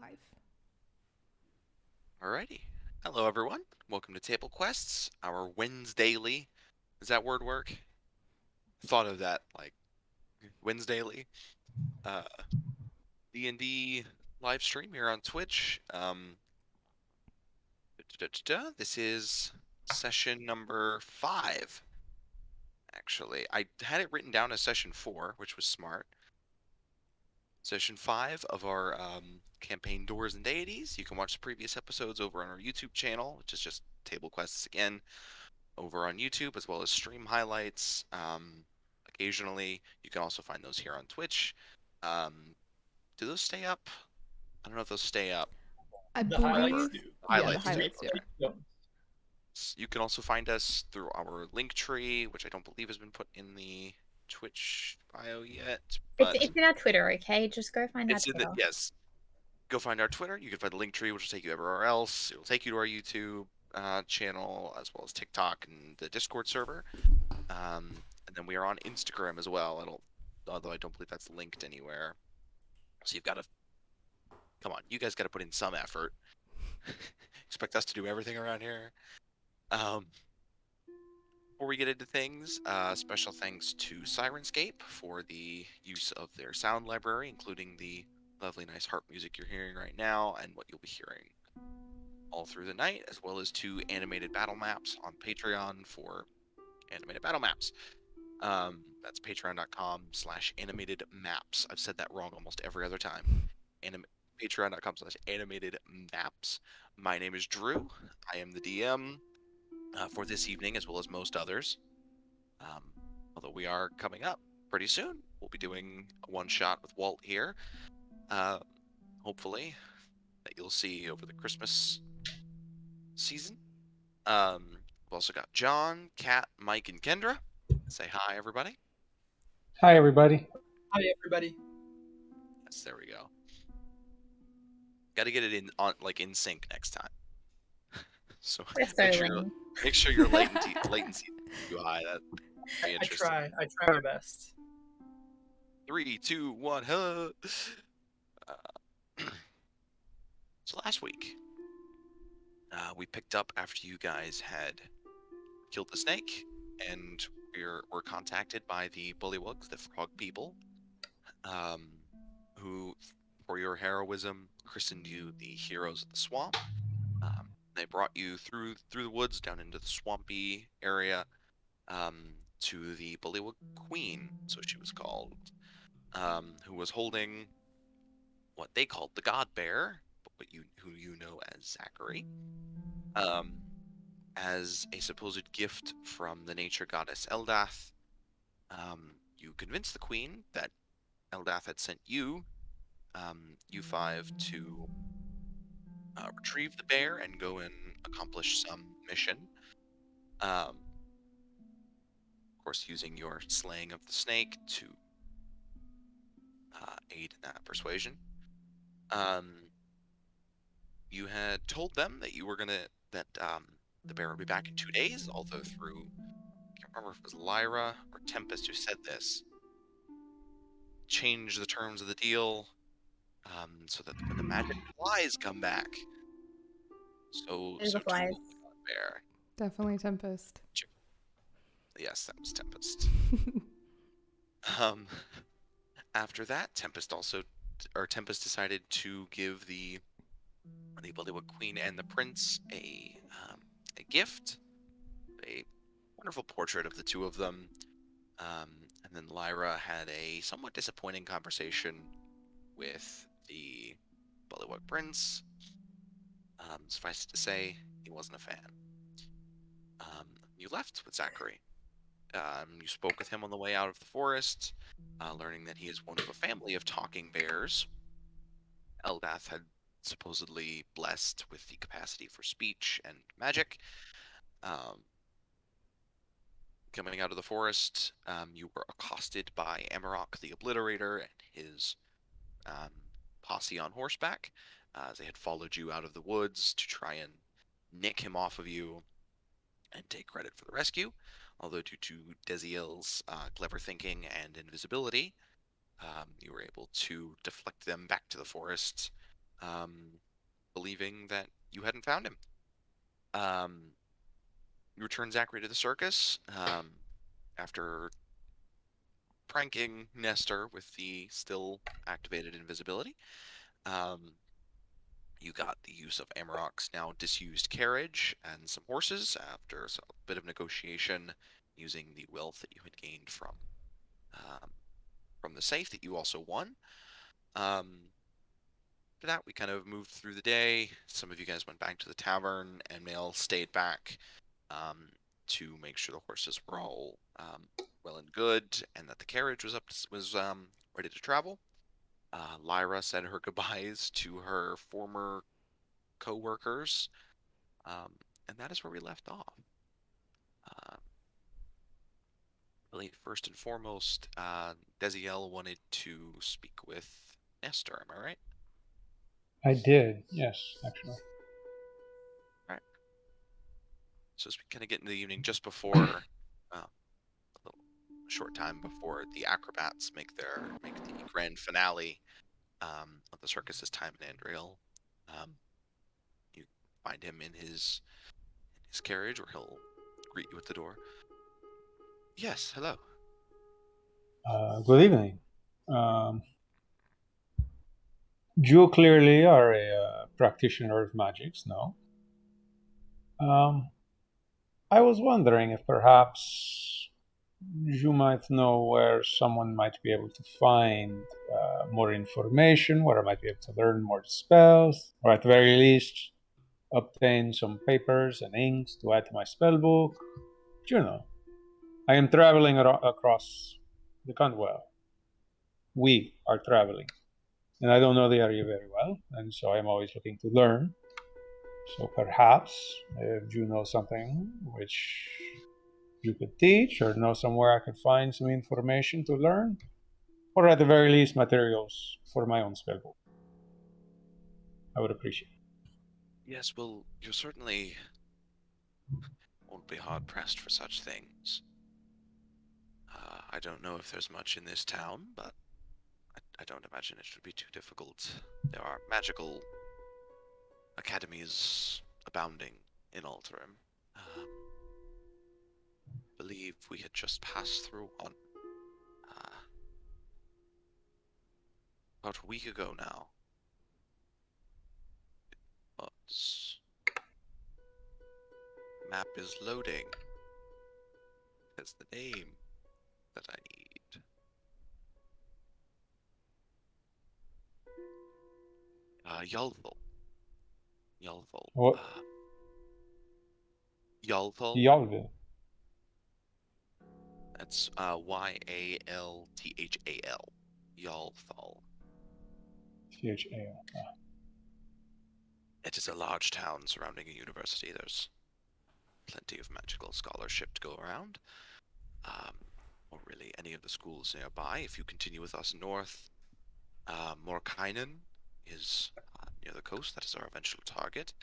life. Alrighty. Hello, everyone. Welcome to Table Quests, our Wednesdaily. Does that word work? Thought of that, like, Wednesdaily. Uh, D&D live stream here on Twitch. This is session number 5, actually. I had it written down as session 4, which was smart. Session 5 of our campaign Doors and Deities. You can watch the previous episodes over on our YouTube channel, which is just Table Quests again, over on YouTube, as well as stream highlights. Occasionally, you can also find those here on Twitch. Do those stay up? I don't know if those stay up. I The believe, highlights do. yeah, the Highlights do. highlights do. Yeah. You can also find us through our link tree, which I don't believe has been put in the Twitch bio yet, but It's in our Twitter, okay? Just go find our it's in the, Twitter. yes. Go find our Twitter. You can find the link tree, which will take you everywhere else. It will take you to our YouTube channel, as well as TikTok and the Discord server. And then we are on Instagram as well. Although I don't believe that's linked anywhere. So you've got to, come on, you guys got to put in some effort. Expect us to do everything around here. Before we get into things, special thanks to Syrinscape for the use of their sound library, including the lovely, nice harp music you're hearing right now and what you'll be hearing all through the night, as well as 2 animated battle maps on Patreon for animated battle maps. That's patreon.com/animated maps. I've said that wrong almost every other time. Patreon.com/animated maps. My name is Drew. I am the DM for this evening, as well as most others. Although we are coming up pretty soon. We'll be doing a one-shot with Walt here. Hopefully, that you'll see over the Christmas season. We've also got John, Kat, Mike, and Kendra. Say hi, everybody. Hi, everybody. Hi, everybody. Yes, there we go. Got to get it in sync next time. So We're so make sure your latency is too high. That'd be I interesting. try my best. 3, 2, 1, huh? So last week, we picked up after you guys had killed the snake, and were contacted by the Bullywugs, the frog people, who, for your heroism, christened you the heroes of the swamp. They brought you through the woods down into the swampy area to the Bullywug Queen, so she was called, who was holding what they called the God Bear, but who you know as Zachary, as a supposed gift from the nature goddess Eldath. You convinced the queen that Eldath had sent you, you 5, to retrieve the bear and go and accomplish some mission. Of course, using your slaying of the snake to aid in that persuasion. You had told them that you were that the bear would be back in 2 days, although through, I can't remember if it was Lyra or Tempest who said this, change the terms of the deal so that when the magic flies come back, so the too flies. will the God bear. Definitely Tempest. Yes, that was Tempest. After that, Tempest decided to give the Bullywug Queen and the Prince a gift, a wonderful portrait of the 2 of them. And then Lyra had a somewhat disappointing conversation with the Bullywug Prince. Suffice it to say, he wasn't a fan. You left with Zachary. You spoke with him on the way out of the forest, learning that he is one of a family of talking bears. Eldath had supposedly blessed with the capacity for speech and magic. Coming out of the forest, you were accosted by Amarok the Obliterator and his posse on horseback, as they had followed you out of the woods to try and nick him off of you and take credit for the rescue. Although due to Desiel's clever thinking and invisibility, you were able to deflect them back to the forest believing that you hadn't found him. You return Zachary to the circus after pranking Nestor with the still activated invisibility. You got the use of Amarok's now disused carriage and some horses after a bit of negotiation using the wealth that you had gained from the safe that you also won. After that, we kind of moved through the day. Some of you guys went back to the tavern, and Mail stayed back to make sure the horses were all well and good, and that the carriage was ready to travel. Lyra said her goodbyes to her former co-workers, and that is where we left off. Really, first and foremost, Desiel wanted to speak with Nestor. Am I right? I did, yes, actually. Right. So as we kind of get into the evening, just before a short time before the acrobats make the grand finale of the circus's time in Andriel, you find him in his carriage, or he'll greet you at the door. Yes, hello. Good evening. You clearly are a practitioner of magics, no? I was wondering if perhaps you might know where someone might be able to find more information, where I might be able to learn more spells, or at the very least, obtain some papers and inks to add to my spell book. You know, I am traveling across the continent. Well, we are traveling, and I don't know the area very well, and so I'm always looking to learn. So perhaps if you know something which you could teach, or know somewhere I could find some information to learn, or at the very least materials for my own spellbook, I would appreciate it. Yes, well, you certainly won't be hard pressed for such things. I don't know if there's much in this town, but I don't imagine it should be too difficult. There are magical academies abounding in Alterim. Believe we had just passed through one about a week ago now. But map is loading. That's the name that I need. Yalthal. What? Yalthal. Yalvil. That's Yalthal. Yalthal. Chal. It is a large town surrounding a university. There's plenty of magical scholarship to go around. Or really any of the schools nearby. If you continue with us north, Morkainen is near the coast. That is our eventual target.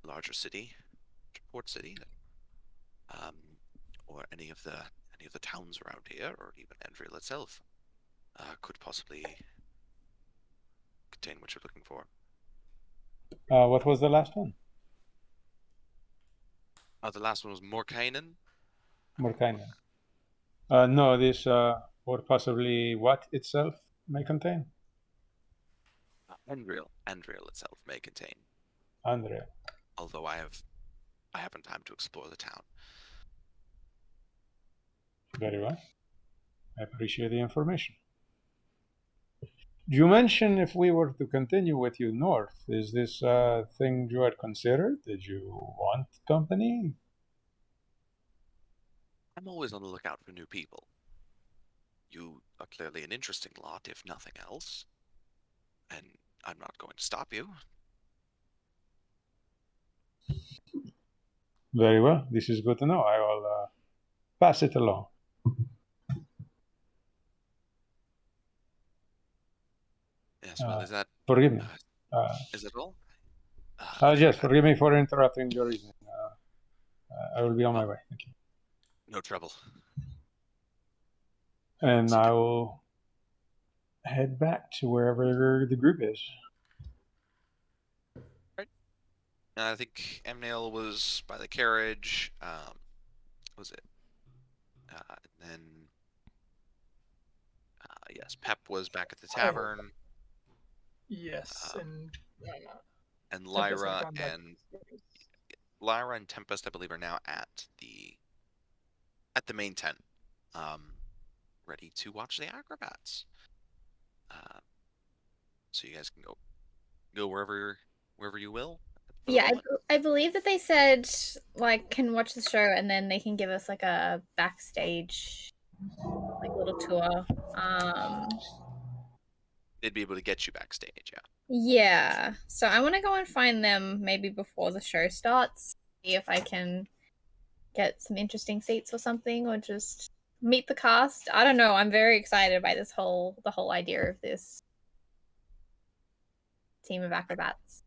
Larger city, port city, or any of the towns around here, or even Andriel itself, could possibly contain what you're looking for. What was the last one? The last one was Morkainen. Morkainen. No, this, or possibly what itself may contain? Andriel itself may contain. Andrea. Although I haven't time to explore the town. Very well. I appreciate the information. You mentioned if we were to continue with you north, is this a thing you had considered? Did you want company? I'm always on the lookout for new people. You are clearly an interesting lot, if nothing else. And I'm not going to stop you. Very well. This is good to know. I will pass it along. Yes, well, is that... Forgive me. Is it all? Yes, forgive me for interrupting your evening. I will be on my way. Thank you. No trouble. And I will head back to wherever the group is. I think Amnail was by the carriage. What was it? And then, yes, Pep was back at the tavern, Yes, and and Tempest had gone back. Lyra and Tempest, I believe, are now at the main tent, ready to watch the acrobats. So you guys can go wherever you will. For the Yeah, moment. I believe that they said like can watch the show and then they can give us like a backstage like little tour. They'd be able to get you backstage, yeah. Yeah. So I want to go and find them maybe before the show starts. See if I can get some interesting seats or something, or just meet the cast. I don't know. I'm very excited by the whole idea of this team of acrobats.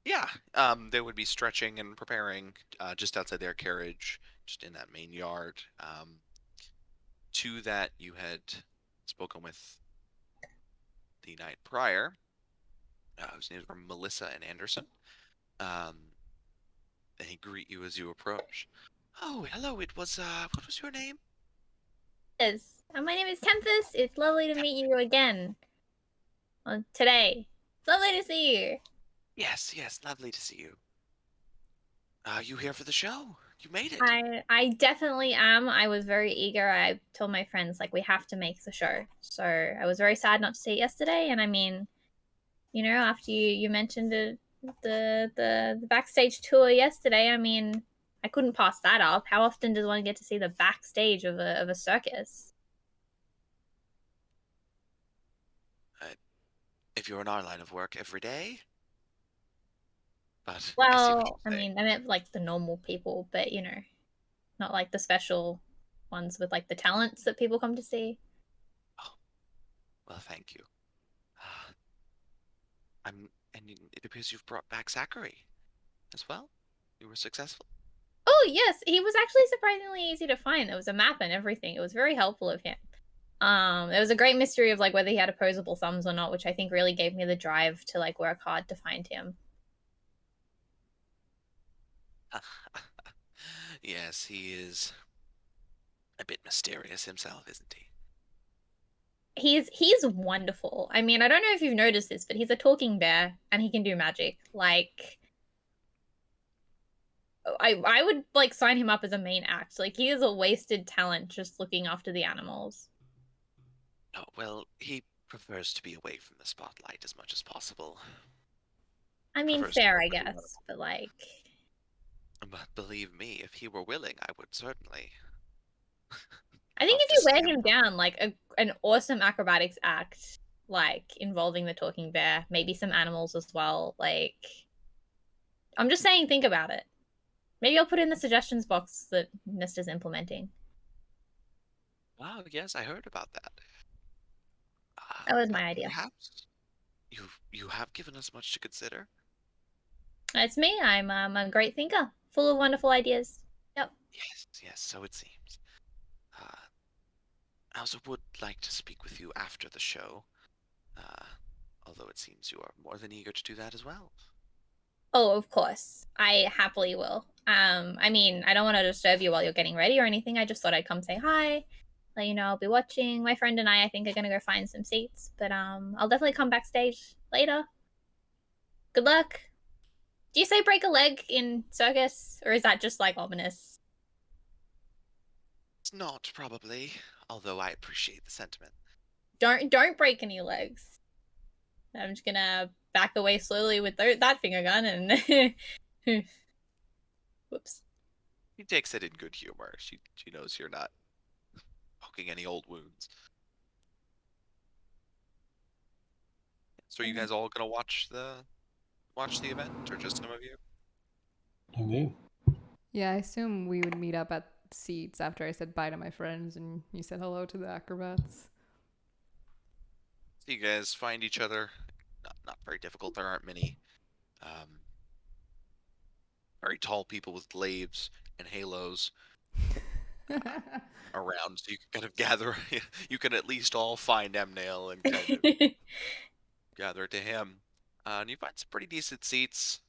Yeah, they would be stretching and preparing just outside their carriage, just in that main yard. Two that you had spoken with the night prior, whose names were Melissa and Anderson. They greet you as you approach. Oh, hello. It was what was your name? Yes. My name is Tempest. It's lovely to meet you again. Today. It's lovely to see you. Yes, lovely to see you. You here for the show? You made it. I definitely am. I was very eager. I told my friends like we have to make the show. So I was very sad not to see it yesterday. And I mean, you know, after you mentioned the backstage tour yesterday, I mean, I couldn't pass that up. How often does one get to see the backstage of a circus? If you're in our line of work every day. But I see what Well, I you're saying. mean, I meant like the normal people, but you know, not like the special ones with like the talents that people come to see. Oh, well, thank you. And it appears you've brought back Zachary as well. You were successful. Oh yes, he was actually surprisingly easy to find. There was a map and everything. It was very helpful of him. There was a great mystery of like whether he had opposable thumbs or not, which I think really gave me the drive to like work hard to find him. Yes, he is a bit mysterious himself, isn't he? He's wonderful. I mean, I don't know if you've noticed this, but he's a talking bear and he can do magic. Like I would like sign him up as a main act. Like he is a wasted talent just looking after the animals. Oh, well, he prefers to be away from the spotlight as much as possible. I mean, Prefers to fair, work I with the guess, but like But believe me, if he were willing, I would certainly I think love if to you see wear him. him down, like an awesome acrobatics act, like involving the talking bear, maybe some animals as well. Like, I'm just saying, think about it. Maybe I'll put in the suggestions box that Nista's implementing. Wow, yes, I heard about that. That was my idea. Perhaps you have given us much to consider. It's me. I'm a great thinker, full of wonderful ideas. Yep. Yes, so it seems. I also would like to speak with you after the show, uh, although it seems you are more than eager to do that as well. Oh, of course. I happily will. I mean, I don't want to disturb you while you're getting ready or anything. I just thought I'd come say hi. Let you know I'll be watching. My friend and I think, are gonna go find some seats. But I'll definitely come backstage later. Good luck. Do you say break a leg in circus, or is that just like ominous? It's not, probably, although I appreciate the sentiment. Don't break any legs. I'm just gonna back away slowly with that finger gun and whoops. She takes it in good humor. She knows you're not poking any old wounds. So are you guys all gonna watch the event, or just some of you? Indeed. Yeah, I assume we would meet up at seats after I said bye to my friends and you said hello to the acrobats. So you guys find each other. Not very difficult. There aren't many very tall people with glaives and halos around, so you can kind of gather. You can at least all find Mnail and kind of gather to him. And you find some pretty decent seats.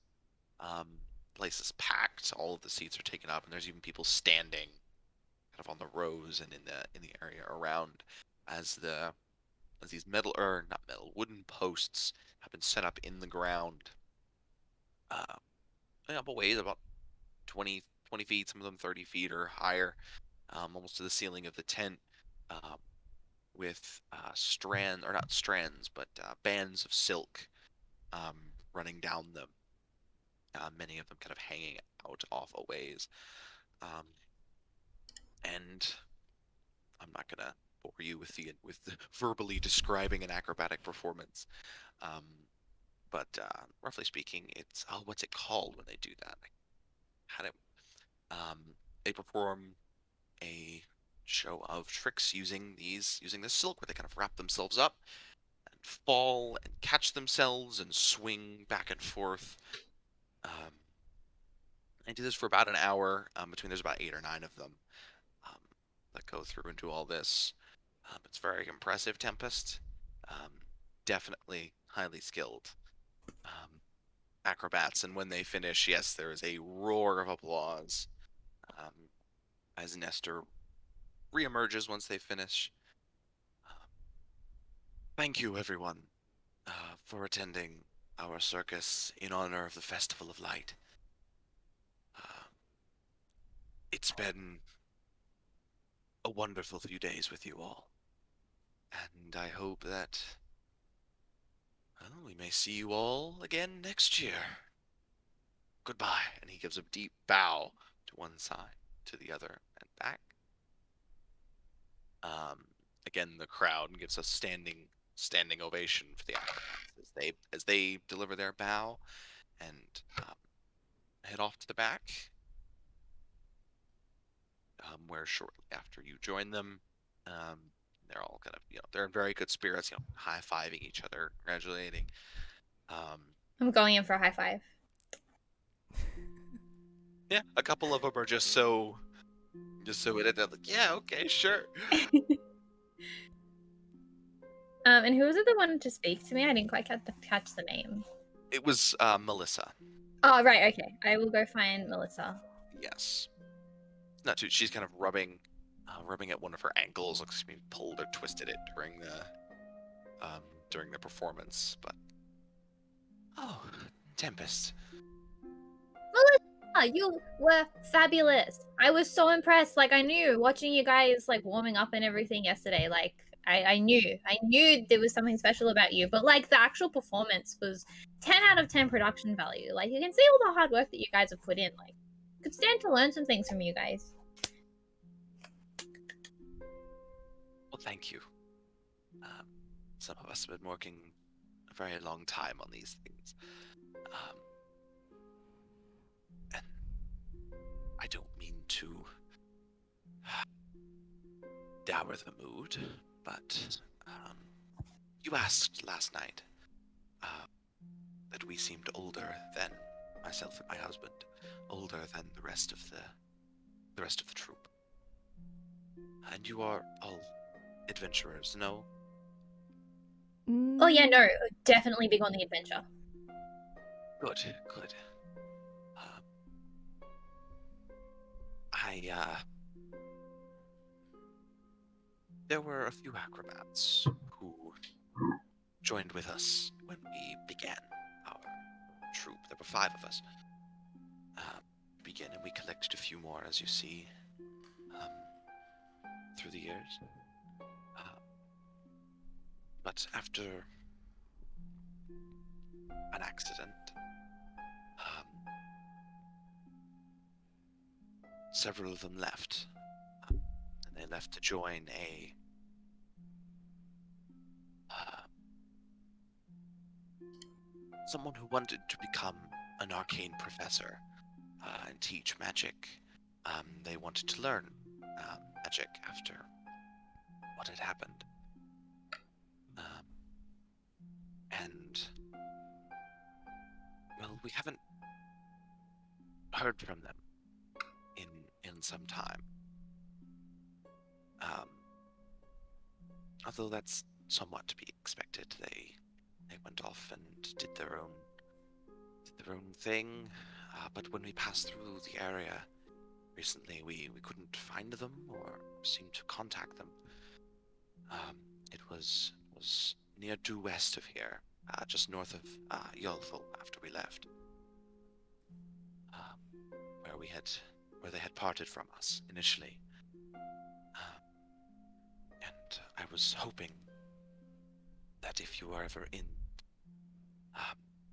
Place is packed. All of the seats are taken up, and there's even people standing, kind of on the rows and in the area around, as these wooden posts have been set up in the ground. Up a ways, about 20 feet, some of them 30 feet or higher, almost to the ceiling of the tent, with not strands, but bands of silk running down them. Many of them kind of hanging out off a ways. And I'm not gonna bore you with the verbally describing an acrobatic performance. But roughly speaking, it's what's it called when they do that? They perform a show of tricks using this silk, where they kind of wrap themselves up and fall and catch themselves and swing back and forth. I do this for about an hour. There's about 8 or 9 of them that go through and do all this. It's very impressive, Tempest. Definitely highly skilled acrobats, and when they finish, yes, there is a roar of applause as Nestor reemerges once they finish. Thank you, everyone, for attending our circus in honor of the Festival of Light. It's been a wonderful few days with you all, and I hope that we may see you all again next year. Goodbye. And he gives a deep bow to one side, to the other, and back. Again, the crowd gives a standing ovation for the acrobats as they deliver their bow and head off to the back, where shortly after you join them, they're all kind of, they're in very good spirits, high-fiving each other, congratulating. I'm going in for a high five. Yeah, a couple of them are just so in it, they're like, yeah, okay, sure. And who was it that wanted to speak to me? I didn't quite catch the name. It was Melissa. Oh, right, okay. I will go find Melissa. Yes. Not too. She's kind of rubbing at one of her ankles. Looks like she pulled or twisted it during the performance. But Tempest. Melissa, you were fabulous. I was so impressed. Like, I knew watching you guys like warming up and everything yesterday. Like, I knew there was something special about you. But like, the actual performance was 10 out of 10 production value. Like, you can see all the hard work that you guys have put in. Like, could stand to learn some things from you guys. Well, thank you. Some of us have been working a very long time on these things. And I don't mean to dour the mood, but you asked last night that we seemed older than myself and my husband, older than the rest of the troop. And you are all adventurers, no? Oh yeah, no, definitely big on the adventure. Good. There were a few acrobats who joined with us when we began our troop. There were 5 of us. And we collected a few more, as you see, through the years. But after an accident, several of them left. And they left to join someone who wanted to become an arcane professor and teach magic. They wanted to learn magic after what had happened. And well, we haven't heard from them in some time. Although that's somewhat to be expected, they went off and did their own thing. But when we passed through the area recently, we couldn't find them or seem to contact them. It was near due west of here, just north of Yolthal after we left, where they had parted from us initially. And I was hoping that if you were ever in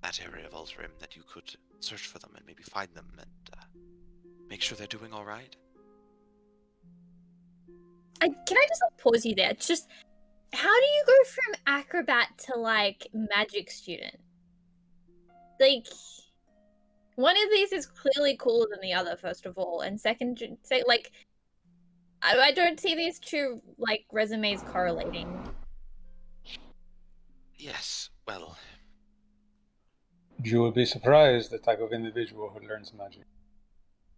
that area of Alterim, that you could search for them and maybe find them and make sure they're doing all right. Can I just pause you there? It's just, how do you go from acrobat to like magic student? Like, one of these is clearly cooler than the other, first of all, and second, like, I don't see these two like resumes correlating. Yes, well, You will be surprised the type of individual who learns magic.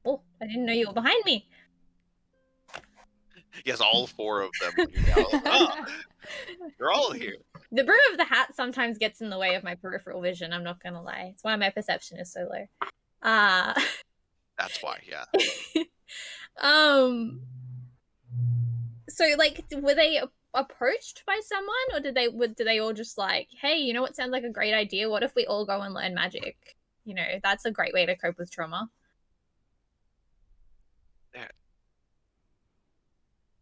Oh, I didn't know you were behind me. yes, all four of them. You're all here. The brim of the hat sometimes gets in the way of my peripheral vision, I'm not gonna lie. It's why my perception is so low. That's why, yeah. So like, were they approached by someone, or did they all just like, hey, you know what sounds like a great idea? What if we all go and learn magic? You know, that's a great way to cope with trauma.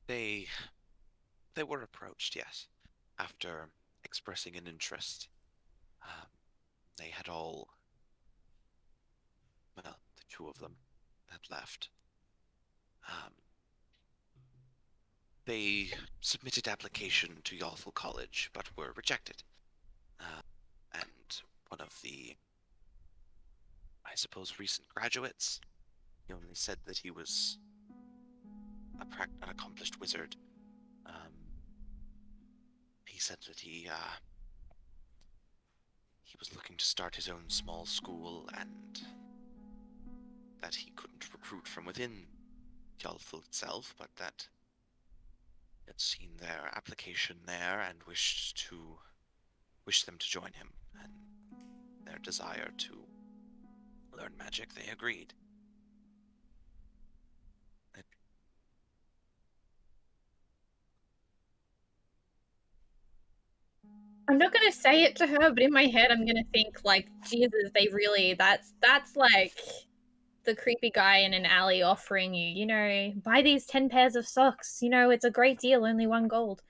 They were approached, yes, after expressing an interest. They had all, well, the two of them had left. They submitted application to Yalthal College, but were rejected. And one of the, I suppose, recent graduates, he only said that he was an accomplished wizard. He said that he was looking to start his own small school, and that he couldn't recruit from within Yalthal itself, but that he had seen their application there and wished them to join him, and their desire to learn magic, they agreed. I'm not gonna say it to her, but in my head I'm gonna think like, Jesus, they really, that's like the creepy guy in an alley offering you, you know, buy these 10 pairs of socks, you know, it's a great deal, only 1 gold.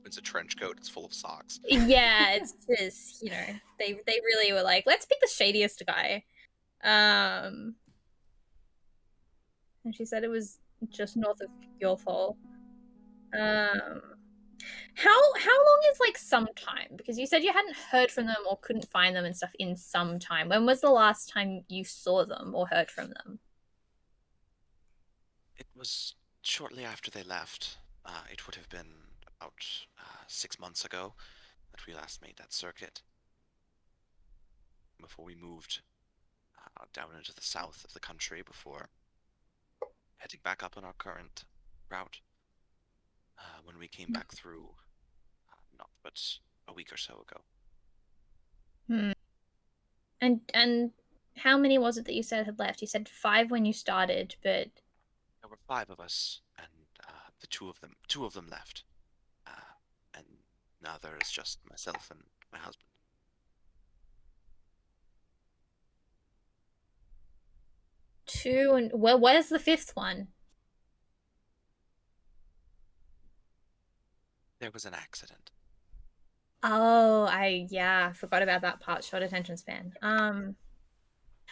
It's a trench coat, it's full of socks. Yeah, it's just, you know, they really were like, let's pick the shadiest guy. And she said it was just north of Yolthal. How long is like some time? Because you said you hadn't heard from them or couldn't find them and stuff in some time. When was the last time you saw them or heard from them? It was shortly after they left. It would have been about 6 months ago that we last made that circuit. Before we moved down into the south of the country, before heading back up on our current route. When we came back through, not but a week or so ago. And how many was it that you said had left? You said 5 when you started, but There were 5 of us, and the two of them left, and now there is just myself and my husband. two, and where's the 5th one? There was an accident. Oh, I forgot about that part. Short attention span.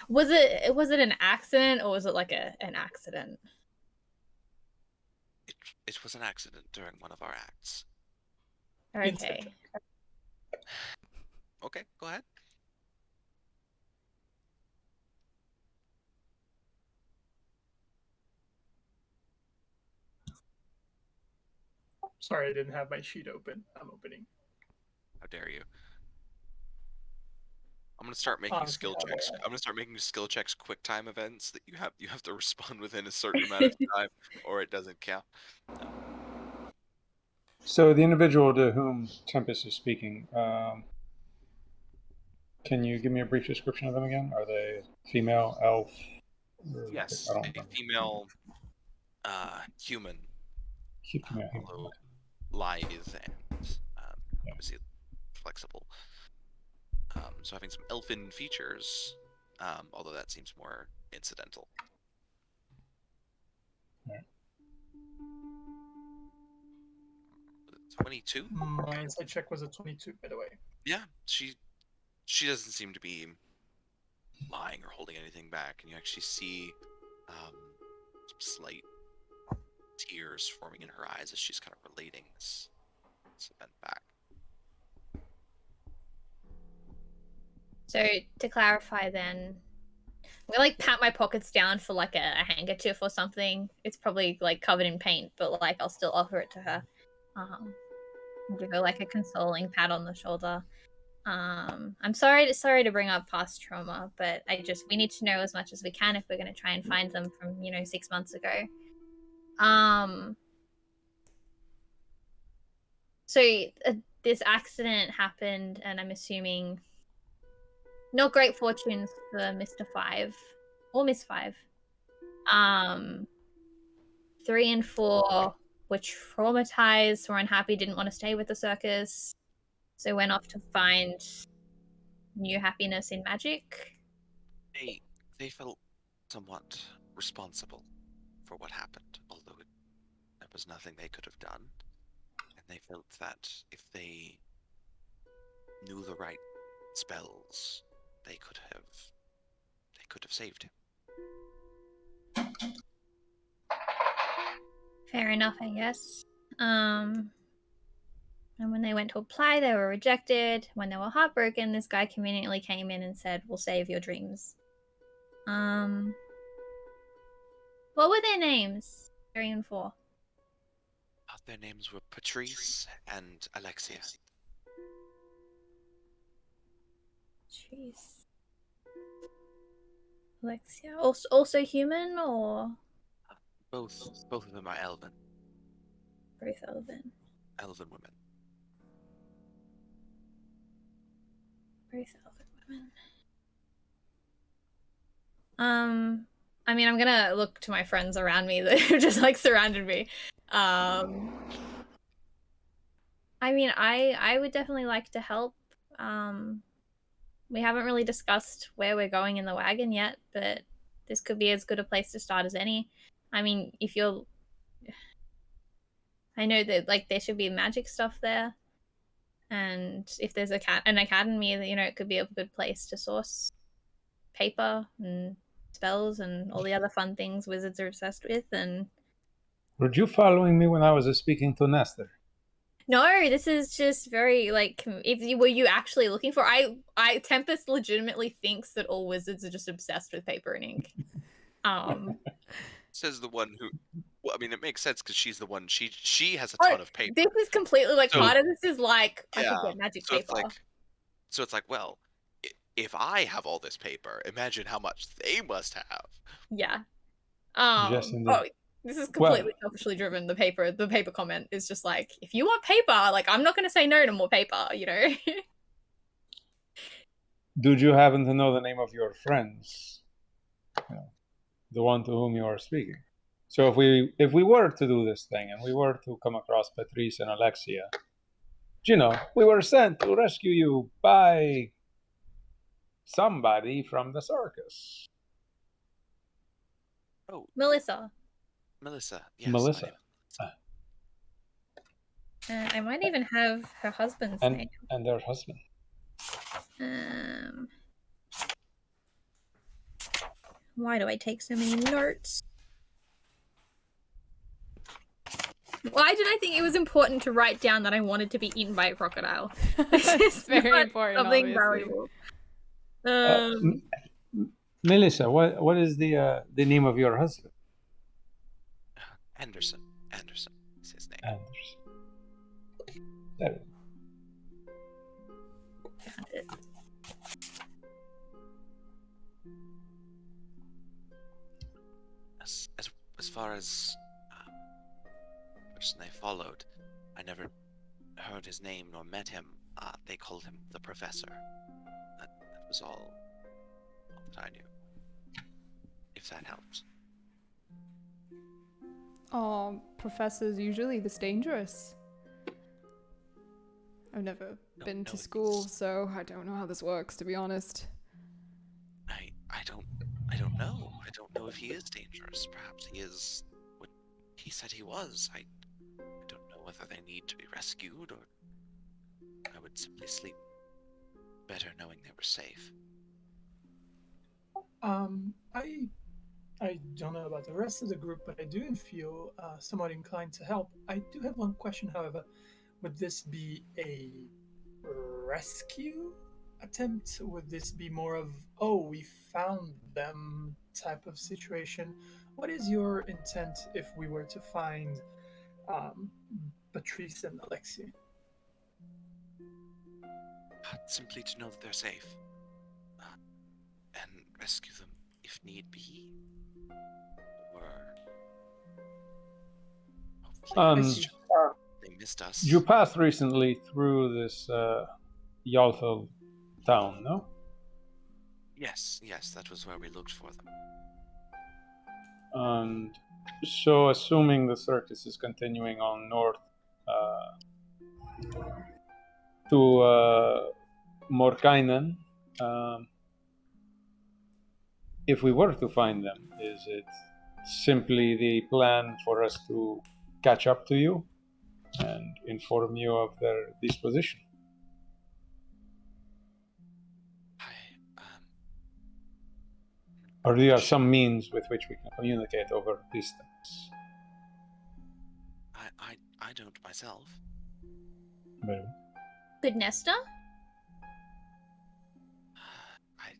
Was it an accident, or was it like an accident? It was an accident during one of our acts. Okay. Okay, go ahead. Sorry, I didn't have my sheet open. I'm opening. How dare you? I'm gonna start making Honestly, skill not checks. aware. I'm gonna start making skill checks quick time events that you have to respond within a certain amount of time, or it doesn't count. So the individual to whom Tempest is speaking, can you give me a brief description of them again? Are they female, elf? Yes, I don't a remember. female human, Female human. although Okay. lithe and Yeah. obviously flexible. So having some elfin features, although that seems more incidental. Right. 22? My insight check was a 22, by the way. Yeah, she doesn't seem to be lying or holding anything back, and you actually see some slight tears forming in her eyes as she's kind of relating this event back. So to clarify, then, I'm gonna like pat my pockets down for like a handkerchief or something. It's probably like covered in paint, but like I'll still offer it to her. Give her like a consoling pat on the shoulder. I'm sorry to bring up past trauma, but we need to know as much as we can if we're gonna try and find them from 6 months ago. So this accident happened, and I'm assuming not great fortunes for Mr. Five or Miss Five. 3 and 4 were traumatized, were unhappy, didn't want to stay with the circus, so went off to find new happiness in magic. They felt somewhat responsible for what happened, although there was nothing they could have done. And they felt that if they knew the right spells, they could have saved him. Fair enough, I guess. And when they went to apply, they were rejected. When they were heartbroken, this guy conveniently came in and said, "We'll save your dreams." What were their names? 3 and 4. Their names were Patrice and Alexia. Jeez. Alexia, also human, or Both of them are elven both elven? women. Both elven women. I mean, I'm gonna look to my friends around me that have just like surrounded me. I mean, I would definitely like to help. We haven't really discussed where we're going in the wagon yet, but this could be as good a place to start as any. I mean, I know that like there should be magic stuff there, and if there's an academy, it could be a good place to source paper and spells and all the other fun things wizards are obsessed with. And Were you following me when I was speaking to Nestor? no, this is just very like, were you actually looking for? I Tempest legitimately thinks that all wizards are just obsessed with paper and ink. Says the one who. Well, I mean, it makes sense because she's the one. She has a ton of paper. This is completely like So- part of this is like I Yeah, could get magic So paper. it's like, well, if I have all this paper, imagine how much they must have. Yeah. Yes, indeed. This is completely selfishly driven. The paper comment is just like, if you want paper, like I'm not going to say no to more paper. Did you happen to know the name of your friends? The one to whom you are speaking. So if we were to do this thing and we were to come across Patrice and Alexia, we were sent to rescue you by somebody from the circus. Oh, Melissa. Yes, Melissa. I might even have her husband's name. And their husband. Why do I take so many notes? Why did I think it was important to write down that I wanted to be eaten by a crocodile? This is very important, something obviously. valuable. Melissa, what is the name of your husband? Anderson is his name. Anderson. There. far as the person they followed, I never heard his name nor met him. They called him the Professor. That was all that I knew. If that helps. Are professors usually this dangerous? I've never been to school, so I don't know how this works, to be honest. I don't know. I don't know if he is dangerous. Perhaps he is what he said he was. I don't know whether they need to be rescued, or I would simply sleep better knowing they were safe. I don't know about the rest of the group, but I do feel somewhat inclined to help. I do have one question, however. Would this be a rescue attempt? Would this be more of, oh, we found them type of situation? What is your intent if we were to find Patrice and Alexei? Simply to know that they're safe. And rescue them if need be. Or hopefully they missed us. You passed recently through this Yalthal town, no? Yes, that was where we looked for them. And so, assuming the circus is continuing on north to Morkainen, if we were to find them, is it simply the plan for us to catch up to you and inform you of their disposition? Or do you have some means with which we can communicate over distance? I don't myself. Very well. Could Nesta?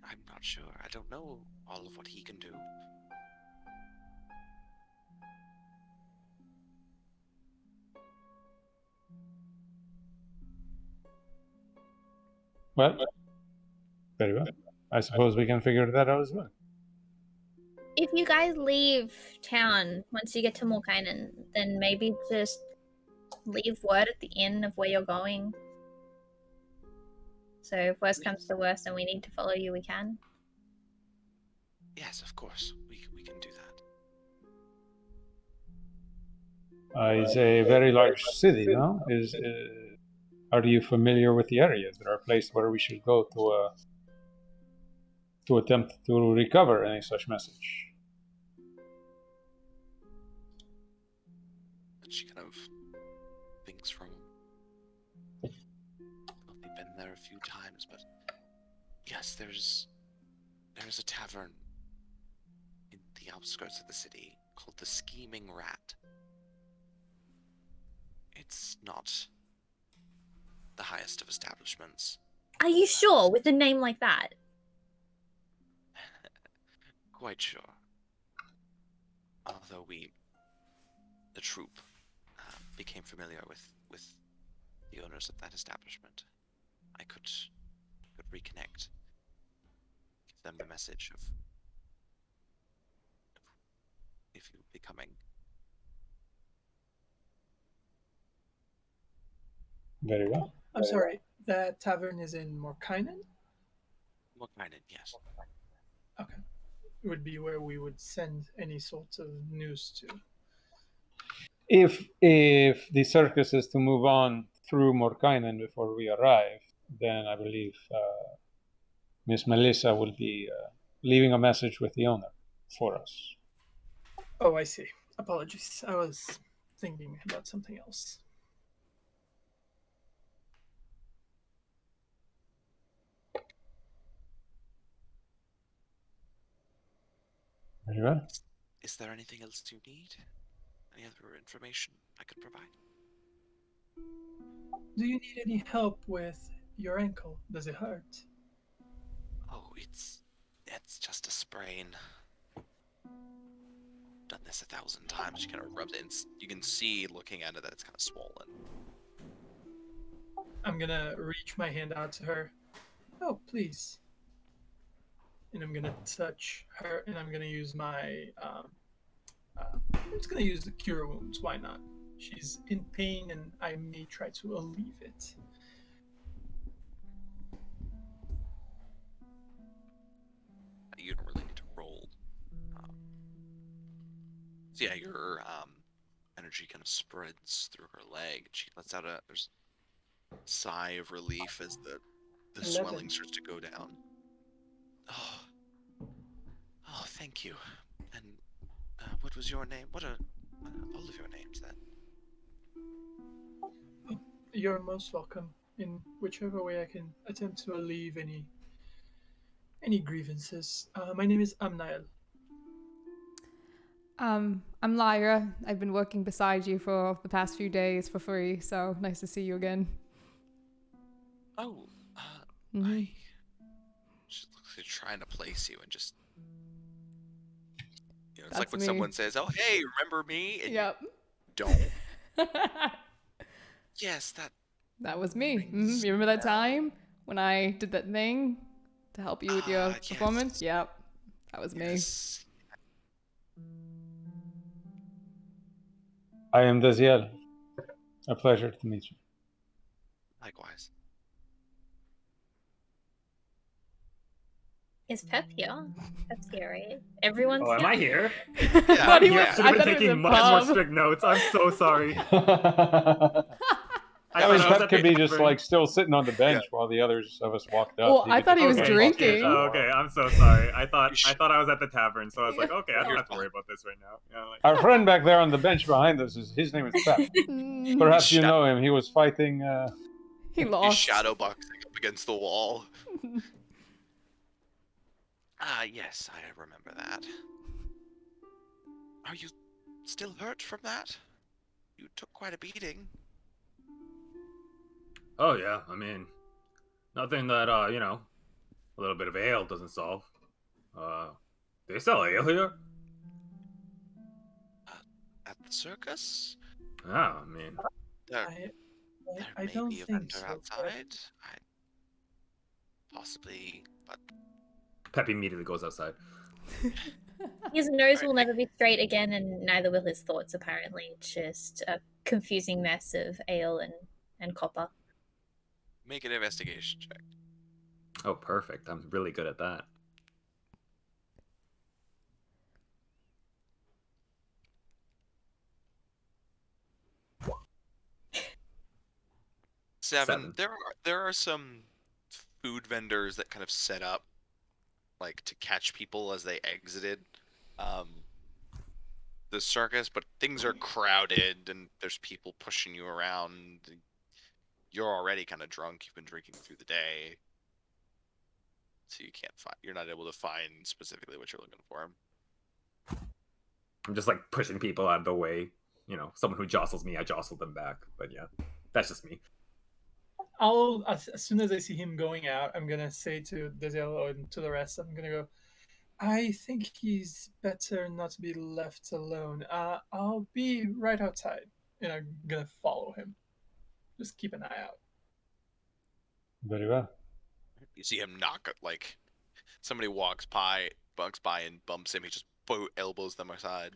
I'm not sure. I don't know all of what he can do. Well, very well. I suppose we can figure that out as well. If you guys leave town once you get to Morkainen, then maybe just leave word at the inn of where you're going. So if worst comes to worst and we need to follow you, we can. Yes, of course. We can do that. It's a very large city, no? Are you familiar with the area? Is there a place where we should go to attempt to recover any such message? And she kind of thinks from... We've been there a few times, but... Yes, there's a tavern in the outskirts of the city called the Scheming Rat. It's not the highest of establishments. Are you sure with a name like that? Quite sure. Although the troupe, became familiar with the owners of that establishment, I could reconnect, give them the message of if you would be coming. Very well. I'm sorry, that tavern is in Morkainen? Morkainen, yes. Okay. It would be where we would send any sort of news to. If the circus is to move on through Morkainen before we arrive, then I believe Miss Melissa will be leaving a message with the owner for us. Oh, I see. Apologies. I was thinking about something else. Very well. Is there anything else you need? Any other information I could provide? Do you need any help with your ankle? Does it hurt? Oh, it's just a sprain. Done this 1,000 times. She kind of rubs it in. You can see looking at it that it's kind of swollen. I'm gonna reach my hand out to her. Oh, please. And I'm gonna touch her, and I'm gonna use my I'm just gonna use the cure wounds. Why not? She's in pain, and I may try to alleviate it. You don't really need to roll. So yeah, your energy kind of spreads through her leg. She lets out there's a sigh of relief as the 11. swelling starts to go down. Oh, thank you. And what was your name? What are all of your names then? You're most welcome. In whichever way I can attempt to alleviate any grievances. My name is Amnael. I'm Lyra. I've been working beside you for the past few days for free, so nice to see you again. Oh, Mhm. I just looks like trying to place you and just it's like That's when me. someone says, "Oh, hey, remember me?" and Yep. you don't. Yes, that That was me. rings You remember that a bell. time when I did that thing to help you with your Yes. performance? Yep. That was me. Yes. I am Daziel. A pleasure to meet you. Likewise. Is Pep here? Pep's here, right? Everyone's Oh, am here? I here? Yeah, What he yeah. was, Should I have been thought it was a taking much more pub. strict notes. I'm so sorry. I thought mean, I was Pep at could the be just tavern. like still sitting on the bench while the others of us walked up. Well, I could thought just he was take Okay. off drinking. his Oh, wall. okay, I'm so sorry. I thought You should- I was at the tavern, so I was like, okay, I don't You're have to worry fine. about this right now. Yeah, like, Our friend back there on the bench behind us, his name is Pep. Mm, Perhaps you Shut- know him. He was fighting. he He's lost. shadow boxing up against the wall. Yes, I remember that. Are you still hurt from that? You took quite a beating. oh yeah, I mean, nothing that a little bit of ale doesn't solve. They sell ale here? At the circus? Yeah, I mean, There, I there may don't be a think vendor so. outside. Possibly, but Pep immediately goes outside. His nose will never be straight again, and neither will his thoughts, apparently. Just a confusing mess of ale and copper. make an investigation check. Oh, perfect. I'm really good at that. Seven. Seven. There are some food vendors that kind of set up like to catch people as they exited the circus, but things are crowded and there's people pushing you around. You're already kind of drunk. You've been drinking through the day, so you're not able to find specifically what you're looking for. I'm just like pushing people out of the way. Someone who jostles me, I jostle them back. But yeah, that's just me. As soon as I see him going out, I'm gonna say to Deziel and to the rest, I'm gonna go, I think he's better not to be left alone. I'll be right outside, and I'm gonna follow him. Just keep an eye out. Very well. You see him knock like somebody walks by and bumps him. He just elbows them aside.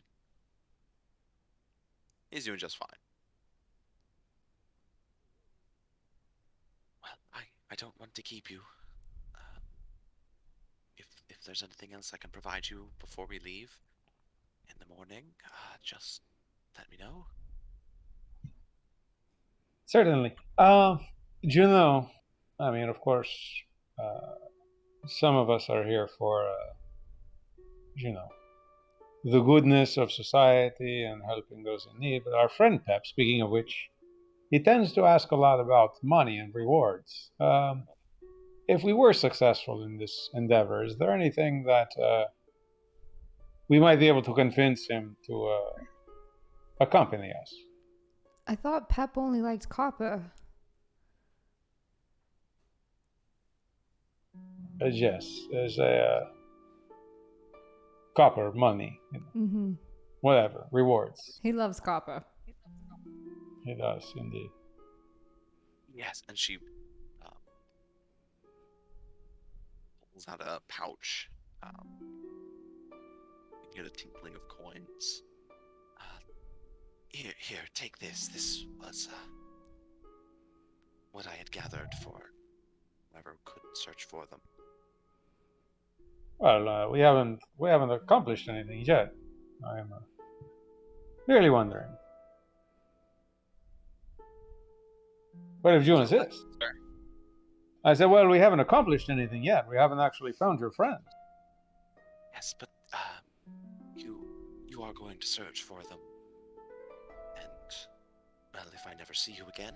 He's doing just fine. Well, I don't want to keep you. If there's anything else I can provide you before we leave in the morning, just let me know. Certainly. Do you know? I mean, of course, some of us are here for, the goodness of society and helping those in need. But our friend Pep, speaking of which, he tends to ask a lot about money and rewards. If we were successful in this endeavor, is there anything that we might be able to convince him to accompany us? I thought Pep only liked copper. Yes, there's a copper, money, Mm-hmm. whatever, rewards. He loves copper. He does indeed. Yes, and she pulls out a pouch. You get a tinkling of coins. Here, take this. This was what I had gathered for whoever could search for them. Well, we haven't accomplished anything yet. I'm really wondering. But if you insist. Sir. I said, well, we haven't accomplished anything yet. We haven't actually found your friends. Yes, but you are going to search for them. And well, if I never see you again,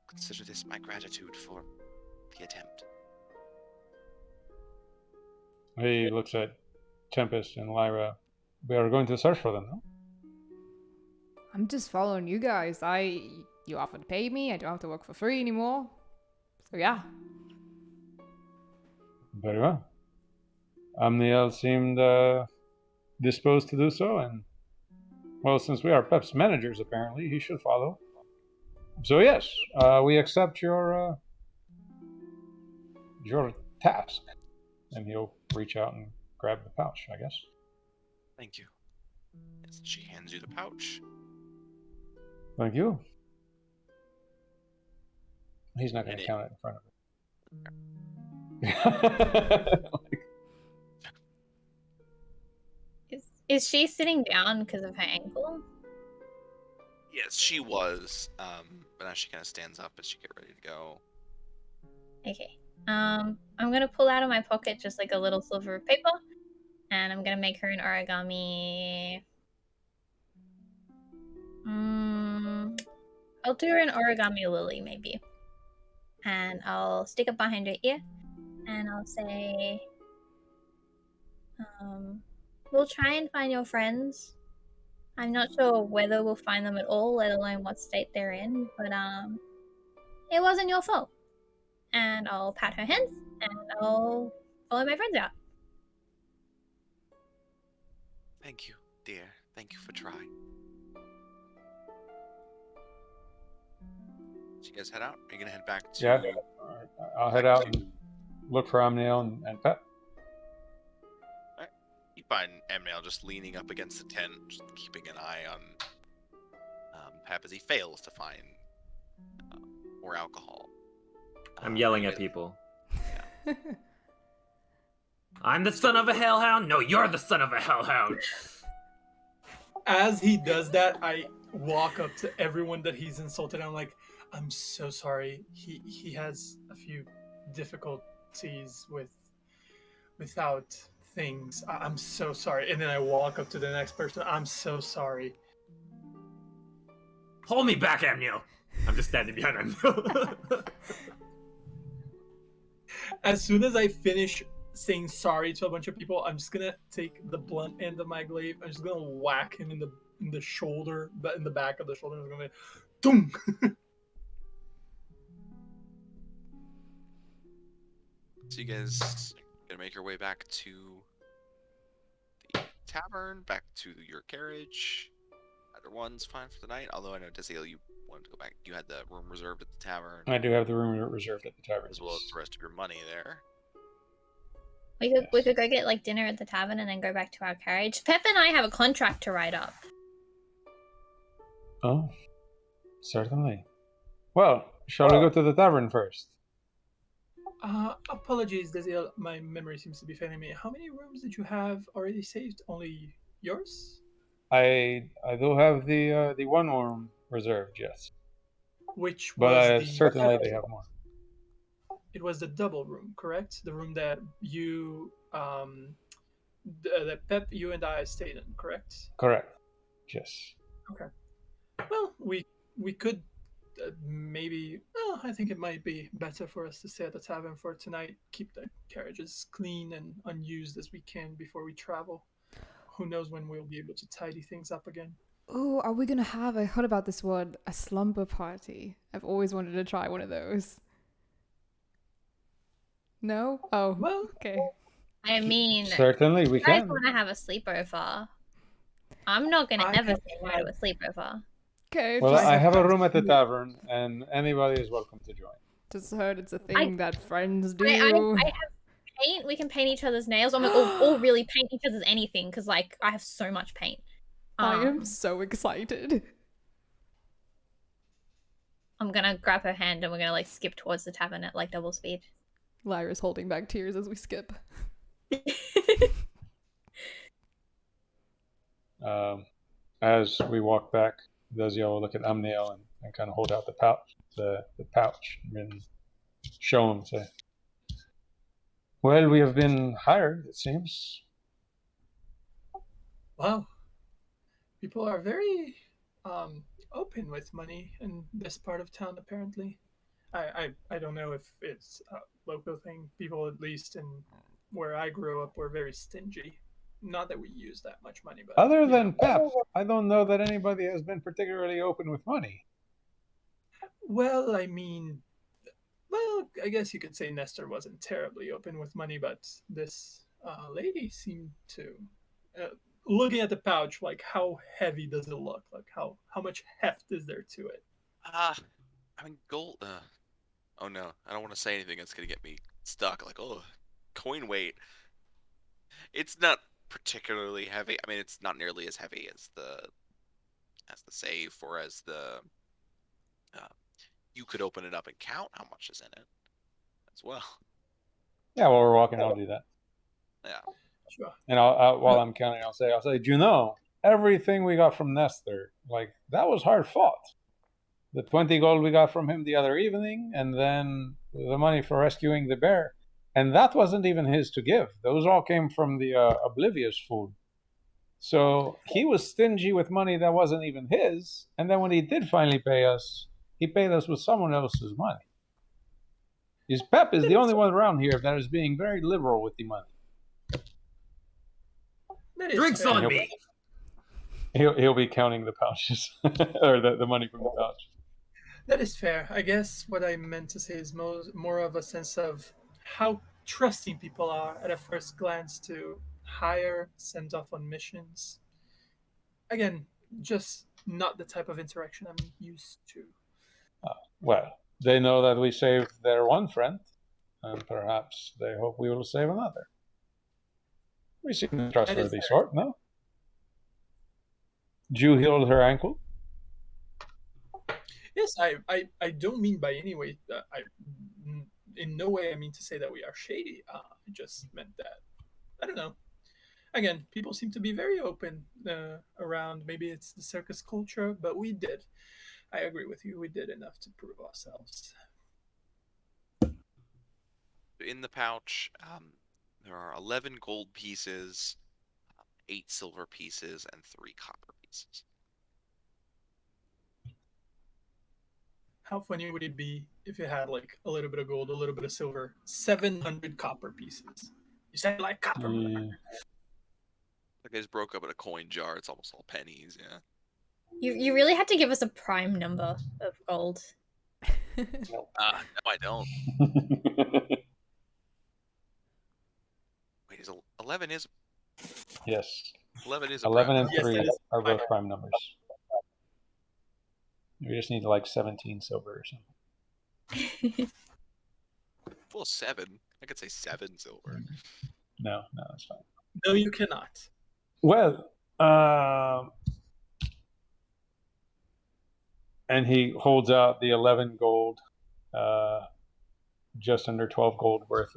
consider this my gratitude for the attempt. He looks at Tempest and Lyra. We are going to search for them, no? I'm just following you guys. You offered to pay me. I don't have to work for free anymore. So yeah. Very well. Amniel seemed disposed to do so, and well, since we are Pep's managers, apparently he should follow. So yes, we accept your task, and he'll reach out and grab the pouch, I guess. Thank you. Yes, she hands you the pouch. Thank you. He's not going to count it in front of him. Is she sitting down because of her ankle? Yes, she was. But now she kind of stands up as she get ready to go. Okay. I'm gonna pull out of my pocket just like a little sliver of paper, and I'm gonna make her an origami. I'll do her an origami lily maybe, and I'll stick it behind her ear, and I'll say, we'll try and find your friends. I'm not sure whether we'll find them at all, let alone what state they're in, but it wasn't your fault. And I'll pat her hands, and I'll follow my friends out. Thank you, dear. Thank you for trying. So you guys head out? Are you gonna head back to... Yeah, I'll head out and look for Amniel and Pep. Alright. You find Amniel just leaning up against the tent, just keeping an eye on Pep as he fails to find more alcohol. I'm yelling at people. Yeah. I'm the son of a hellhound? No, you're the son of a hellhound. As he does that, I walk up to everyone that he's insulted. I'm like, I'm so sorry. He has a few difficulties without things. I'm so sorry. And then I walk up to the next person. I'm so sorry. Hold me back, Amniel. I'm just standing behind Amniel. As soon as I finish saying sorry to a bunch of people, I'm just gonna take the blunt end of my glaive. I'm just gonna whack him in the shoulder, but in the back of the shoulder. I'm gonna, doom. So you guys gonna make your way back to the tavern, back to your carriage. Either one's fine for the night. Although I know Desiel, you wanted to go back. You had the room reserved at the tavern. I do have the room reserved at the tavern. As well as the rest of your money there. We could go get like dinner at the tavern and then go back to our carriage. Pep and I have a contract to write up. Oh, certainly. Well, shall we go to the tavern first? Apologies, Desiel. My memory seems to be failing me. How many rooms did you have already saved? Only yours? I do have the one room reserved, yes. Which but was certainly they have more. It was the double room, correct? The room that you, that Pep, you and I stayed in, correct? Correct. Yes. Okay. Well, we could maybe. Well, I think it might be better for us to stay at the tavern for tonight. Keep the carriages clean and unused as we can before we travel. Who knows when we'll be able to tidy things up again. Oh, are we gonna have, I heard about this word, a slumber party. I've always wanted to try one of those. No? Oh, Well, okay. I mean, Certainly we you guys can. want to have a sleepover. I'm not going to I ever have say no to a sleepover. Okay, Well, just, I have a room at the tavern, and anybody is welcome to join. just heard it's a thing that friends do. I have paint. We can paint each other's nails. I'm like, or really paint each other's anything, because like I have so much paint. I am Um, so excited. I'm gonna grab her hand and we're gonna like skip towards the tavern at like double speed. Lyra's holding back tears as we skip. As we walk back, Desiel will look at Amniel and kind of hold out the pouch, and show him. Say, "Well, we have been hired. It seems." Wow. People are very open with money in this part of town, apparently. I don't know if it's a local thing. People, at least in where I grew up, were very stingy. Not that we use that much money, but Other you than know. Pep, I don't know that anybody has been particularly open with money. Well, I mean, well, I guess you could say Nestor wasn't terribly open with money, but this lady seemed to. Uh, Looking at the pouch, like how heavy does it look? Like how much heft is there to it? I mean, gold. Oh no, I don't want to say anything that's gonna get me stuck. Like, oh, coin weight. It's not particularly heavy. I mean, it's not nearly as heavy as the safe or as the. Uh, you could open it up and count how much is in it as well. Yeah, while we're walking, I'll do that. Yeah. Sure. And while I'm counting, I'll say, do you know, everything we got from Nestor, like, that was hard fought. The 20 gold we got from him the other evening, and then the money for rescuing the bear. And that wasn't even his to give. Those all came from the Oblivious food. So he was stingy with money that wasn't even his. And then when he did finally pay us, he paid us with someone else's money. His Pep is the only one around here that is being very liberal with the money. That is Drinks fair. on me. He'll be counting the pouches or the money from the pouch. That is fair. I guess what I meant to say is more of a sense of how trusting people are at a first glance to hire, send off on missions. Again, just not the type of interaction I'm used to. Well, they know that we saved their one friend, and perhaps they hope we will save another. We seem a trustworthy sort, no? Jew healed her ankle. Yes, I don't mean by any way. In no way I mean to say that we are shady. I just meant that I don't know. Again, people seem to be very open around. Maybe it's the circus culture, but we did. I agree with you. We did enough to prove ourselves. In the pouch, there are 11 gold pieces, 8 silver pieces, and 3 copper pieces. How funny would it be if you had like a little bit of gold, a little bit of silver, 700 copper pieces? You said like copper. Yeah. Like I just broke up in a coin jar. It's almost all pennies. Yeah. You really had to give us a prime number of gold. No, I don't. Wait, 11 is Yes. 11 is a 11 prime and Yes, 3 that is are both prime. prime numbers. We just need like 17 silver or something. Well, 7. I could say 7 silver. No, that's fine. No, you cannot. Well, and he holds out the 11 gold, just under 12 gold worth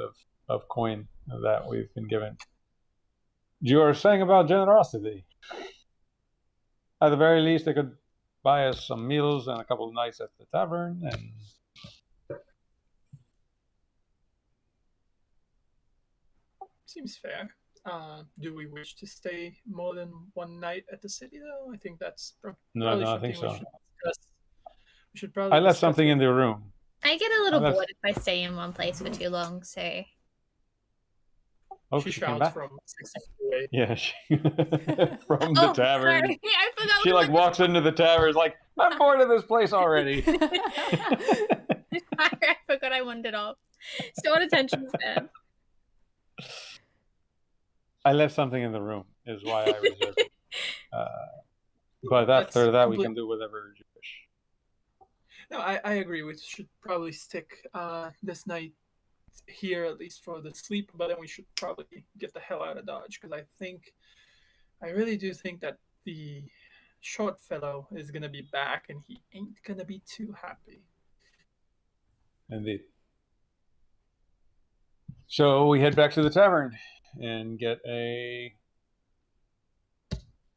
of coin that we've been given. You were saying about generosity. At the very least, they could buy us some meals and a couple of nights at the tavern, and Seems fair. Do we wish to stay more than one night at the city, though? I think that's probably I something think so. we should discuss. We should probably. I left discuss something with- in the room. I get a little Unless- bored if I stay in one place for too long, so Oh, She she came shouts back. from 60 feet away. Yeah, from the tavern. Sorry, I forgot. She like walks into the tavern, is like, I'm bored of this place already. I forgot I wandered off. Short attention span. I left something in the room, is why I reserved it. But That's after that, we complete- can do whatever you wish. No, I agree. We should probably stick this night here, at least for the sleep, but then we should probably get the hell out of Dodge, because I really do think that the short fellow is gonna be back, and he ain't gonna be too happy. Indeed. So we head back to the tavern and get a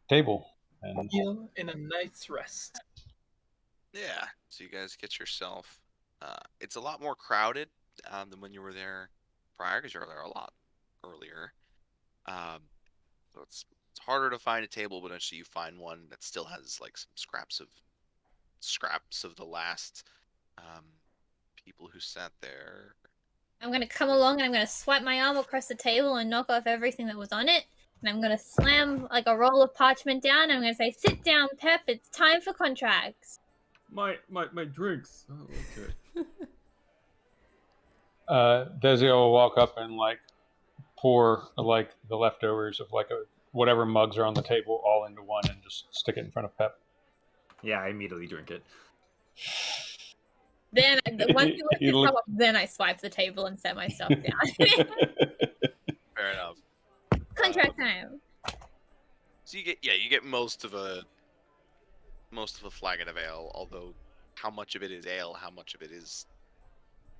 table. And Heal in a night's rest. Yeah. So you guys get yourself. It's a lot more crowded than when you were there prior, because you were there a lot earlier. So it's harder to find a table, but actually you find one that still has like some scraps of the last people who sat there. I'm gonna come along and I'm gonna swipe my arm across the table and knock off everything that was on it. And I'm gonna slam like a roll of parchment down. And I'm gonna say, "Sit down, Pep. It's time for contracts." My drinks. Oh, okay. Desi will walk up and like pour like the leftovers of like whatever mugs are on the table all into one and just stick it in front of Pep. Yeah, I immediately drink it. Then once you let You this look- come up, then I swipe the table and set myself down. Fair enough. Contract time. So you get most of a flagon of ale, although how much of it is ale, how much of it is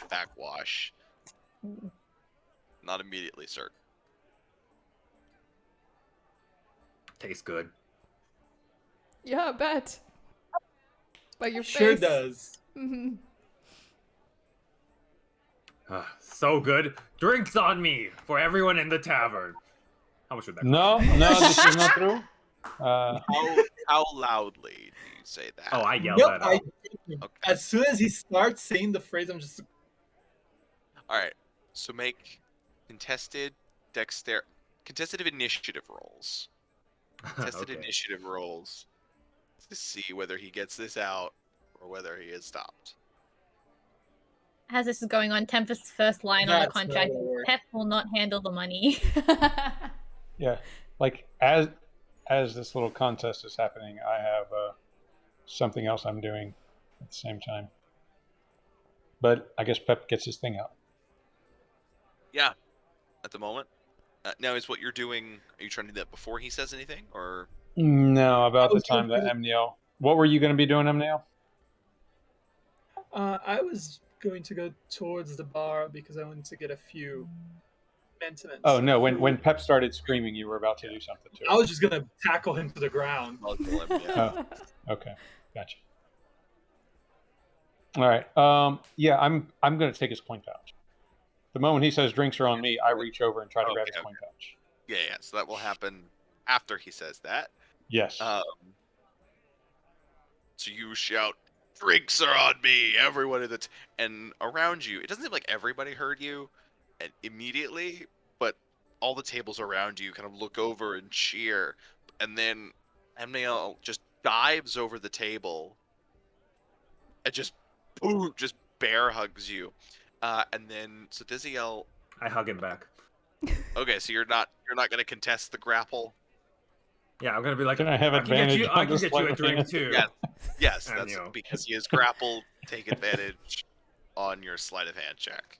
backwash, not immediately certain. Tastes good. Yeah, I bet. By your Sure face. does. Mm-hmm. So good. Drinks on me for everyone in the tavern. How much would that No, cost? this is not true. How loudly do you say that? Oh, I yell Yep, that out. Okay. As soon as he starts saying the phrase, I'm just All right. So make contested initiative rolls. Contested Okay. initiative rolls to see whether he gets this out or whether he is stopped. As this is going on, Tempest's first line on the That's contract: not a word. "Pep will not handle the money." Yeah, like as this little contest is happening, I have something else I'm doing at the same time. But I guess Pep gets his thing out. Yeah, at the moment. Now, is what you're doing? Are you trying to do that before he says anything, or? No, about I the was time that thinking- Amniel. What were you going to be doing, Amniel? I was going to go towards the bar because I wanted to get a few maintenance. Oh no, when food. Pep started screaming, you were about to do something to I it. was just gonna tackle him to the ground. I'll kill him, yeah. Okay, gotcha. All right. Yeah, I'm going to take his coin pouch. The moment he says drinks are on me, I reach over and try to grab his Okay, coin pouch. Yeah. So that will happen after he says that. Yes. So you shout, "Drinks are on me!" Everyone in the and around you. It doesn't seem like everybody heard you, immediately, but all the tables around you kind of look over and cheer, and then Amniel just dives over the table and just bear hugs you, and then so Diziel. I hug him back. Okay, so you're not gonna contest the grapple. Yeah, I'm gonna be like, Can I have can get advantage you, on I can this get you a sleight of drink hand? too. Yes. Yes, And that's you. because he is grappled. Take advantage on your sleight of hand check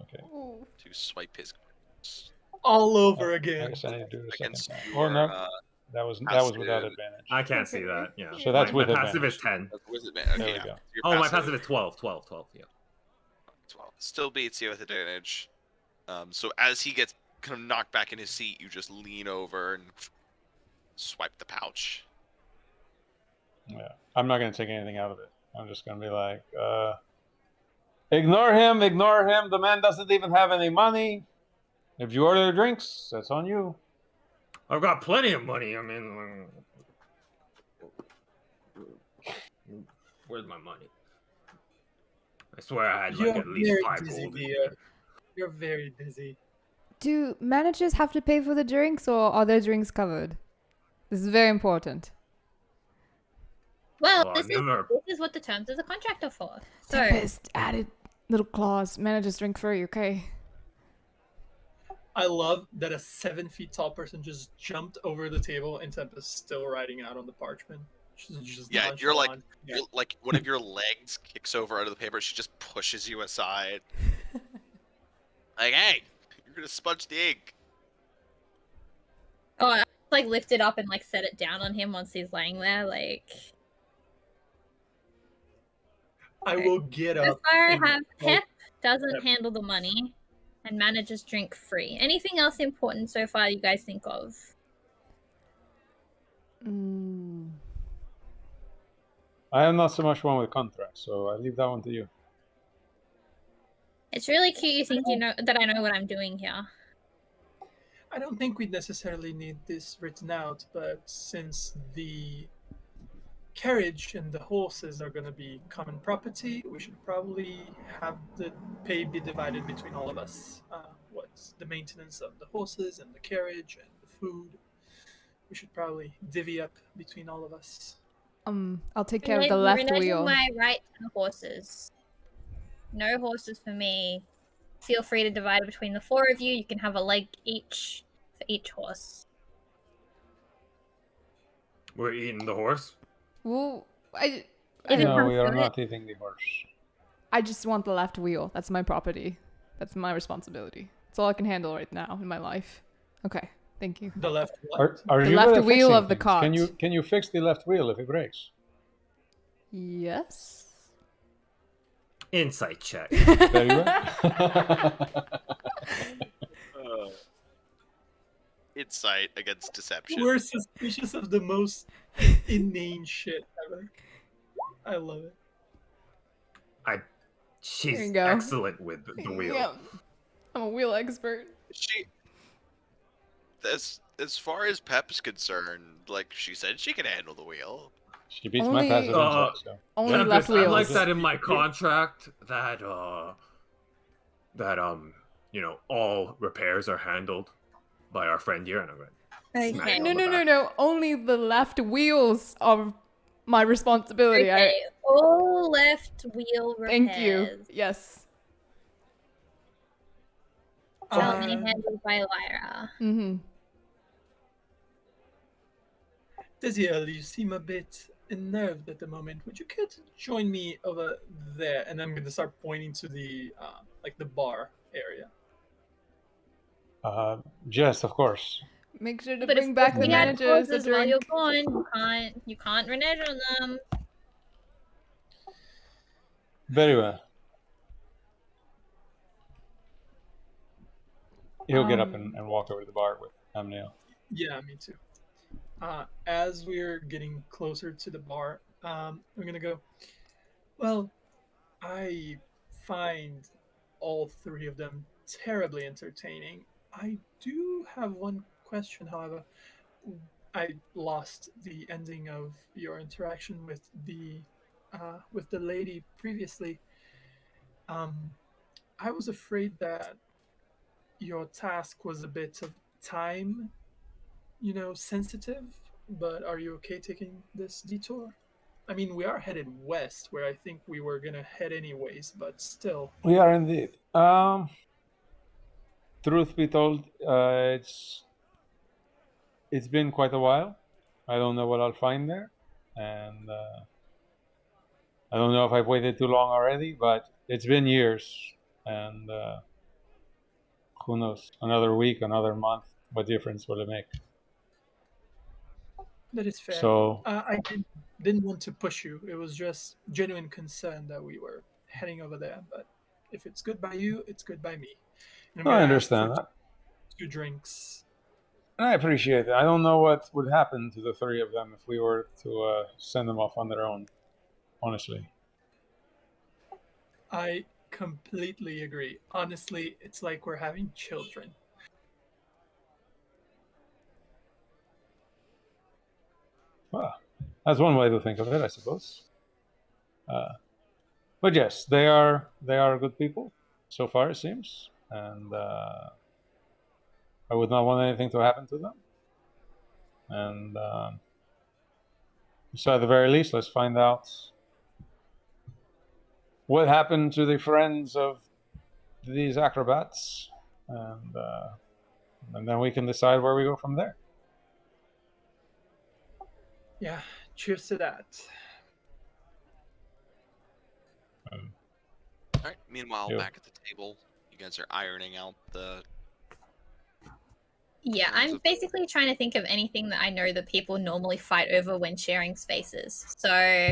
Okay. Ooh. to swipe his coins All over I again. guess I need to do it a second against time. your. Oh no, that was without passive. advantage. I can't see Okay. that. Yeah. So that's my with passive advantage. is 10. With advantage. There Okay, we yeah. go. Your Oh, my passive is 12. 12. Yeah. 12. Still beats you with advantage. So as he gets kind of knocked back in his seat, you just lean over and swipe the pouch. Yeah, I'm not going to take anything out of it. I'm just going to be like, ignore him. The man doesn't even have any money. If you order drinks, that's on you. I've got plenty of money. I mean, where's my money? I swear I had like You're at least very 5 busy, gold. dear. You're very busy. Do managers have to pay for the drinks, or are their drinks covered? This is very important. Well, Well, this never. is what the terms of the contract are for. So Tempest added little clause. Managers drink free, okay? I love that a 7 feet tall person just jumped over the table and Tempest still riding out on the parchment. She's just Yeah, you're like, nonchalant. Yeah. you're like one of your legs kicks over out of the paper. She just pushes you aside. Like, hey, you're gonna smudge the ink. oh, like lift it up and like set it down on him once he's laying there. Like I will get so up. far, I and have help. Pep doesn't Pep. handle the money and manages drink free. Anything else important so far you guys think of? I am not so much one with contracts, so I leave that one to you. It's really cute you think you know that I know what I'm doing here. I don't think we necessarily need this written out, but since the carriage and the horses are going to be common property, we should probably have the pay be divided between all of us. What's the maintenance of the horses and the carriage and the food? We should probably divvy up between all of us. I'll take care of the left Reneging wheel. my right to the horses. No horses for me. Feel free to divide it between the four of you. You can have a leg each for each horse. We're eating the horse. Well, I If it No, comes we are to it. not eating the horse. just want the left wheel. That's my property. That's my responsibility. It's all I can handle right now in my life. Okay, thank you. The left what? Are The you left good at wheel fixing of the things? cart. Can you fix the left wheel if it breaks? Yes. Insight check. Very well. Insight against deception. We're suspicious of the most inane shit ever. I love it. She's There you go. excellent with the wheel. Yeah. I'm a wheel expert. She, as far as Pep's concerned, like she said, she can handle the wheel. She beats Only- my passive insight, so. Only Yeah, left because I wheels. like that in my contract that all repairs are handled by our friend here. And I'm like, smack Okay. on No, the no, no, back. no. Only the left wheels are my responsibility. Okay. All left wheel repairs. Thank you. Yes. Shall be handled by Lyra. Mm-hmm. Desiel, you seem a bit unnerved at the moment. Would you care to join me over there? And I'm going to start pointing to the the bar area. Yes, of course. Make sure to But bring if back the we had managers a causes while you're drink. gone, you can't renege on them. Very well. He'll get up and walk over to the bar with Amniel. Yeah, me too. As we're getting closer to the bar, I'm going to go, well, I find all three of them terribly entertaining. I do have one question, however. I lost the ending of your interaction with the lady previously. I was afraid that your task was a bit of time, sensitive. But are you okay taking this detour? I mean, we are headed west, where I think we were gonna head anyways. But still, We are indeed. Truth be told, it's been quite a while. I don't know what I'll find there, and I don't know if I've waited too long already. But it's been years, and who knows? Another week, another month. What difference will it make? that is fair. So I didn't want to push you. It was just genuine concern that we were heading over there. But if it's good by you, it's good by me. And I'm I gonna ask understand for that. 2 drinks. I appreciate it. I don't know what would happen to the three of them if we were to send them off on their own, honestly. I completely agree. Honestly, it's like we're having children. Well, that's one way to think of it, I suppose. But yes, they are good people, so far it seems, and I would not want anything to happen to them. And so, at the very least, let's find out what happened to the friends of these acrobats, and then we can decide where we go from there. Yeah, cheers to that. All right. Meanwhile, Yeah. back at the table, you guys are ironing out the Yeah, terms I'm of- basically trying to think of anything that I know that people normally fight over when sharing spaces. So,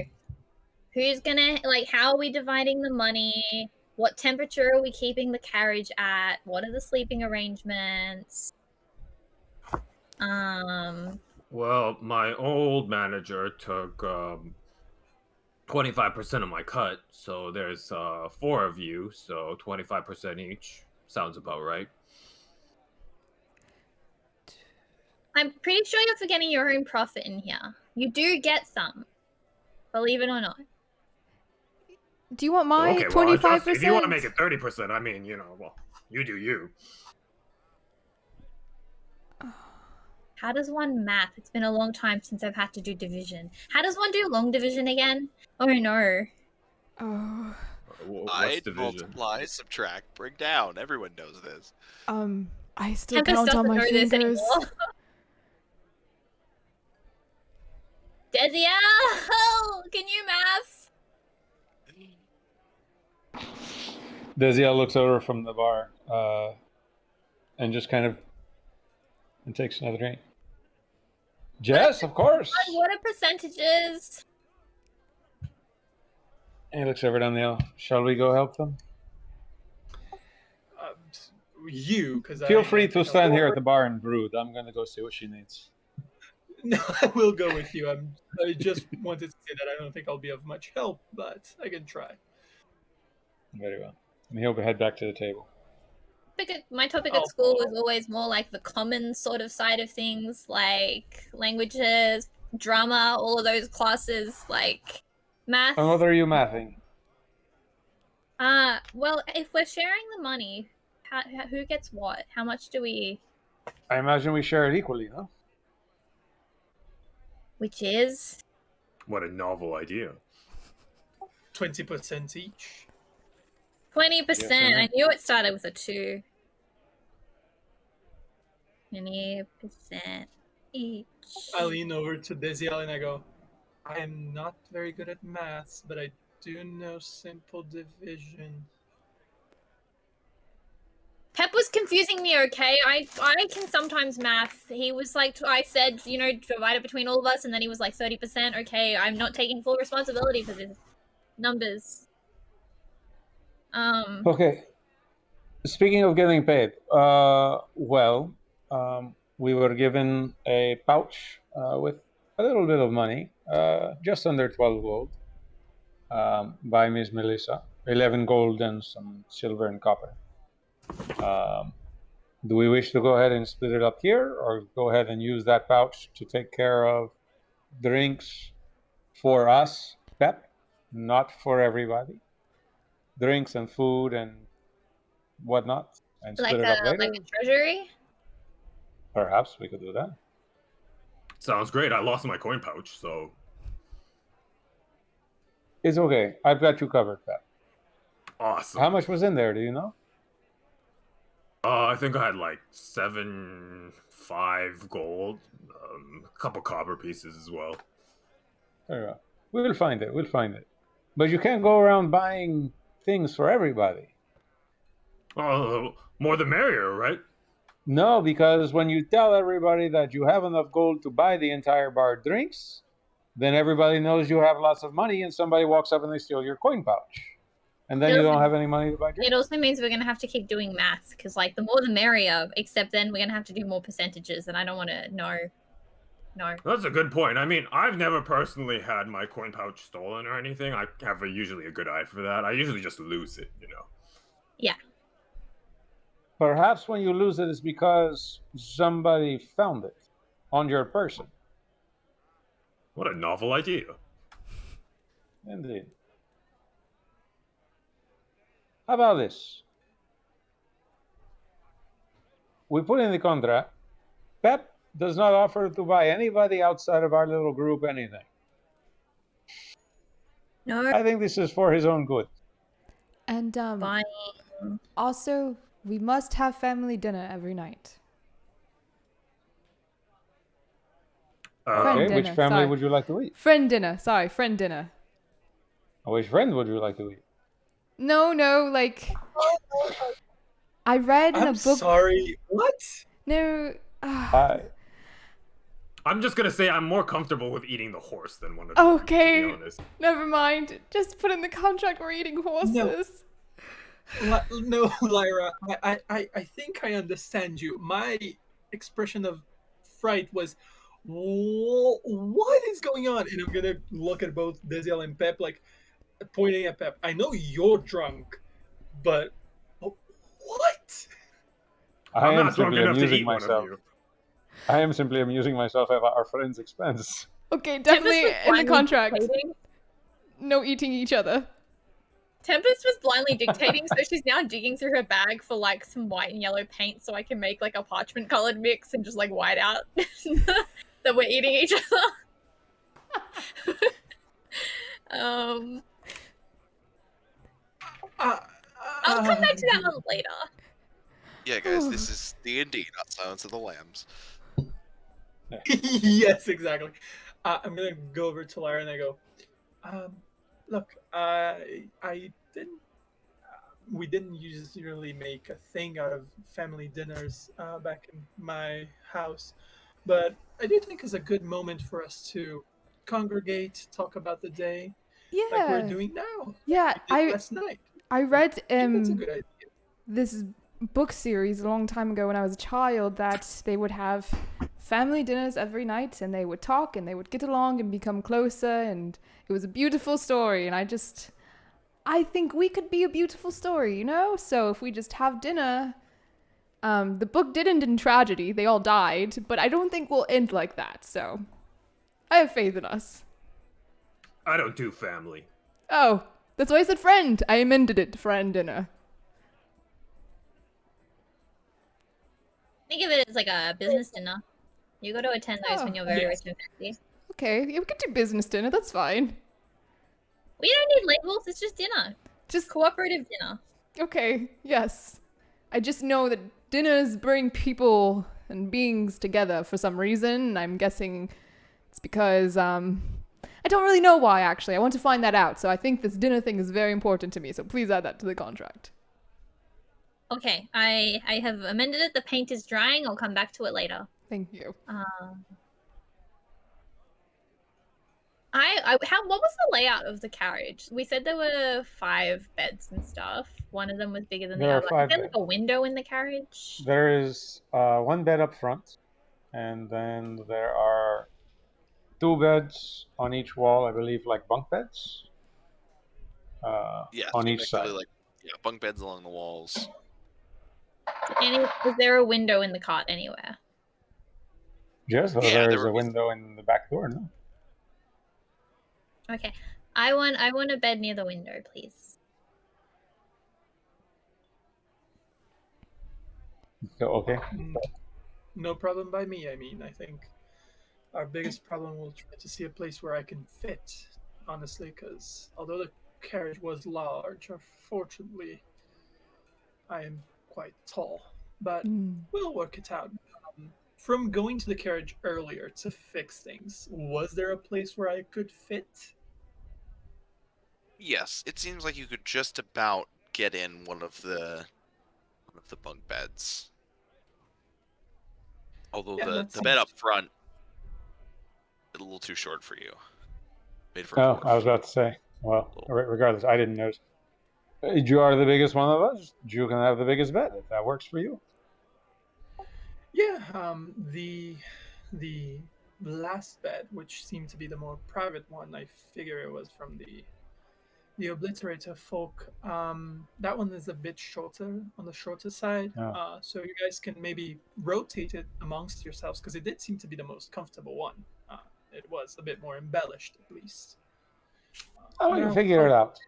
who's gonna, like, how are we dividing the money? What temperature are we keeping the carriage at? What are the sleeping arrangements? Well, my old manager took 25% of my cut, so there's 4 of you, so 25% each. Sounds about right. I'm pretty sure you're forgetting your own profit in here. You do get some, believe it or not. Do you want my Okay, well, 25%? if you want to make it 30%, I mean, well, you do you. How does one math? It's been a long time since I've had to do division. How does one do long division again? Oh no. Oh, What's Divide, division? multiply, subtract, bring down. Everyone knows this. I still Tempest count on doesn't my know this fingers. anymore. Desiel, can you math? Desiel looks over from the bar and just kind of and takes another drink. Yes, of course. What are percentages? And he looks over down the aisle. Shall we go help them? You, because Feel free to stand here at the bar and brood. I'm going to go see what she needs. No, I will go with you. I just wanted to say that I don't think I'll be of much help, but I can try. Very well. And he'll head back to the table. My topic at school was always more like the common sort of side of things, like languages, drama, all of those classes, like math. And what are you mathing? Well, if we're sharing the money, who gets what? How much do we? I imagine we share it equally, no? Which is? What a novel idea. 20% each. 20%. I knew it started with a 2. 20% each. I lean over to Desiel and I go, I am not very good at maths, but I do know simple division. Pep was confusing me, okay? I can sometimes math. He was like, I said, divide it between all of us, and then he was like 30%. Okay, I'm not taking full responsibility for this numbers. Okay. Speaking of getting paid, we were given a pouch with a little bit of money, just under 12 gold, by Miss Melissa. 11 gold and some silver and copper. Do we wish to go ahead and split it up here, or go ahead and use that pouch to take care of drinks for us, Pep, not for everybody? Drinks and food and whatnot, and split it up later? Like a treasury? Perhaps we could do that. Sounds great. I lost my coin pouch, so... It's okay. I've got you covered, Pep. Awesome. How much was in there, do you know? I think I had like 5 gold, a couple copper pieces as well. Very well. We'll find it. We'll find it. But you can't go around buying things for everybody. More the merrier, right? No, because when you tell everybody that you have enough gold to buy the entire bar drinks, then everybody knows you have lots of money, and somebody walks up and they steal your coin pouch. And then you don't have any money to buy drinks. It also means we're going to have to keep doing math, because, like, the more the merrier, except then we're going to have to do more percentages, and I don't want to know. No. That's a good point. I mean, I've never personally had my coin pouch stolen or anything. I have usually a good eye for that. I usually just lose it, Yeah. Perhaps when you lose it, it's because somebody found it on your person. What a novel idea. Indeed. How about this? We put in the contract, Pep does not offer to buy anybody outside of our little group anything. No. I think this is for his own good. And Fine. also, we must have family dinner every night. Friend Okay, which dinner, family sorry. would you like to eat? Friend dinner. Sorry, friend dinner. Which friend would you like to eat? No, like I read in a I'm book. sorry. What? No, I I'm just gonna say I'm more comfortable with eating the horse than one of them. Okay. To be honest. Never mind. Just put in the contract we're eating horses. No, Lyra, I think I understand you. My expression of fright was, what is going on? And I'm gonna look at both Desiel and Pep, like pointing at Pep. I know you're drunk, but what? I I'm am not drunk simply enough to amusing eat one of myself. you. I am simply amusing myself at our friend's expense. Okay, Tempest definitely was in the blindly contract. dictating. No eating each other. Tempest was blindly dictating, so she's now digging through her bag for like some white and yellow paint so I can make like a parchment colored mix and just like white out that we're eating each other. I'll come back to that one later. Yeah, guys, this is D&D, not Silence of the Lambs. Yes, exactly. I'm gonna go over to Lyra and I go, look, I didn't. We didn't usually make a thing out of family dinners back in my house, but I do think it's a good moment for us to congregate, talk about the day, like we're Yeah. doing now. Yeah, We did last night. I read I think that's a good idea. this book series a long time ago when I was a child that they would have family dinners every night and they would talk and they would get along and become closer, and it was a beautiful story, and I think we could be a beautiful story, you know? So if we just have dinner, the book did end in tragedy, they all died, but I don't think we'll end like that, so I have faith in us. I don't do family. Oh, that's why I said friend. I amended it to friend dinner. Think of it as like a business dinner. You got to attend those when you're very rich and fancy. Okay, yeah, we could do business dinner, that's fine. We don't need labels, it's just dinner. Just Cooperative dinner. okay, yes. I just know that dinners bring people and beings together for some reason, and I'm guessing it's because, I don't really know why, actually. I want to find that out, so I think this dinner thing is very important to me, so please add that to the contract. Okay, I have amended it. The paint is drying. I'll come back to it later. Thank you. What was the layout of the carriage? We said there were 5 beds and stuff. One of them was bigger than the There are other. 5 Is there like beds. a window in the carriage? There is 1 bed up front, and then there are 2 beds on each wall, I believe, like bunk beds. Yeah, on so each side. effectively, like, bunk beds along the walls. And is there a window in the cot anywhere? Yes, Yeah, there there is a would be- window in the back door, no? Okay. I want a bed near the window, please. Okay. No problem by me. I mean, I think our biggest problem will try to see a place where I can fit, honestly, because although the carriage was large, unfortunately, I am quite tall. But we'll work it out. From going to the carriage earlier to fix things, was there a place where I could fit? Yes, it seems like you could just about get in one of the bunk beds. Although Yeah, the that bed seems- up front is a little too short for you. Made for a Oh, dwarf. I was about to say. Well, regardless, I didn't notice. You are the biggest one of us. You can have the biggest bed if that works for you. Yeah, the last bed, which seemed to be the more private one, I figure it was from the obliterator folk. That one is a bit shorter, on the shorter side. Oh. So you guys can maybe rotate it amongst yourselves, because it did seem to be the most comfortable one. It was a bit more embellished, at least. Oh, we No, can figure it out.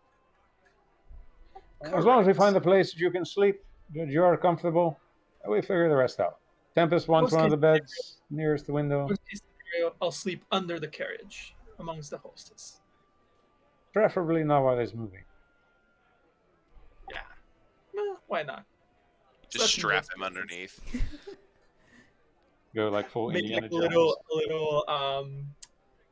As long as we correct. find a place that you can sleep, that you are comfortable, we figure the rest out. Tempest wants one of the beds nearest the window. Worst case scenario, I'll sleep under the carriage amongst the hostess. Preferably not while it's moving. Yeah. Well, why not? Just Slept in strap worst him cases. underneath. Go like full Maybe Indiana like Jones. a little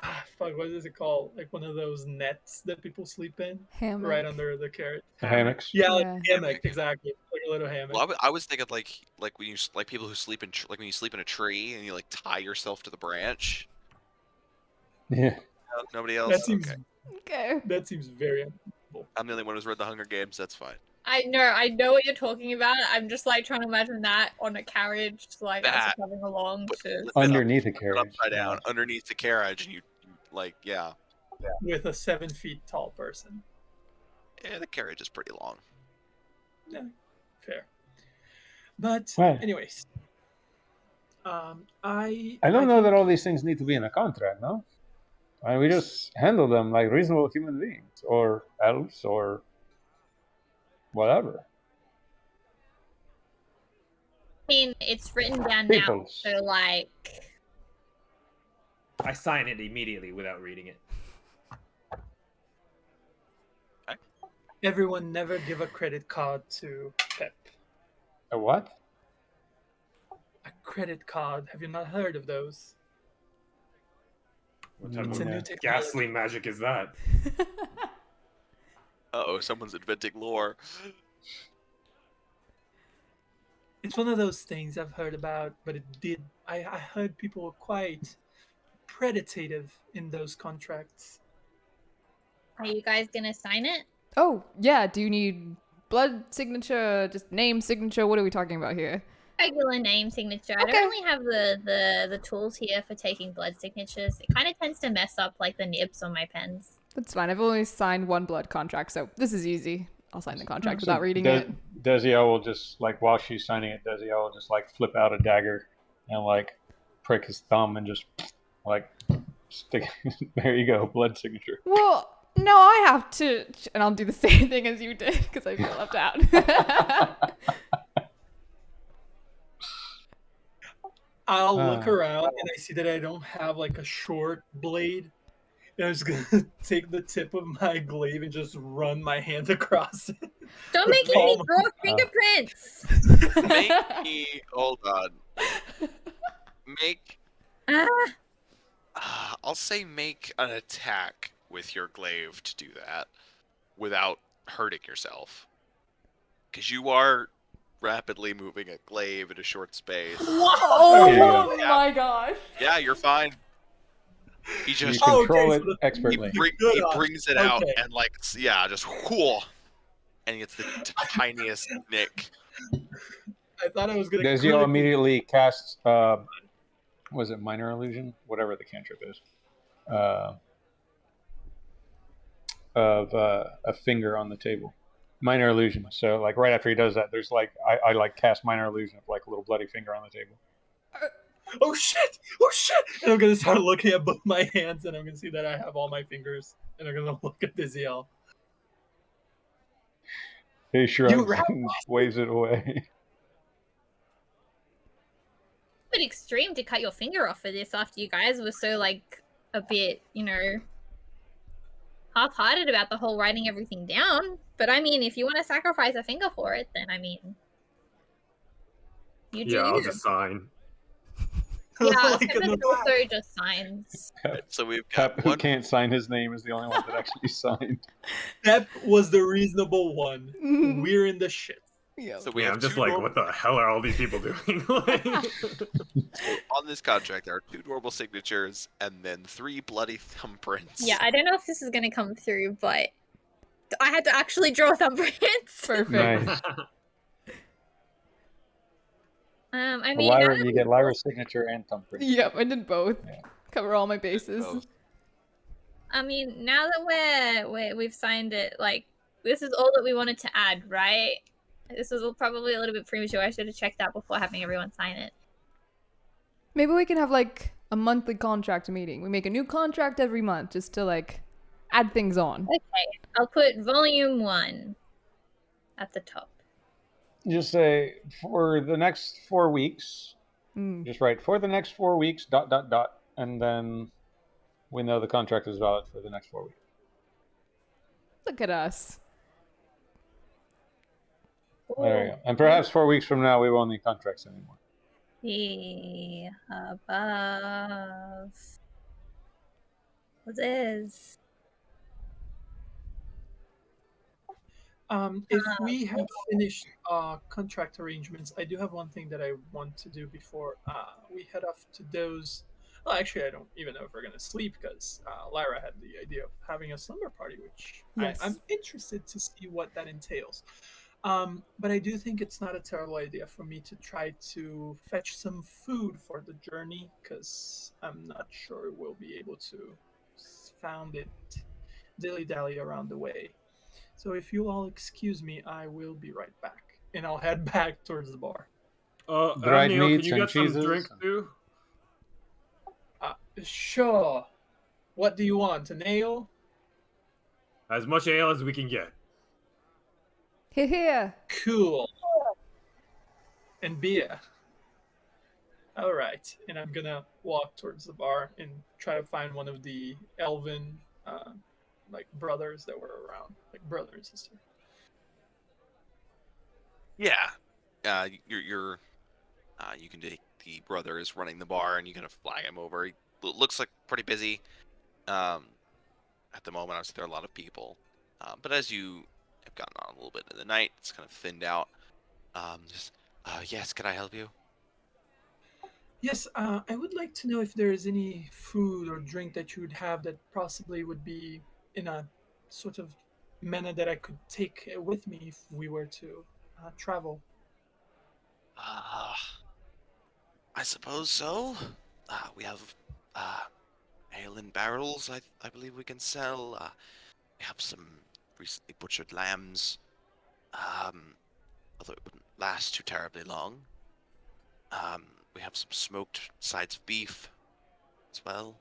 Fuck, what is it called? Like one of those nets that people sleep in, Hammock. right under the carriage. The hammocks. Yeah, like Yeah. a hammock, exactly, like a little hammock. Well, I was thinking like when you like people who sleep in like when you sleep in a tree and you like tie yourself to the branch. Yeah. Nobody else. That seems Okay. that seems very uncomfortable. I'm the only one who's read the Hunger Games. That's fine. I know what you're talking about. I'm just like trying to imagine that on a carriage, like as That, you're coming along but to. flip it up- Underneath a flip it carriage. upside yeah. down, underneath the carriage, and you like With a 7 feet tall person. yeah, the carriage is pretty long. Yeah, fair. But Right. anyways, I don't know think- that all these things need to be in a contract, no? I mean, we just handle them like reasonable human beings, or elves, or whatever. I mean, it's written down now, Peoples. so like, I sign it immediately without reading it. everyone never give a credit card to Pep. A what? A credit card. Have you not heard of those? What type It's a of new technology. ghastly magic is that? Uh-oh, someone's inventing lore. It's one of those things I've heard about, but I heard people were quite predative in those contracts. are you guys gonna sign it? Oh, yeah. Do you need blood signature, just name signature? What are we talking about here? Regular name signature. I Okay. don't really have the tools here for taking blood signatures. It kind of tends to mess up like the nibs on my pens. That's fine. I've only signed one blood contract, so this is easy. I'll sign the contract without reading it. Desiel will just, like, while she's signing it, Desiel will just, like, flip out a dagger and, like, prick his thumb and just, like, stick. There you go, blood signature. Well, no, I have to, and I'll do the same thing as you did because I feel left out. I'll look around and I see that I don't have like a short blade. And I'm just gonna take the tip of my glaive and just run my hand across it. Don't make palm any of raw fingerprints. Make me hold on. Make Ah, I'll say make an attack with your glaive to do that without hurting yourself. Because you are rapidly moving a glaive in a short space. Oh Yeah. my gosh. Yeah, you're fine. He You just Oh, control okay, it so the- expertly. Good he on. brings it out Okay. and like yeah, just whoa, and he gets the tiniest nick. I thought I was gonna. Desiel critically- immediately casts, was it minor illusion? Whatever the cantrip is. Of a finger on the table. Minor illusion. So, like, right after he does that, there's like, I like cast minor illusion of like a little bloody finger on the table. Oh shit! Oh shit! And I'm gonna start looking at both my hands, and I'm gonna see that I have all my fingers, and I'm gonna look at Desiel. He shrugs rat and waves it away. a bit extreme to cut your finger off for this after you guys were so like a bit, half-hearted about the whole writing everything down. But I mean, if you want to sacrifice a finger for it, then I mean, you do. Yeah, I'll you. just sign. Yeah, Like Tempest an- also just signs. So we've got Pep, who one. can't sign his name, is the only one that actually signed. Pep was the reasonable one. We're in the shit. Yeah. So we Yeah, have I'm just two like, normal- what the hell are all these people doing? Like- on this contract. There are 2 normal signatures and then 3 bloody thumbprints. Yeah, I don't know if this is gonna come through, but I had to actually draw thumbprints. Perfect. Nice. I mean, Lyra, you get Lyra's signature and thumbprint. Yep, I did both. Yeah. Cover all my bases. Both. I mean, now that we've signed it, like this is all that we wanted to add, right? This was probably a little bit premature. I should have checked that before having everyone sign it. Maybe we can have like a monthly contract meeting. We make a new contract every month just to like add things on. Okay, I'll put volume 1 at the top. Just say, for the next 4 weeks, Mm. just write, for the next 4 weeks, ... And then we know the contract is valid for the next 4 weeks. Look at us. There you go. And perhaps 4 weeks from now, we won't need contracts anymore. The above Roses. If we have finished contract arrangements, I do have one thing that I want to do before we head off to those. Well, actually, I don't even know if we're going to sleep because Lyra had the idea of having a slumber party, which Yes. I'm interested to see what that entails. But I do think it's not a terrible idea for me to try to fetch some food for the journey because I'm not sure we'll be able to found it dilly-dally around the way. So if you all excuse me, I will be right back. And I'll head back towards the bar. Dried Neil, can meats you and get some cheeses. drinks too? Sure. What do you want? An ale? As much ale as we can get. Here. Cool. And beer. All right. And I'm gonna walk towards the bar and try to find one of the elven, like brothers that were around, like brother and sister. Yeah. You can take the brother is running the bar, and you kind of flag him over. He looks like pretty busy. At the moment, obviously there are a lot of people, but as you have gotten on a little bit in the night, it's kind of thinned out. Yes, can I help you? Yes, I would like to know if there is any food or drink that you would have that possibly would be in a sort of manner that I could take with me if we were to travel. Uh, I suppose so. We have ale in barrels. I believe we can sell. We have some recently butchered lambs. Although it wouldn't last too terribly long. We have some smoked sides of beef as well.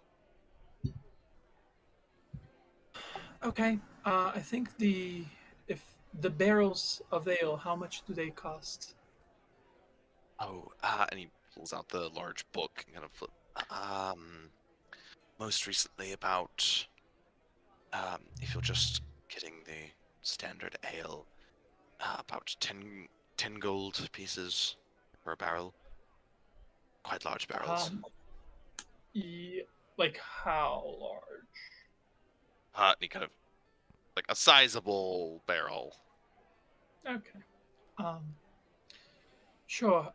Okay, I think if the barrels of ale, how much do they cost? Oh, and he pulls out the large book and kind of flip. Most recently about, if you're just getting the standard ale, about 10 gold pieces per barrel. Quite large barrels. Like how large? And he kind of, like a sizable barrel. Okay. Sure.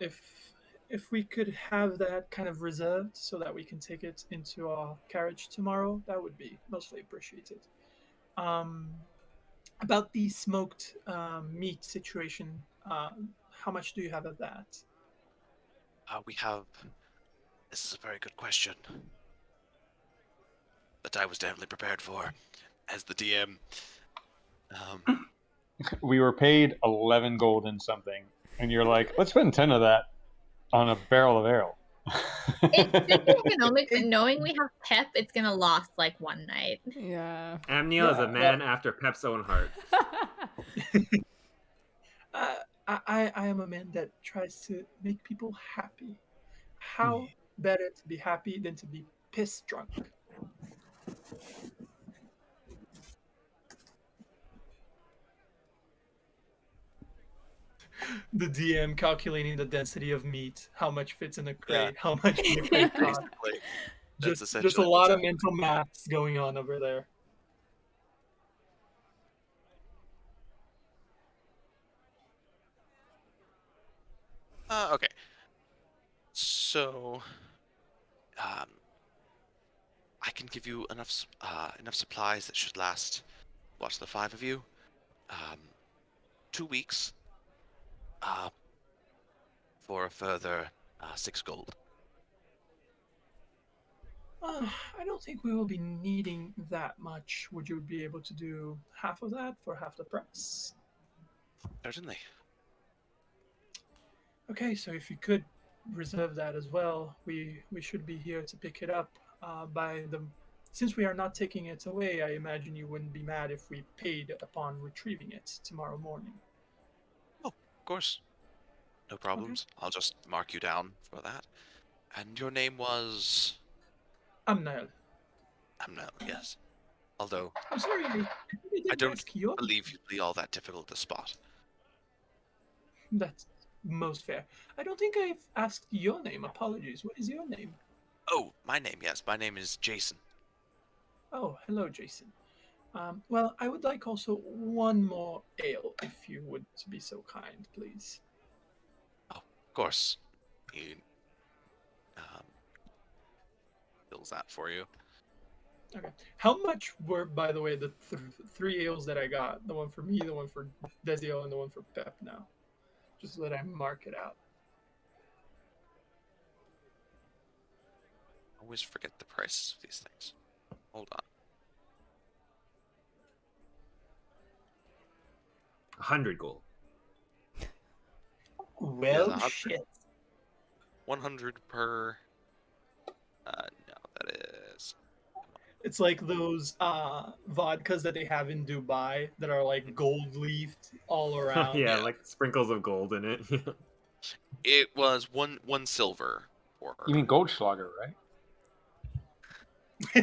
If we could have that kind of reserved so that we can take it into our carriage tomorrow, that would be mostly appreciated. Um, about the smoked meat situation, how much do you have of that? We have. This is a very good question that I was definitely prepared for as the DM. We were paid 11 gold and something, and you're like, let's spend 10 of that on a barrel of ale. It's good for economics, but knowing we have Pep, it's gonna last like one night. Yeah. Amniel is a Yeah, man after Pep's own heart. I am a man that tries to make people happy. How better to be happy than to be piss drunk? The DM calculating the density of meat, how much fits in a crate, how much the crate costs. Basically, that's Just essentially a lot what's of mental maths going on over there. Okay. So, I can give you enough supplies that should last. Watch the 5 of you. 2 weeks. For a further 6 gold. I don't think we will be needing that much. Would you be able to do half of that for half the price? Certainly. Okay, so if you could reserve that as well, we should be here to pick it up by the. Since we are not taking it away, I imagine you wouldn't be mad if we paid upon retrieving it tomorrow morning. Oh, of course. No problems. Okay. I'll just mark you down for that. And your name was? Amnael. Amnael, yes. Although I'm sorry, I don't believe you'd be all that difficult to spot. That's most fair. I don't think I've asked your name. Apologies. What is your name? Oh, my name, yes. My name is Jason. Oh, hello, Jason. Well, I would like also one more ale, if you would be so kind, please. Oh, of course. He um, fills that for you. Okay. How much were, by the way, the three ales that I got? The one for me, the one for Desio, and the one for Pep now. Just so that I mark it out. I always forget the prices of these things. Hold on. 100 gold. Well, 100. shit. 100 per. No, that is. It's like those vodkas that they have in Dubai that are like gold leafed all around. Yeah, Yeah. like sprinkles of gold in it. It was one silver for. You mean Goldschlager, right?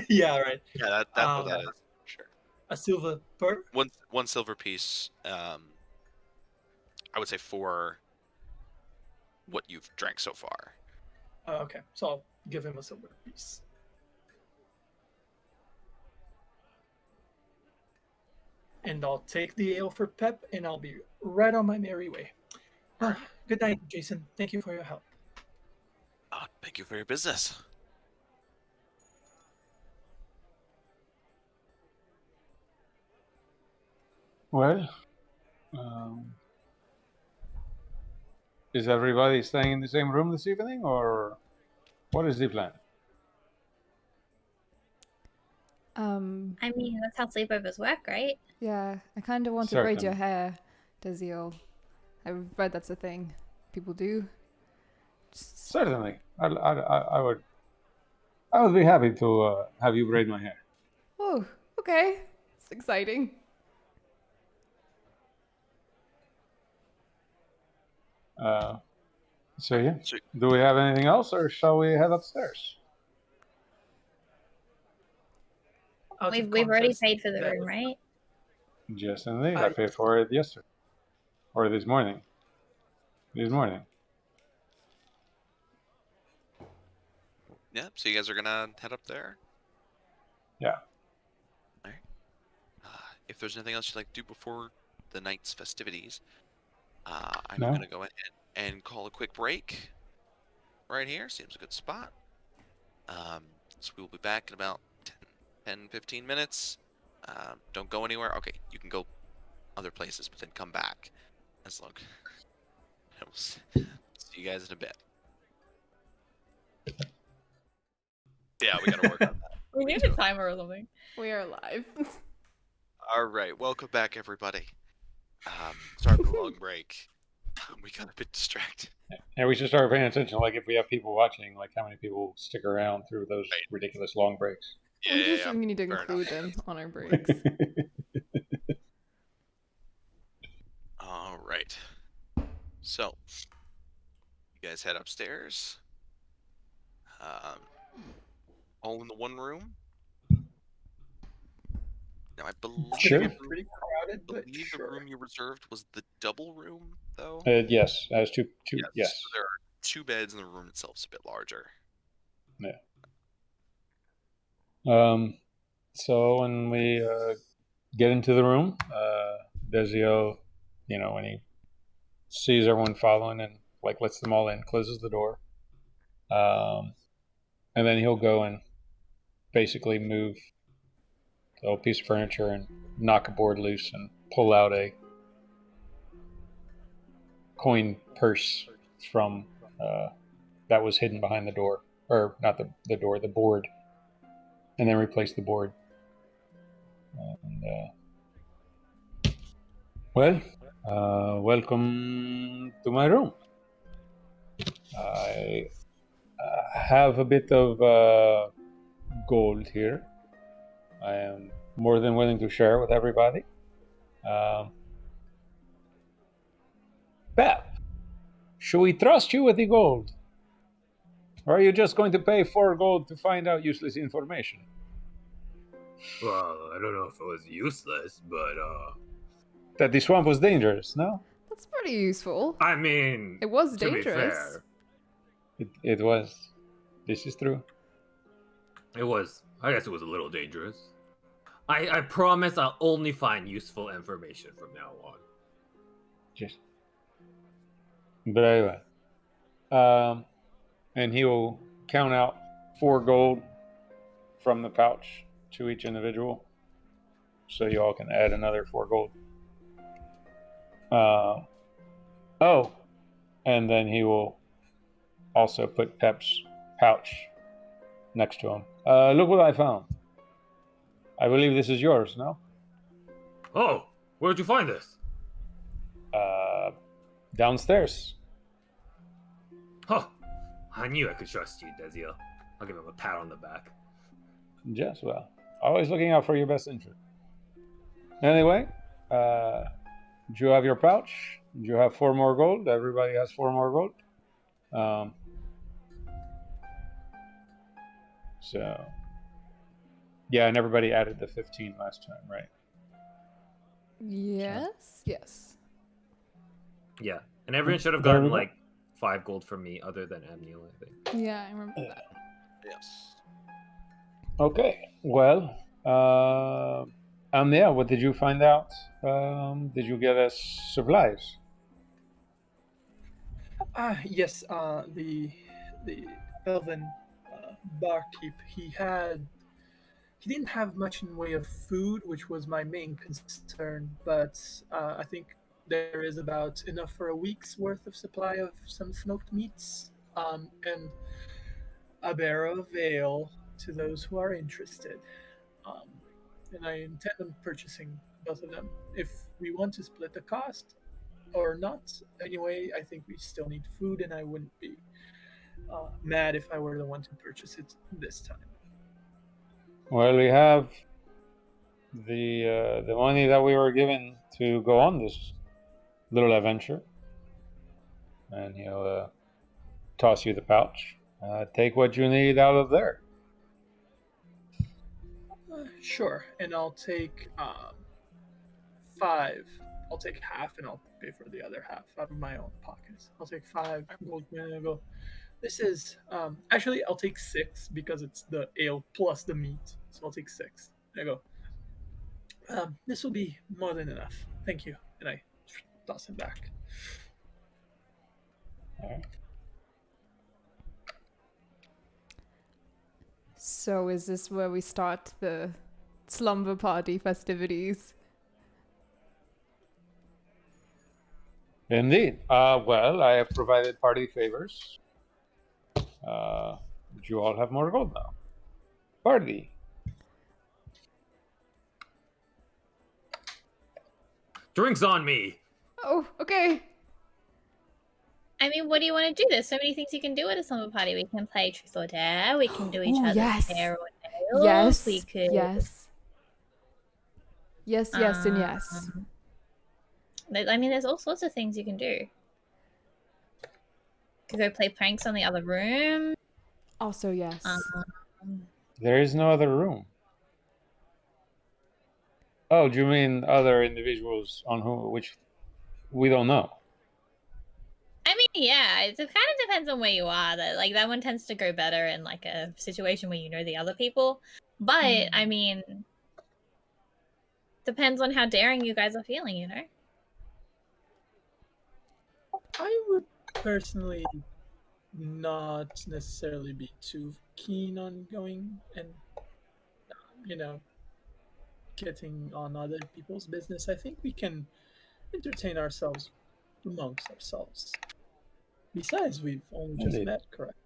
Yeah, right. Yeah, that's what that is. Sure. A silver per? One silver piece. I would say for what you've drank so far. Okay, so I'll give him a silver piece. And I'll take the ale for Pep, and I'll be right on my merry way. Well, good night, Jason. Thank you for your help. Thank you for your business. Well, is everybody staying in the same room this evening, or what is the plan? I mean, that's how sleepovers work, right? Yeah, I kind of want to braid your hair, Desio. I've read that's a thing people do. Certainly, I would be happy to have you braid my hair. Oh, okay. It's exciting. So yeah, do we have anything else, or shall we head upstairs? We've already paid for the room, right? Yes, indeed. I paid for it yesterday, or this morning. This morning. Yeah, so you guys are gonna head up there? Yeah. All right. If there's anything else you'd like to do before the night's festivities, I'm gonna go ahead and call a quick break right here. Seems a good spot. So we'll be back in about 10-15 minutes. Don't go anywhere. Okay, you can go other places, but then come back. As long. We'll see you guys in a bit. Yeah, we gotta work on that. We need a timer or something. We are live. All right, welcome back, everybody. Sorry for the long break. We got a bit distracted. Yeah, we should start paying attention. Like, if we have people watching, like how many people stick around through those ridiculous long breaks. Yeah, we need to include them on our breaks. All right. So, you guys head upstairs. All in the one room. Now, I believe, Pretty crowded, but the room you reserved was the double room, though. Yes, as two. Yes. So there are 2 beds, and the room itself is a bit larger. Yeah. So when we get into the room, Desio, when he sees everyone following and like lets them all in, closes the door, and then he'll go and basically move the old piece of furniture and knock a board loose and pull out a coin purse from that was hidden behind the door, or not the door, the board, and then replace the board. And, welcome to my room. I have a bit of gold here. I am more than willing to share with everybody. Pep, should we trust you with the gold? Or are you just going to pay 4 gold to find out useless information? Well, I don't know if it was useless, but That the swamp was dangerous, no? That's pretty useful. I mean, It was to be dangerous. fair, It was. This is true. it was. I guess it was a little dangerous. I promise I'll only find useful information from now on. Just very well. And he will count out 4 gold from the pouch to each individual, so you all can add another 4 gold. Oh, and then he will also put Pep's pouch next to him. Look what I found. I believe this is yours, no? Oh, where'd you find this? Downstairs. Huh. I knew I could trust you, Dezio. I'll give him a pat on the back. Just well. Always looking out for your best interest. Anyway, do you have your pouch? Do you have 4 more gold? Everybody has 4 more gold. So, yeah, and everybody added the 15 last time, right? Yes. Yes. Yeah, and everyone should have There we gotten go. like 5 gold from me, other than Amniel, I think. Yeah, I remember that. Yes. Okay, well, yeah, what did you find out? Did you get us supplies? Yes. The elven barkeep. He didn't have much in way of food, which was my main concern. But I think there is about enough for a week's worth of supply of some smoked meats, and a barrel of ale to those who are interested. Um, and I intend on purchasing both of them. If we want to split the cost or not, anyway, I think we still need food, and I wouldn't be mad if I were the one to purchase it this time. Well, we have the money that we were given to go on this little adventure, and he'll toss you the pouch. Take what you need out of there. Sure, and I'll take 5. I'll take half, and I'll pay for the other half out of my own pockets. I'll take 5 gold. And I go. This is actually I'll take 6 because it's the ale plus the meat. So I'll take 6. And I go. This will be more than enough. Thank you, and I toss him back. All right. So is this where we start the slumber party festivities? Indeed. Well, I have provided party favors. You all have more gold now. Party. Drinks on me! Oh, okay. I mean, what do you want to do? There's so many things you can do at a slumber party. We can play truth or dare. We can do each Ooh, other's yes. hair or nails. Yes. We could. Yes. Yes, yes, and yes. I mean, there's all sorts of things you can do. Could go play pranks on the other room. Also, yes. There is no other room. Oh, do you mean other individuals on which we don't know? I mean, yeah, it kind of depends on where you are. Like that one tends to go better in like a situation where you know the other people. But I mean, depends on how daring you guys are feeling, you know. I would personally not necessarily be too keen on going and getting on other people's business. I think we can entertain ourselves amongst ourselves. Besides, we've only just Indeed. met, correct?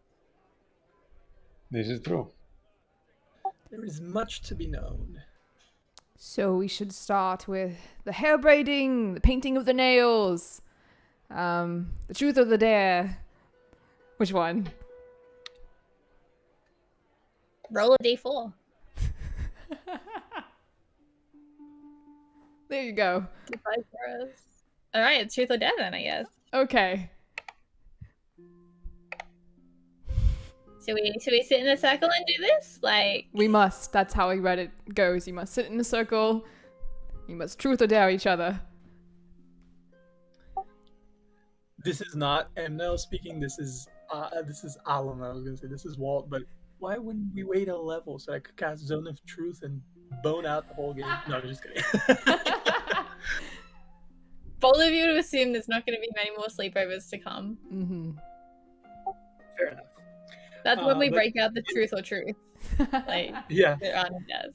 This is true. There is much to be known. So we should start with the hair braiding, the painting of the nails, the truth or the dare. Which one? Roll a d4. There you go. All right, it's truth or dare then, I guess. Okay. Should we sit in a circle and do this? Like We must. That's how I read it goes. You must sit in a circle. You must truth or dare each other. This is not Emnel speaking. This is Alan. I was gonna say this is Walt, but why wouldn't we wait a level so I could cast Zone of Truth and bone out the whole game. No, I'm just kidding. Bold of you to assume there's not going to be many more sleepovers to come. Mm-hmm. Fair enough. That's when we but- break out the truth or truth. Like, Yeah. Anna does.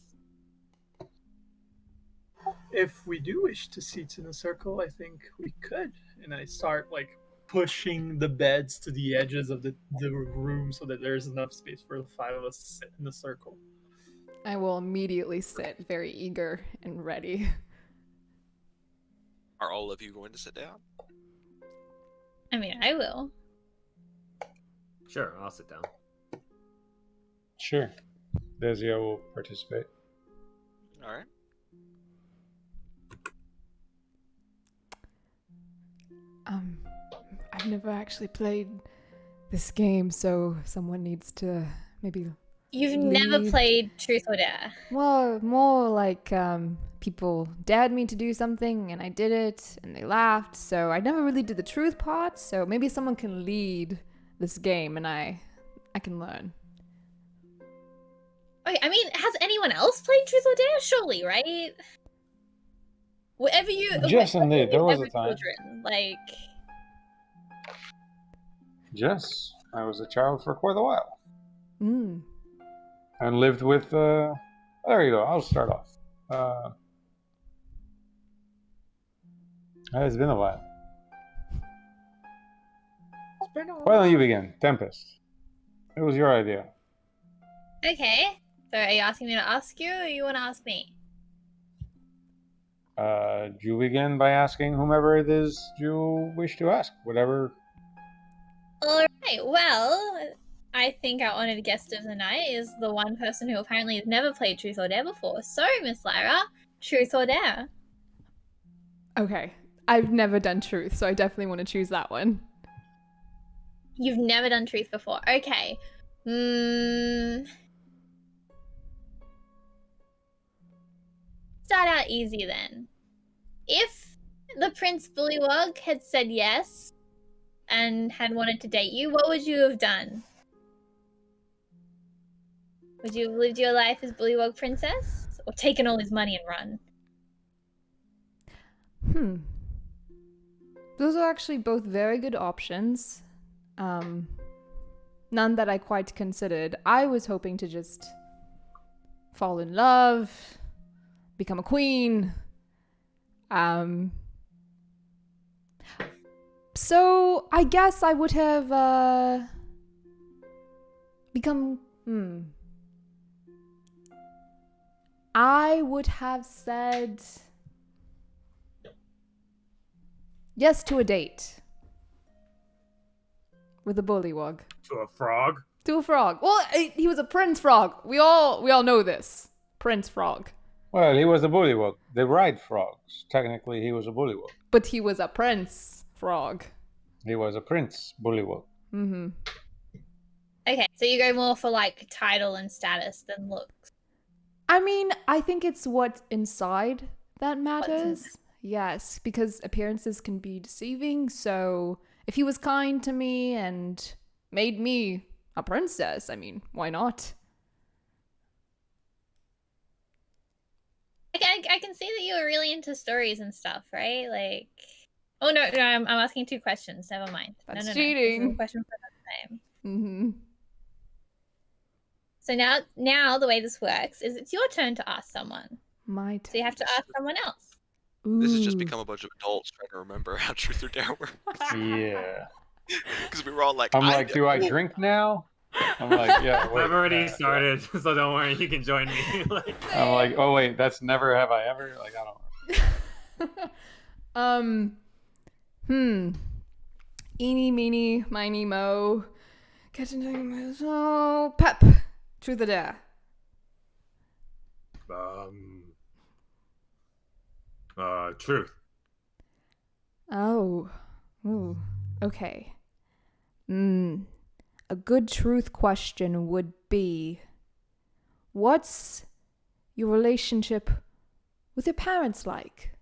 If we do wish to seat in a circle, I think we could. And I start like pushing the beds to the edges of the room so that there's enough space for the 5 of us to sit in the circle. I will immediately sit, very eager and ready. Are all of you going to sit down? I mean, I will. Sure, I'll sit down. Sure. Desia will participate. All right. I've never actually played this game, so someone needs to maybe. You've never Lead. played Truth or Dare. Well, more like people dared me to do something and I did it and they laughed. So I never really did the truth part. So maybe someone can lead this game and I can learn. Okay, I mean, has anyone else played Truth or Dare? Surely, right? Whatever you. Yes, whatever indeed. There you've was a ever time. children, like. Yes, I was a child for quite a while. Mm. And lived with, there you go, I'll start off. It's been a while. It's been a Why while. don't you begin? Tempest. It was your idea. Okay. So are you asking me to ask you, or you want to ask me? Do you begin by asking whomever it is you wish to ask? Whatever. Alright, well, I think our honored guest of the night is the one person who apparently has never played Truth or Dare before. So, Miss Lyra, Truth or Dare? Okay. I've never done truth, so I definitely want to choose that one. You've never done Truth before. Okay. Start out easy then. If the Prince Bullywug had said yes and had wanted to date you, what would you have done? Would you have lived your life as Bullywug Princess? Or taken all his money and run? Those are actually both very good options. None that I quite considered. I was hoping to just fall in love, become a queen. So I guess I would have become. I would have said yes to a date with a bullywug. To a frog? To a frog. Well, he was a prince frog. We all know this. Prince frog. Well, he was a bullywug. They ride frogs. Technically, he was a bullywug. But he was a prince frog. He was a prince bullywug. Mm-hmm. Okay, so you go more for like title and status than looks. I mean, I think it's what's inside that matters. inside? Yes, because appearances can be deceiving. So if he was kind to me and made me a princess, I mean, why not? I can see that you were really into stories and stuff, right? Like, oh no, I'm asking 2 questions. Never mind. That's no. cheating. This is a question for another time. Mm-hmm. So now the way this works is it's your turn to ask someone. My So you have to ask someone else. This has just Ooh. become a bunch of adults trying to remember how Truth or Dare works. Yeah. Because we were all like, I'm like, do I drink now? I'm like, yeah, wait. I've already started, so don't worry, you can join me. Like, I'm like, oh wait, that's never have I ever? Like, I don't know. Eeny, meeny, miny, mo. Get into so pep. Truth or dare. Truth. Oh. Ooh. Okay. A good truth question would be, what's your relationship with your parents like?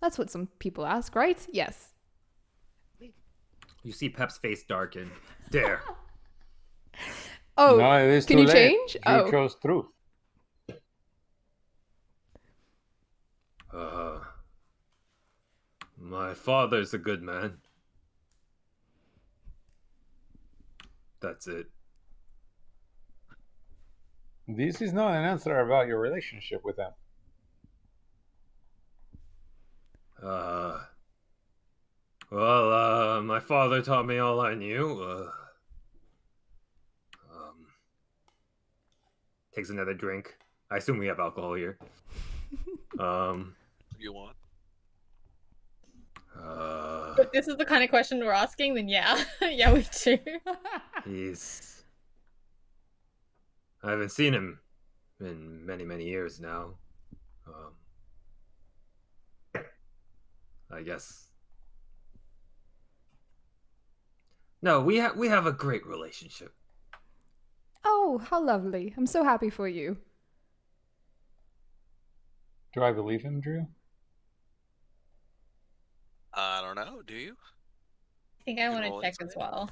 That's what some people ask, right? Yes. You see Pep's face darken. Dare. Oh, No, it is can too you late. change? You Oh. chose truth. My father's a good man. That's it. This is not an answer about your relationship with them. Well, my father taught me all I knew. Takes another drink. I assume we have alcohol here. What do you want? If this is the kind of question we're asking, then yeah. Yeah, we do. I haven't seen him in many, many years now. I guess. No, we have a great relationship. Oh, how lovely. I'm so happy for you. Do I believe him, Drew? I don't know. Do you? I think You I can want to roll check as insight. well.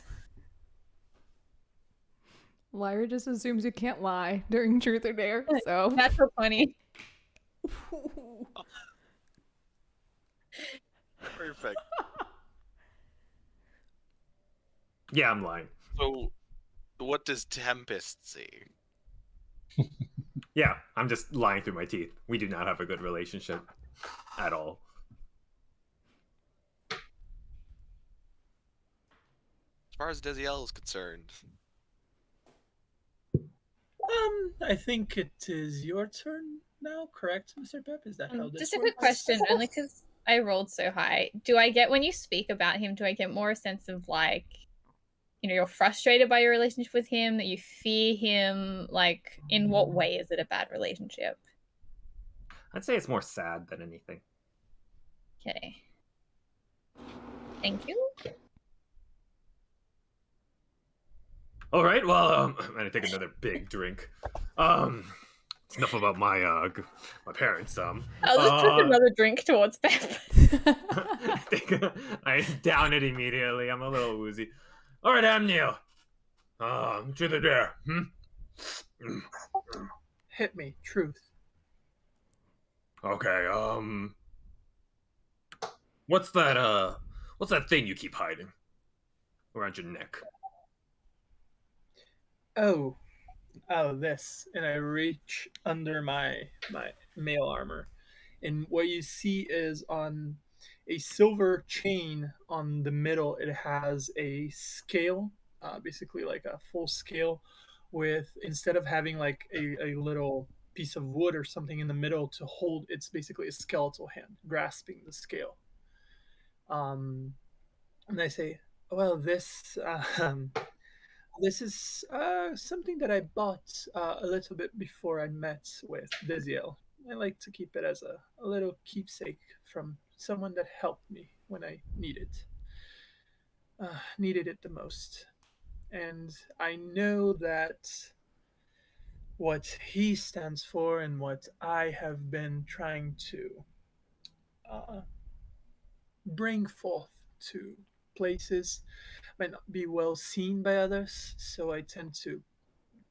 Lyra just assumes you can't lie during truth or dare, so. That's so funny. Perfect. Yeah, I'm lying. So, what does Tempest see? Yeah, I'm just lying through my teeth. We do not have a good relationship at all. As far as Desiel is concerned, I think it is your turn now, correct, Mr. Pep? Is that how this Just a works? quick question, only because I rolled so high. Do I get, when you speak about him, do I get more a sense of like, you know, you're frustrated by your relationship with him, that you fear him? Like, in what way is it a bad relationship? I'd say it's more sad than anything. Okay. Thank you. All right, well, I'm gonna take another big drink. It's enough about my parents. I'll just took another drink towards Pep. I down it immediately. I'm a little woozy. All right, Amneal. Truth or dare? Hit me, truth. Okay. What's that thing you keep hiding around your neck? Oh, this, and I reach under my mail armor, and what you see is on a silver chain on the middle. It has a scale, basically like a full scale, with, instead of having like a little piece of wood or something in the middle to hold, it's basically a skeletal hand grasping the scale. And I say, well, this is something that I bought a little bit before I met with Desiel. I like to keep it as a little keepsake from someone that helped me when I needed it the most. And I know that what he stands for and what I have been trying to uh, bring forth to places might not be well seen by others, so I tend to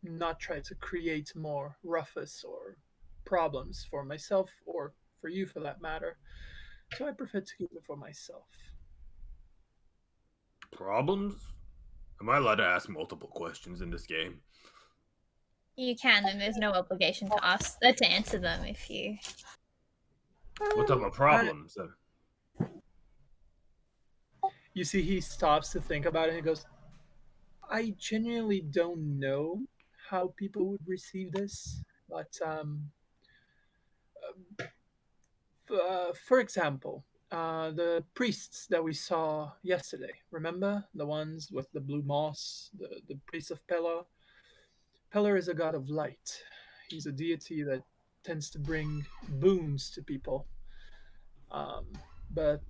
not try to create more ruffus or problems for myself or for you for that matter. So I prefer to keep it for myself. Problems? Am I allowed to ask multiple questions in this game? You can, and there's no obligation to ask to answer them if you. What type of problems? You see, he stops to think about it and he goes, I genuinely don't know how people would receive this, but for example, the priests that we saw yesterday, remember? The ones with the blue moss, the priest of Pella? Pella is a god of light. He's a deity that tends to bring boons to people. Um, but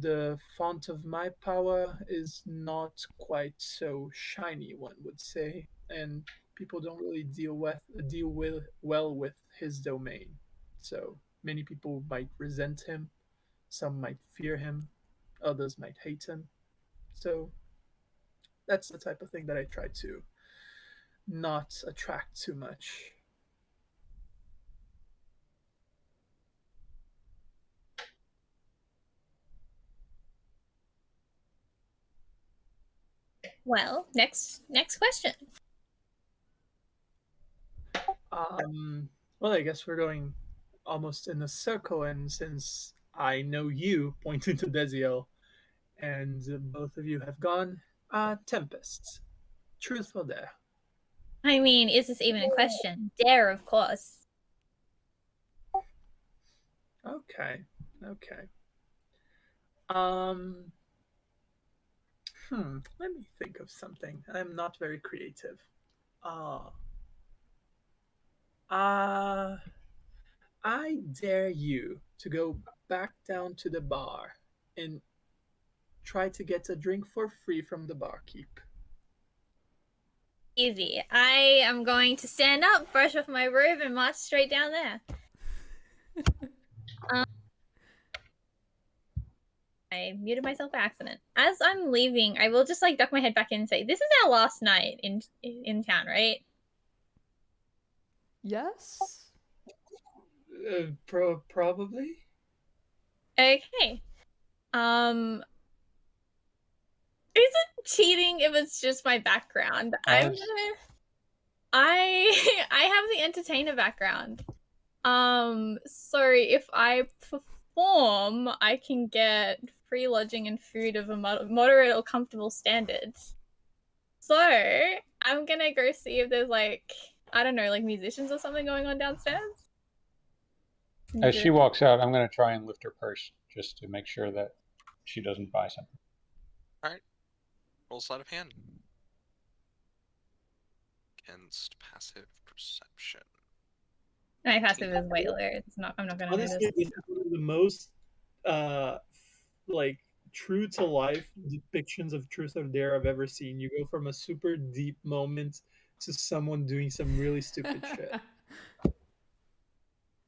the font of my power is not quite so shiny, one would say, and people don't really deal with well with his domain. So many people might resent him, some might fear him, others might hate him. So that's the type of thing that I try to not attract too much. Well, next question. Well, I guess we're going almost in a circle, and since I know you, pointing to Desiel, and both of you have gone, Tempest. Truth or dare? I mean, is this even a question? Dare, of course. Okay. Um, let me think of something. I'm not very creative. I dare you to go back down to the bar and try to get a drink for free from the barkeep. Easy. I am going to stand up, brush off my robe, and march straight down there. I muted myself by accident. As I'm leaving, I will just like duck my head back in and say, "This is our last night in town, right?" Yes? Probably. Okay. Is it cheating if it's just my background? I have the entertainer background. So if I perform, I can get free lodging and food of a moderate or comfortable standard. So I'm gonna go see if there's like, I don't know, like musicians or something going on downstairs. As she walks out, I'm going to try and lift her purse just to make sure that she doesn't buy something. All right. Roll sleight of hand. Against passive perception. My passive is way lower. It's not. I'm not gonna Honestly, notice. this is one of the most like true to life depictions of truth or dare I've ever seen. You go from a super deep moment to someone doing some really stupid shit.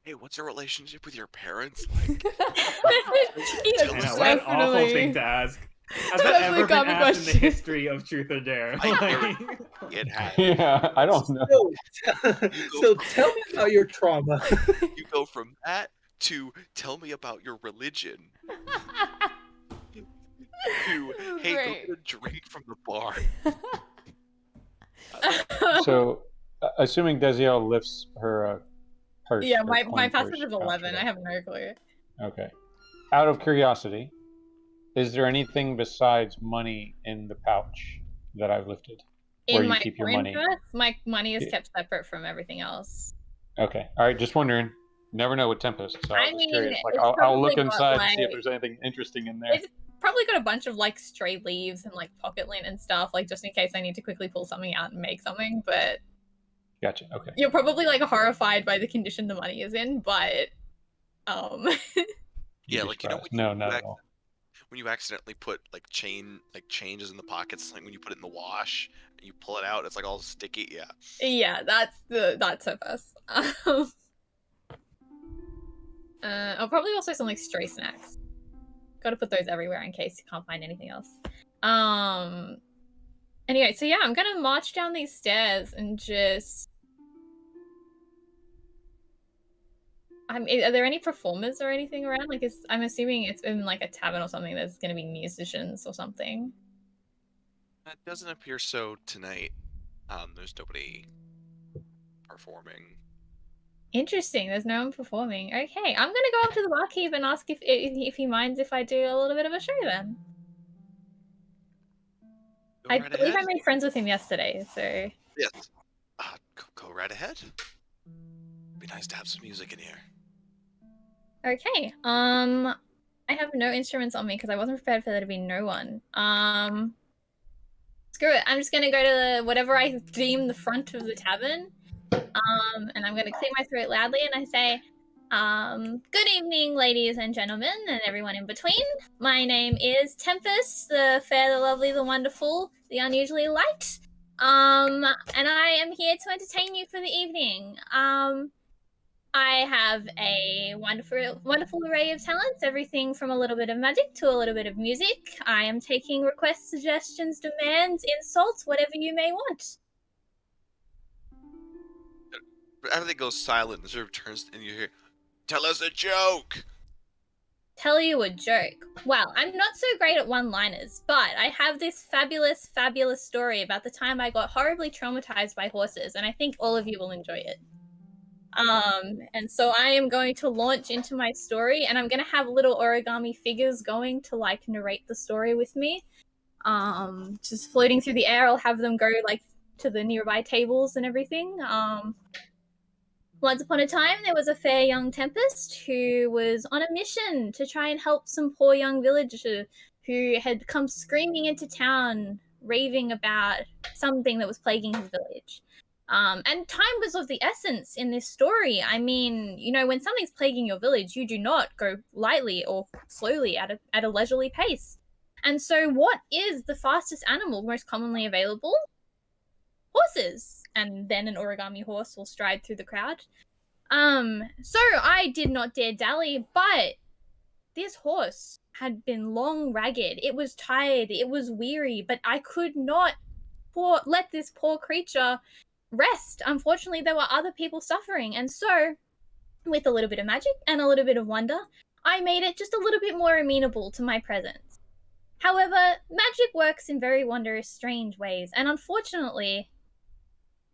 Hey, what's your relationship with your parents like? Yes, I know, what an awful thing to ask. Has that Definitely ever been common asked in question. the history of Truth or Dare? It has. Yeah, I don't know. So tell me about your trauma. You go from that to tell me about your religion to hey, Great. go get a drink from the bar. So, assuming Desiel lifts her purse. Yeah, her my coin passive purse is out 11. to I her. have no clue. Okay. Out of curiosity, is there anything besides money in the pouch that I've lifted? Where In you my keep your coin money? purse, my money is Yeah. kept separate from everything else. Okay. All right. Just wondering. Never know with Tempest, so I I was just mean, curious. Like, it's I'll look probably got, inside and see if like- there's anything interesting in there. It's probably got a bunch of like stray leaves and like pocket lint and stuff, like just in case I need to quickly pull something out and make something. But Gotcha. Okay. you're probably like horrified by the condition the money is in. But Yeah, You'd be like you know surprised. No, not at ac- all. when you accidentally put like changes in the pockets, like when you put it in the wash and you pull it out, it's like all sticky. Yeah. yeah, that's so fast. I'll probably also some like stray snacks. Got to put those everywhere in case you can't find anything else. Anyway, so yeah, I'm gonna march down these stairs and just. Are there any performers or anything around? Like, I'm assuming it's in like a tavern or something. There's gonna be musicians or something. It doesn't appear so tonight. There's nobody performing. Interesting. There's no one performing. Okay, I'm gonna go up to the barkeep and ask if he minds if I do a little bit of a show then. Go I right believe ahead. I made friends with him yesterday, so. Yes. Go right ahead. Be nice to have some music in here. Okay. I have no instruments on me because I wasn't prepared for there to be no one. Screw it. I'm just gonna go to whatever I deem the front of the tavern. And I'm gonna clear my throat loudly and I say, good evening, ladies and gentlemen, and everyone in between. My name is Tempest, the fair, the lovely, the wonderful, the unusually light. And I am here to entertain you for the evening. I have a wonderful array of talents, everything from a little bit of magic to a little bit of music. I am taking requests, suggestions, demands, insults, whatever you may want. Everything goes silent. The server turns and you hear, "Tell us a joke." Tell you a joke. Well, I'm not so great at one-liners, but I have this fabulous, fabulous story about the time I got horribly traumatized by horses, and I think all of you will enjoy it. And so I am going to launch into my story, and I'm going to have little origami figures going to like narrate the story with me. Just floating through the air. I'll have them go like to the nearby tables and everything. Once upon a time, there was a fair young tempest who was on a mission to try and help some poor young villager who had come screaming into town, raving about something that was plaguing his village. And time was of the essence in this story. I mean, you know, when something's plaguing your village, you do not go lightly or slowly at a leisurely pace. And so what is the fastest animal most commonly available? Horses. And then an origami horse will stride through the crowd. So I did not dare dally, but this horse had been long ragged. It was tired. It was weary, but I could not let this poor creature rest. Unfortunately, there were other people suffering. And so, with a little bit of magic and a little bit of wonder, I made it just a little bit more amenable to my presence. However, magic works in very wondrous, strange ways, and unfortunately,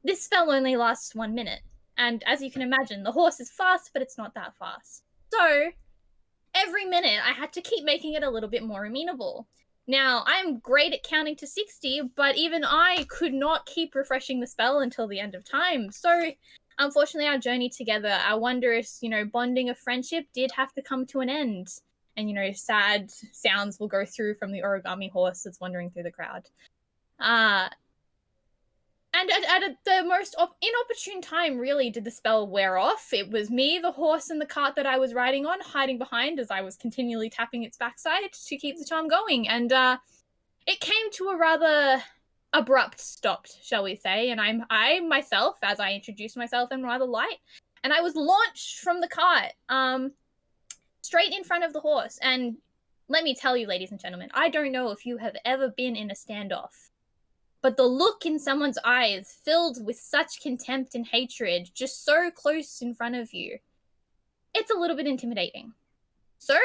this spell only lasts 1 minute. And as you can imagine, the horse is fast, but it's not that fast. So, every minute, I had to keep making it a little bit more amenable. Now, I'm great at counting to 60, but even I could not keep refreshing the spell until the end of time. So, unfortunately, our journey together, our wondrous, bonding of friendship did have to come to an end. And, sad sounds will go through from the origami horse that's wandering through the crowd. And at the most inopportune time, really, did the spell wear off. It was me, the horse, and the cart that I was riding on, hiding behind as I was continually tapping its backside to keep the charm going. And it came to a rather abrupt stop, shall we say. And I myself, as I introduced myself, am rather light. And I was launched from the cart straight in front of the horse. And let me tell you, ladies and gentlemen, I don't know if you have ever been in a standoff, but the look in someone's eyes filled with such contempt and hatred just so close in front of you, it's a little bit intimidating. So,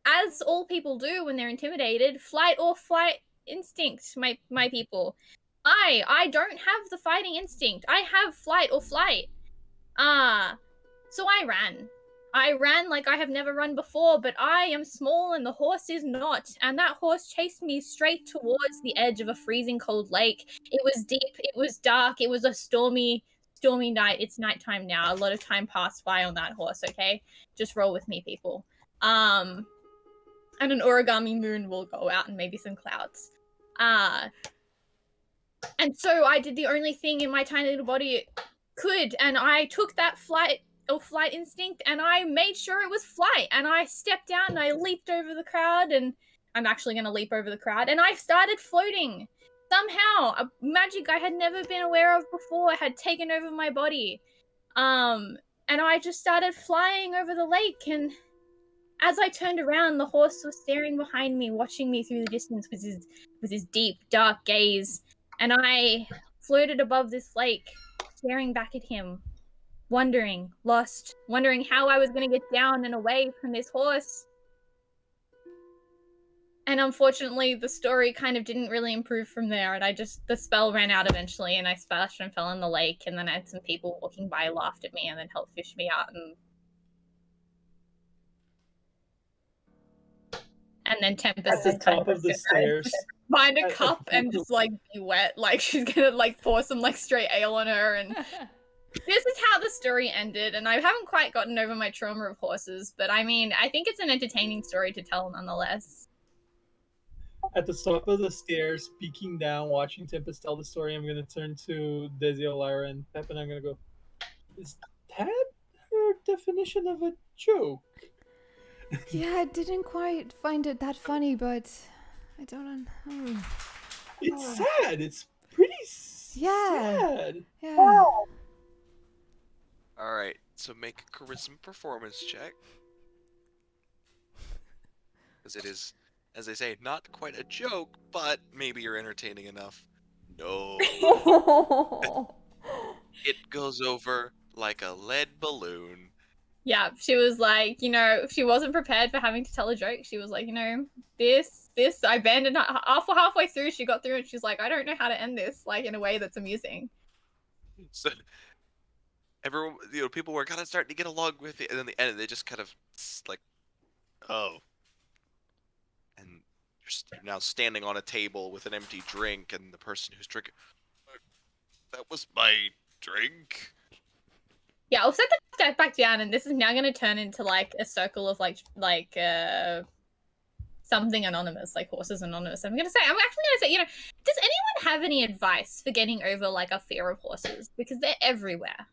as all people do when they're intimidated, flight or flight instinct, my people. I don't have the fighting instinct. I have flight or flight. So I ran. I ran like I have never run before, but I am small and the horse is not. And that horse chased me straight towards the edge of a freezing cold lake. It was deep, it was dark, it was a stormy night. It's nighttime now. A lot of time passed by on that horse, okay? Just roll with me, people. And an origami moon will go out and maybe some clouds. And so I did the only thing in my tiny little body could, and I took that flight instinct and I made sure it was flight, and I stepped down and I leaped over the crowd, and I'm actually going to leap over the crowd, and I started floating. Somehow, a magic I had never been aware of before had taken over my body. And I just started flying over the lake, and as I turned around, the horse was staring behind me, watching me through the distance with his deep, dark gaze, and I floated above this lake, staring back at him, wondering, lost, wondering how I was going to get down and away from this horse. And unfortunately, the story kind of didn't really improve from there, and the spell ran out eventually, and I splashed and fell in the lake, and then I had some people walking by laughed at me and then helped fish me out, and then Tempest At the top of the stairs. Find a cup and just be wet, like she's gonna pour some straight ale on her, and this is how the story ended. And I haven't quite gotten over my trauma of horses, but I mean, I think it's an entertaining story to tell nonetheless. At the top of the stairs, peeking down, watching Tempest tell the story, I'm gonna turn to Desi, Lyra, and Pep, and I'm gonna go, is that her definition of a joke? Yeah, I didn't quite find it that funny, but I don't know. It's sad. It's pretty sad. Yeah. All right, so make a charisma performance check. Because it is, as they say, not quite a joke, but maybe you're entertaining enough. No. It goes over like a lead balloon. Yeah, she was like, she wasn't prepared for having to tell a joke. She was like, this, I abandoned her halfway through. She got through and she's like, I don't know how to end this, like, in a way that's amusing. So everyone, people were kind of starting to get along with it, and then the end, they just kind of like, oh. And you're now standing on a table with an empty drink, and the person who's drinking, that was my drink. Yeah, I'll set that back down, and this is now going to turn into like a circle of like something anonymous, like Horses Anonymous. I'm actually going to say, does anyone have any advice for getting over like a fear of horses? Because they're everywhere.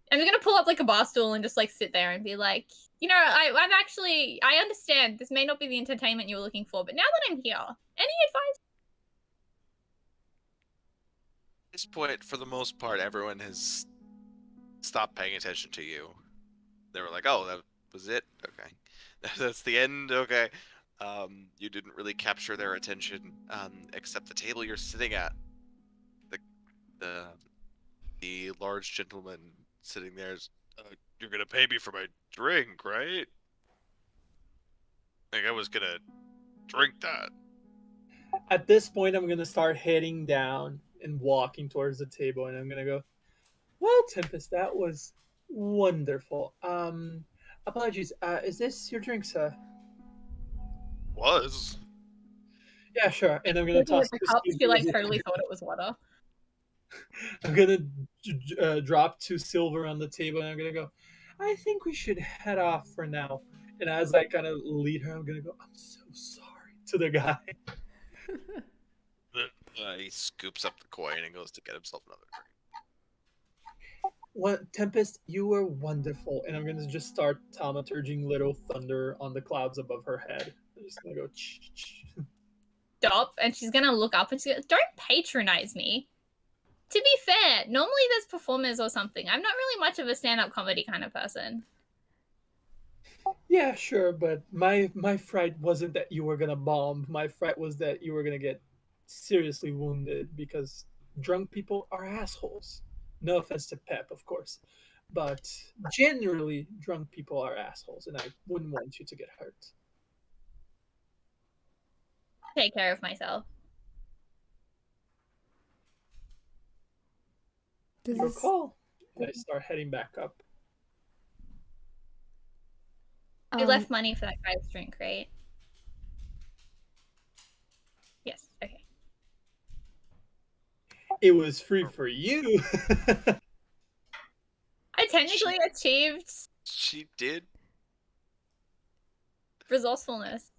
And we're going to pull up like a bar stool and just like sit there and be like, I understand this may not be the entertainment you were looking for, but now that I'm here, any advice? At this point, for the most part, everyone has stopped paying attention to you. They were like, oh, that was it? Okay. That's the end? Okay. You didn't really capture their attention, except the table you're sitting at. The large gentleman sitting there is, you're gonna pay me for my drink, right? Like I was gonna drink that. At this point, I'm gonna start heading down and walking towards the table, and I'm gonna go, well, Tempest, that was wonderful. Apologies. Is this your drink, sir? Was. Yeah, sure. And I'm gonna toss the two cup. She like silvers. totally thought it was water. I'm gonna drop 2 silver on the table, and I'm gonna go, I think we should head off for now. And as I kind of lead her, I'm gonna go, I'm so sorry to the guy. He scoops up the coin and goes to get himself another drink. Well, Tempest, you were wonderful, and I'm gonna just start thaumaturging little thunder on the clouds above her head. I'm just gonna go. Stop, and she's gonna look up and she's gonna, don't patronize me. To be fair, normally there's performers or something. I'm not really much of a stand-up comedy kind of person. Yeah, sure, but my fright wasn't that you were gonna bomb. My fright was that you were gonna get seriously wounded because drunk people are assholes. No offense to Pep, of course, but generally drunk people are assholes, and I wouldn't want you to get hurt. Take care of myself. Your call. And I start heading back up. You left money for that guy's drink, right? Yes, okay. It was free for you. I technically achieved She did. resourcefulness.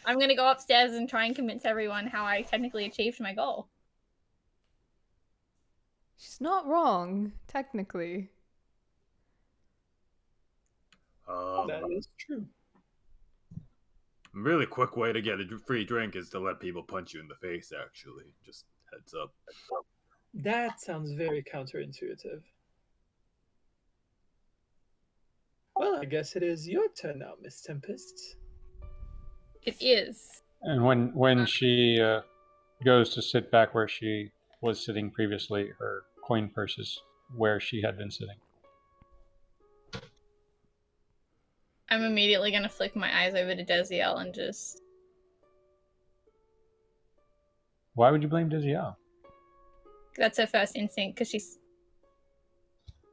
I'm gonna go upstairs and try and convince everyone how I technically achieved my goal. She's not wrong, technically. That is true. A really quick way to get a free drink is to let people punch you in the face, actually. Just heads up. That sounds very counterintuitive. Well, I guess it is your turn now, Miss Tempest. It is. And when she goes to sit back where she was sitting previously, her coin purse is where she had been sitting. I'm immediately gonna flick my eyes over to Desiel and just... Why would you blame Desiel? That's her first instinct, because she's...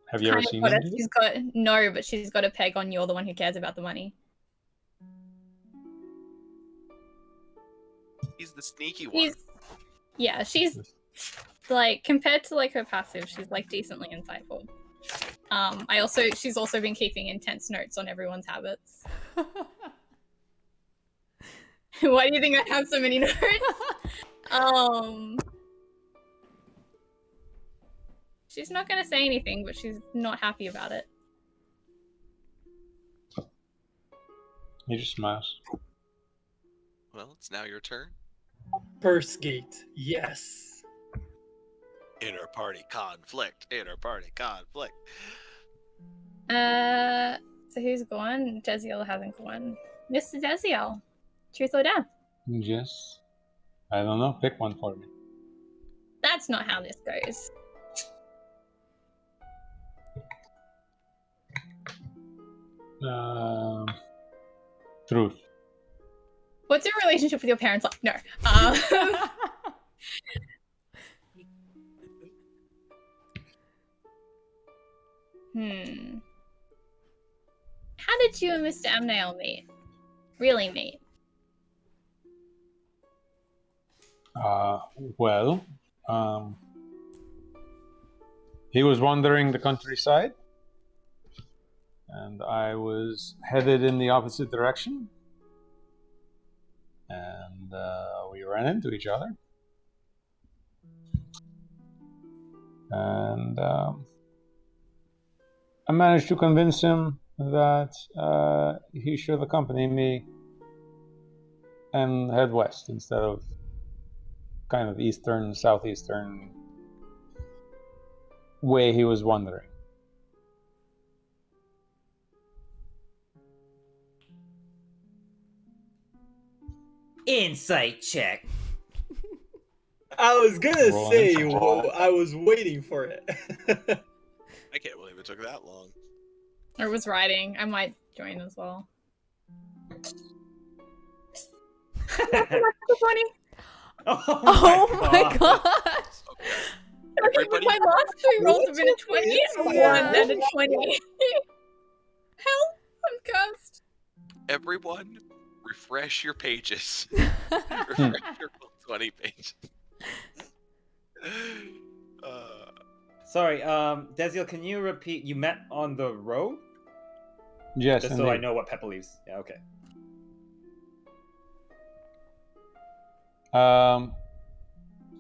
Have you ever seen him do She's got... No, but she's got a peg on you're the one who cares about the money. He's the sneaky one. Yeah, she's... Like, compared to, like, her passive, she's, like, decently insightful. She's also been keeping intense notes on everyone's habits. Why do you think I have so many notes? She's not gonna say anything, but she's not happy about it. He just smiles. Well, it's now your turn. Purse gate, yes. Inner party conflict. Inner party conflict. So who's gone? Desiel hasn't gone. Mr. Desiel, truth or dare? Yes. I don't know. Pick one for me. That's not how this goes. Truth. What's your relationship with your parents like? No. How did you and Mr. Amnail meet? Really meet? Well, he was wandering the countryside, and I was headed in the opposite direction, and we ran into each other. And I managed to convince him that he should accompany me and head west instead of kind of eastern, southeastern way he was wandering. Insight check. I was gonna Roll an say, insight. I was waiting for it. I can't believe it took that long. Or was writing? I might join as well. 20. Oh my gosh. Okay. Everybody, My last 3 rolls have been a 20, a 1, and a 20. Help! I'm cursed. everyone, refresh your pages. Refresh your 20 pages. Sorry, Desiel, can you repeat? You met on the road? Yes, Just indeed. so I know what Peppa leaves. Yeah, okay.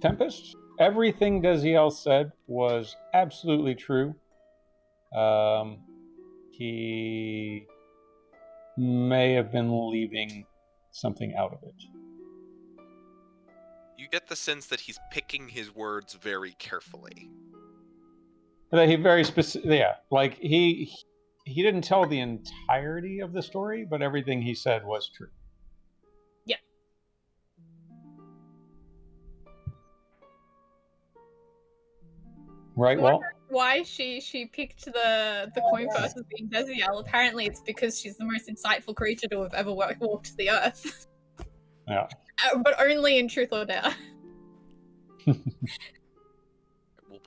Tempest, everything Desiel said was absolutely true. He may have been leaving something out of it. You get the sense that he's picking his words very carefully. That he very specific, yeah. Like he didn't tell the entirety of the story, but everything he said was true. Yeah. Right. Well, Why she picked the coin purse as being Desiel? Apparently, it's because she's the most insightful creature to have ever walked the earth. yeah. But only in truth or dare.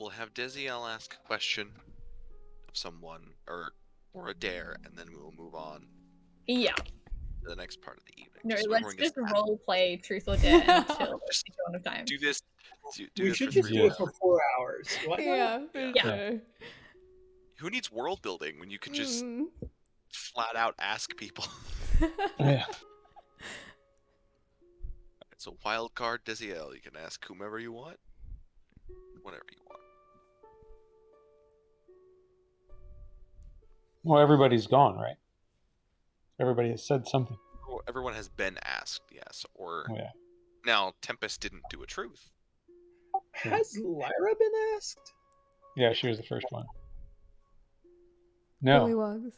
We'll have Desiel ask a question of someone, or a dare, and then we will move on Yeah. to the next part of the evening. No, So let's everyone gets just to role play truth or dare until the dawn of time. do this. Do We this should for just 3 do it hours. for 4 hours. Why not? Yeah, for Yeah. sure. Who needs world building when you can just Mm. flat out ask people? Yeah. It's a wild card, Desiel. You can ask whomever you want, whatever you want. Well, everybody's gone, right? Everybody has said something. Well, everyone has been asked, yes. Or Oh, yeah. now Tempest didn't do a truth. Has Lyra been asked? Yeah, she was the first one. No. Bullywugs.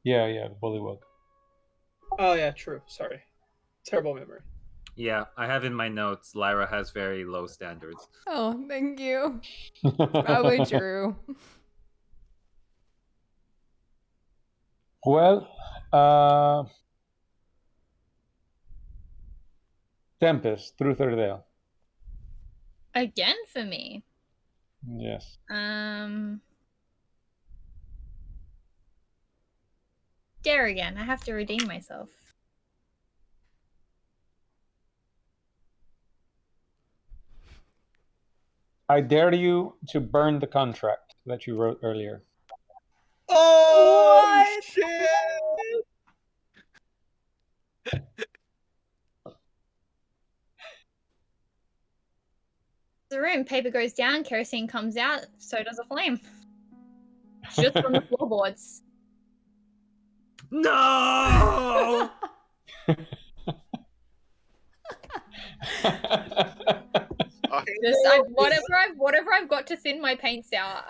Yeah, the bullywug. Oh yeah, true. Sorry. Terrible memory. Yeah, I have in my notes, Lyra has very low standards. Oh, thank you. Probably true. Well, Tempest, truth or dare? Again for me. Yes. Dare again. I have to redeem myself. I dare you to burn the contract that you wrote earlier. Oh What? shit! The room, paper goes down, kerosene comes out, so does a flame. Just from the floorboards. No! Whatever I've got to thin my paints out,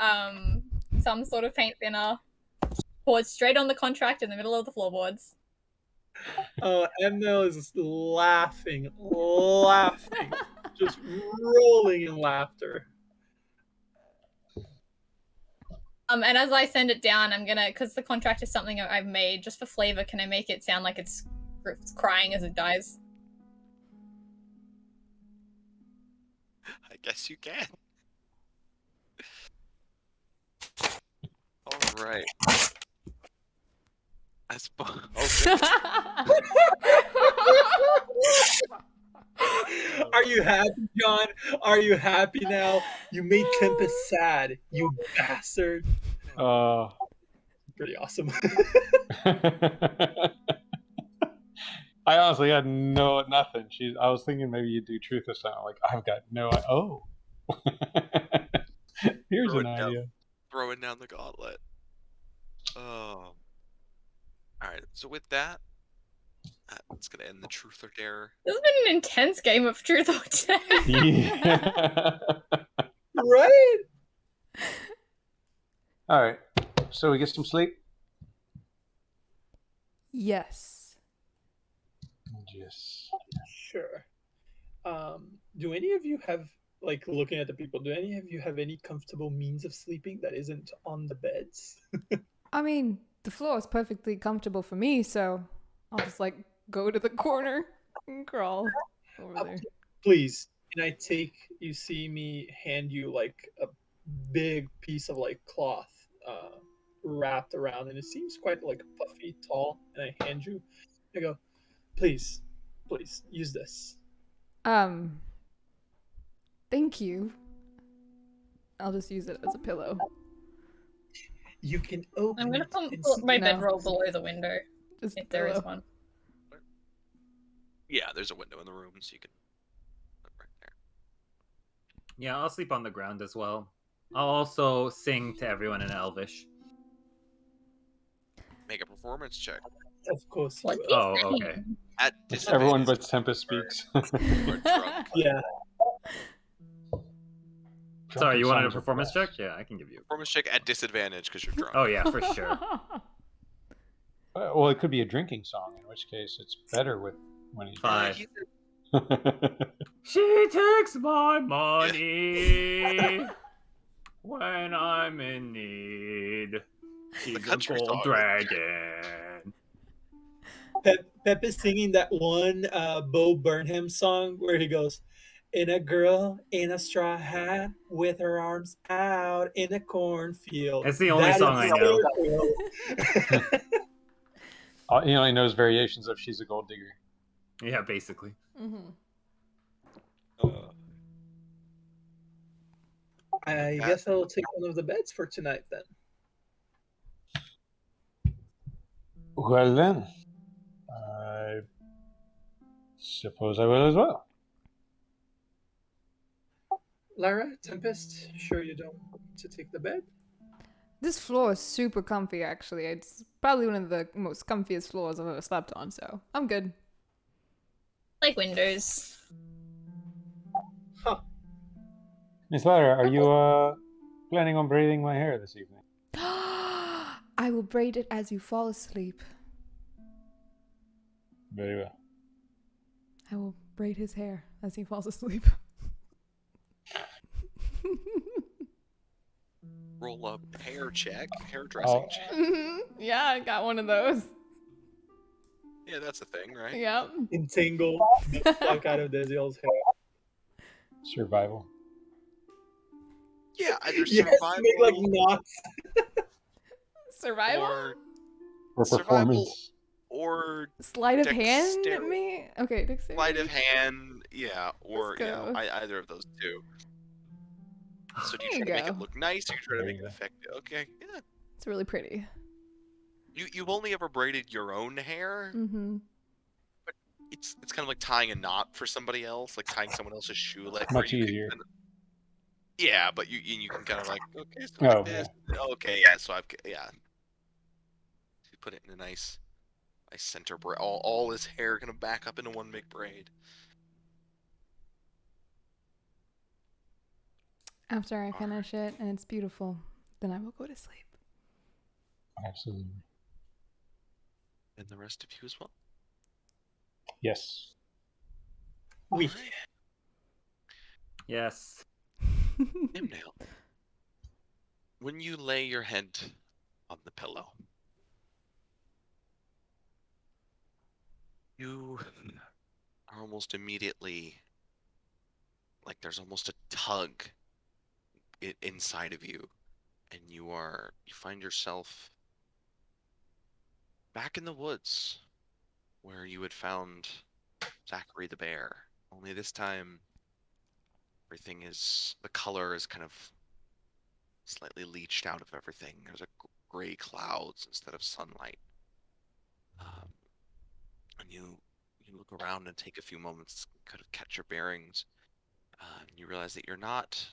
some sort of paint thinner, poured straight on the contract in the middle of the floorboards. Emil is laughing, just rolling in laughter. And as I send it down, I'm gonna, because the contract is something I've made just for flavor. Can I make it sound like it's crying as it dies? I guess you can. All right. I suppose. Are you happy, John? Are you happy now? You made Tempest sad, you bastard. Pretty awesome. I honestly had nothing. I was thinking maybe you'd do truth this time. Like, I've got no. Oh, here's an idea. Throwing down the gauntlet. Oh. All right. So with that, it's gonna end the truth or dare. This has been an intense game of truth or dare. Yeah. Right? All right. So we get some sleep? Yes. Yes. Sure. Do any of you have, like, looking at the people, do any of you have any comfortable means of sleeping that isn't on the beds? I mean, the floor is perfectly comfortable for me, so I'll just like go to the corner and crawl over there. Please. And you see me hand you like a big piece of like cloth wrapped around, and it seems quite like puffy, tall, and I hand you, I go, please use this. Thank you. I'll just use it as a pillow. You can open I'm gonna it put and my No. bedroll below the window, Just if there is pillow. one. Yeah, there's a window in the room, so you can look right there. Yeah, I'll sleep on the ground as well. I'll also sing to everyone in Elvish. Make a performance check. Of course you What will. do you Oh, say? okay. At Everyone disadvantage. but Tempest speaks. Or drunk. Yeah. Sorry, you wanted a Songs are performance check? best. Yeah, I can give you. Performance check at disadvantage because you're drunk. Oh yeah, for sure. Well, it could be a drinking song, in which case it's better when he's 5. He- She takes my money when I'm in need. She's a country gold song. dragon. Pep is singing that one Bo Burnham song where he goes, in a girl in a straw hat with her arms out in a cornfield. It's the only That song is I know. He only knows variations of "She's a Gold Digger." Yeah, basically. Mm-hmm. I guess I'll take one of the beds for tonight then. Well then, I suppose I will as well. Lara, Tempest, sure you don't want to take the bed? This floor is super comfy, actually. It's probably one of the most comfiest floors I've ever slept on, so I'm good. Like windows. Huh. Miss Lara, are you planning on braiding my hair this evening? I will braid it as you fall asleep. Very well. I will braid his hair as he falls asleep. Roll up hair check, hairdressing check. Yeah, I got one of those. Yeah, that's a thing, right? Yep. Entangle the fuck out of Desiel's hair. Survival. Yeah, either Yes, survival make like knots. Survival? For Survival. performance. or Sleight of hand Dexterity. me? Okay, dexterity. sleight of hand, yeah, or Let's go. either of those two. So do you There try you to make it go. look nice, or you try to There make you it go. effective? Okay, yeah. It's really pretty. You've only ever braided your own hair. Mm-hmm. It's kind of like tying a knot for somebody else, like tying someone else's shoe. Like Much where you can easier. yeah, but you can kind of like okay, so Oh, like this. Okay, yeah. So yeah. You put it in a nice center braid. All his hair gonna back up into one big braid. After I finish it and it's beautiful, then I will go to sleep. Absolutely. And the rest of you as well. Yes. We. Alright. Yes. Imdale. when you lay your head on the pillow, you are almost immediately like there's almost a tug inside of you, and you find yourself back in the woods where you had found Zachary the bear. Only this time, the color is kind of slightly leached out of everything. There's a gray clouds instead of sunlight. And you look around and take a few moments to kind of catch your bearings. And you realize that you're not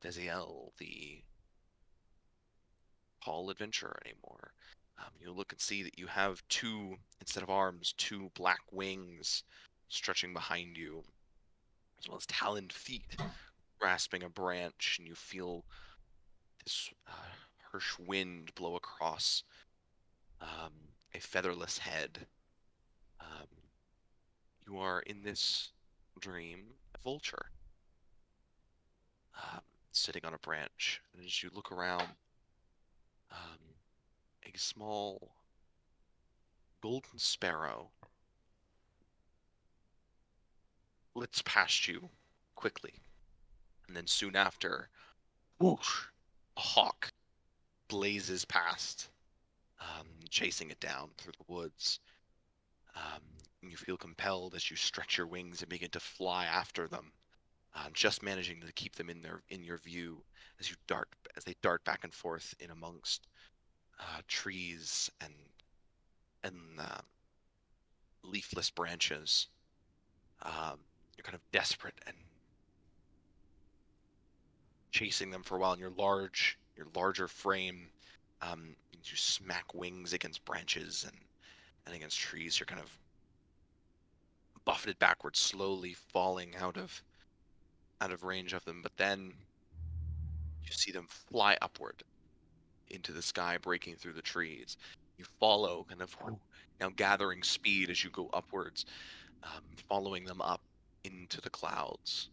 Desiel, the tall adventurer, anymore. You look and see that you have two, instead of arms, two black wings stretching behind you, as well as taloned feet grasping a branch, and you feel this harsh wind blow across a featherless head. You are in this dream a vulture, sitting on a branch, and as you look around, a small golden sparrow flits past you quickly, and then soon after, whoosh, a hawk blazes past, chasing it down through the woods. And you feel compelled as you stretch your wings and begin to fly after them, just managing to keep them in your view as they dart back and forth in amongst trees and leafless branches. You're kind of desperate and chasing them for a while, and your larger frame, you smack wings against branches and against trees. You're kind of buffeted backwards, slowly falling out of range of them. But then you see them fly upward into the sky, breaking through the trees. You follow, kind of now gathering speed as you go upwards, following them up into the clouds.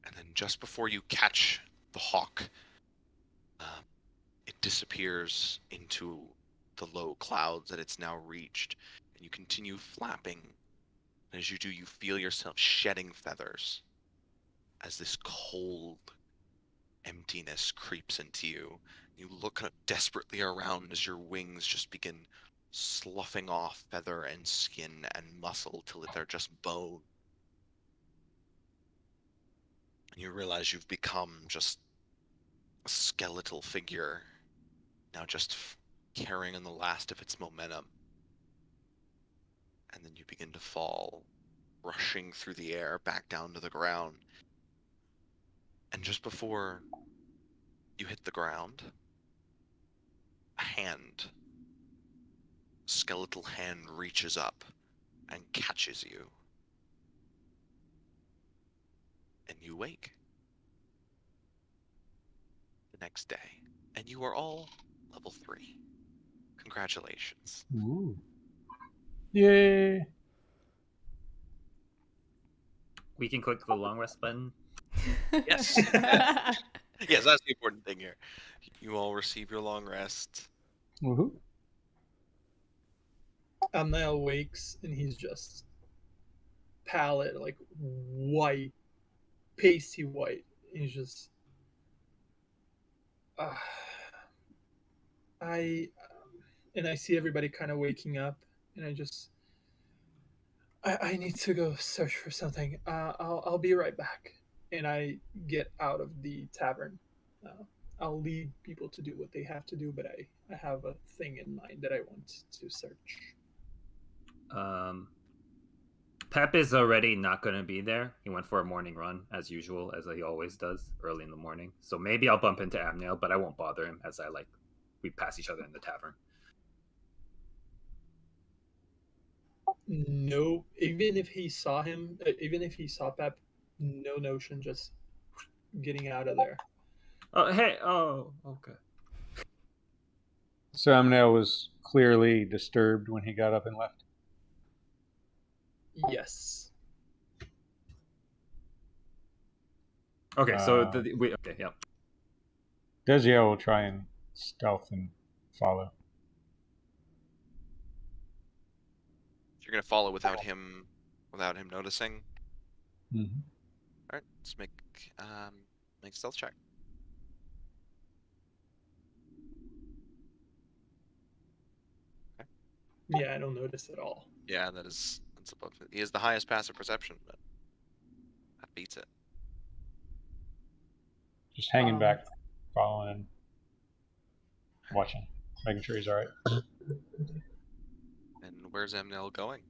And then just before you catch the hawk, it disappears into the low clouds that it's now reached, and you continue flapping. And as you do, you feel yourself shedding feathers as this cold emptiness creeps into you. You look kind of desperately around as your wings just begin sloughing off feather and skin and muscle till they're just bone. And you realize you've become just a skeletal figure, now just carrying on the last of its momentum. And then you begin to fall, rushing through the air back down to the ground. And just before you hit the ground, a skeletal hand reaches up and catches you. And you wake the next day. And you are all level 3. Congratulations. Ooh. Yay. We can click the long rest button. Yes. Yes, that's the important thing here. You all receive your long rest. Woohoo. Amnel wakes and he's just pallid, like white, pasty white. He's just, I see everybody kind of waking up, and I need to go search for something. I'll be right back. And I get out of the tavern. I'll lead people to do what they have to do, but I have a thing in mind that I want to search. Pep is already not going to be there. He went for a morning run, as usual, as he always does, early in the morning. So maybe I'll bump into Amnel, but I won't bother him as we pass each other in the tavern. No, even if he saw Pep, no notion, just getting out of there. Oh, hey. Oh, okay. So Amnel was clearly disturbed when he got up and left. Yes. Okay, so okay, yeah. Desiel will try and stealth and follow. You're gonna follow without him noticing. Mm-hmm. All right, let's make a stealth check. Yeah, I don't notice at all. Yeah, that's above it. He has the highest passive perception, but that beats it. Just hanging back, following and watching, making sure he's all right. And where's Amnel going?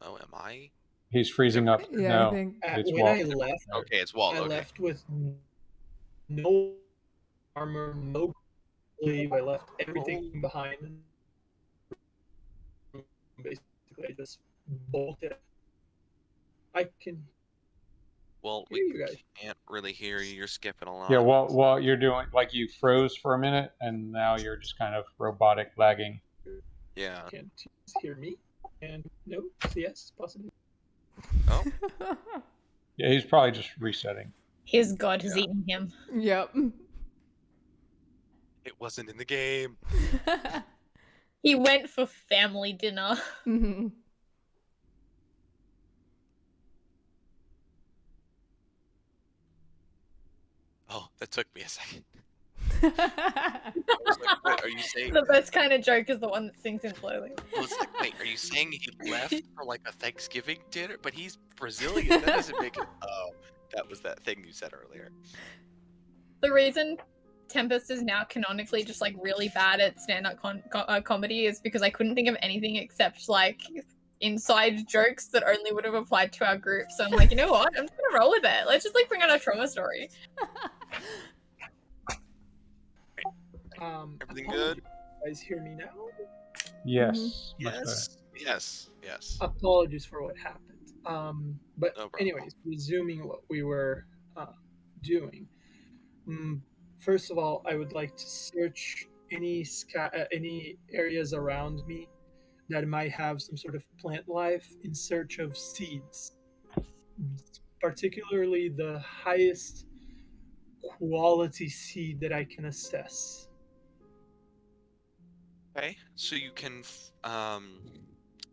Oh, am I? He's freezing up. Yeah, no, I think. it's When Walt. I left, Okay, it's Walt. I Okay. left with no armor, no sleeve. I left everything behind. Basically, I just bolted. I can. Well, Hear you guys. can't really hear you. You're skipping a lot. Yeah, while you're doing, like, you froze for a minute, and now you're just kind of robotic lagging. Yeah. Can't hear me. And no, yes, possibly. Oh. Yeah, he's probably just resetting. His god has eaten him. Yep. It wasn't in the game. He went for family dinner. Mhm. Oh, that took me a second. I was like, wait, are you saying? The best kind of joke is the one that sinks in slowly. I was like, wait, are you saying he left for like a Thanksgiving dinner? But he's Brazilian. That doesn't make it. Oh, that was that thing you said earlier. The reason Tempest is now canonically just like really bad at stand-up comedy is because I couldn't think of anything except like inside jokes that only would have applied to our group. So I'm like, you know what? I'm just gonna roll with it. Let's just like bring out our trauma story. Everything apologies. good? You guys hear me now? Yes. much better. Yes. Apologies for what happened. But No problem. anyways, resuming what we were doing. First of all, I would like to search any areas around me that might have some sort of plant life in search of seeds, particularly the highest quality seed that I can assess. Okay, so you can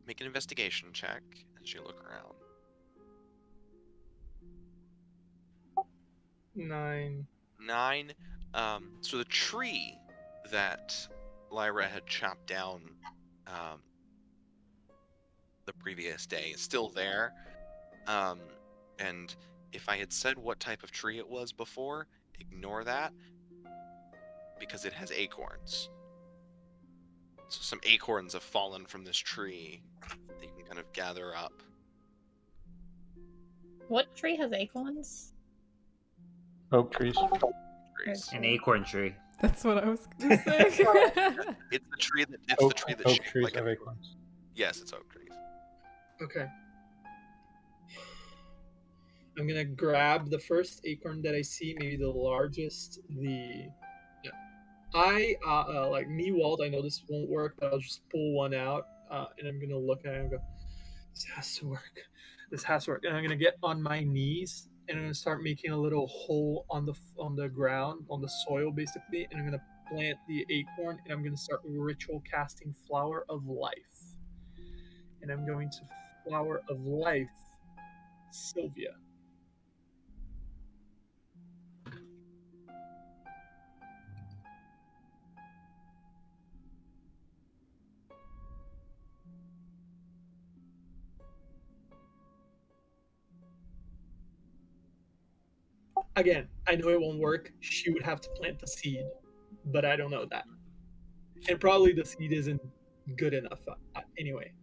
make an investigation check as you look around. 9. 9. So the tree that Lyra had chopped down the previous day is still there. And if I had said what type of tree it was before, ignore that because it has acorns. So some acorns have fallen from this tree that you can kind of gather up. What tree has acorns? Oak trees. Trees. An acorn tree. That's what I was gonna say. It's the tree that Oak shaped trees like have an acorns. Yes, it's oak trees. Okay. I'm gonna grab the first acorn that I see, maybe the largest. I like me, Walt. I know this won't work, but I'll just pull one out, and I'm gonna look at it and go, "This has to work. This has to work." And I'm gonna get on my knees and I'm gonna start making a little hole on the ground, on the soil, basically, and I'm gonna plant the acorn, and I'm gonna start ritual casting Flower of Life, and I'm going to Flower of Life, Sylvia. Again, I know it won't work. She would have to plant the seed, but I don't know that. And probably the seed isn't good enough anyway.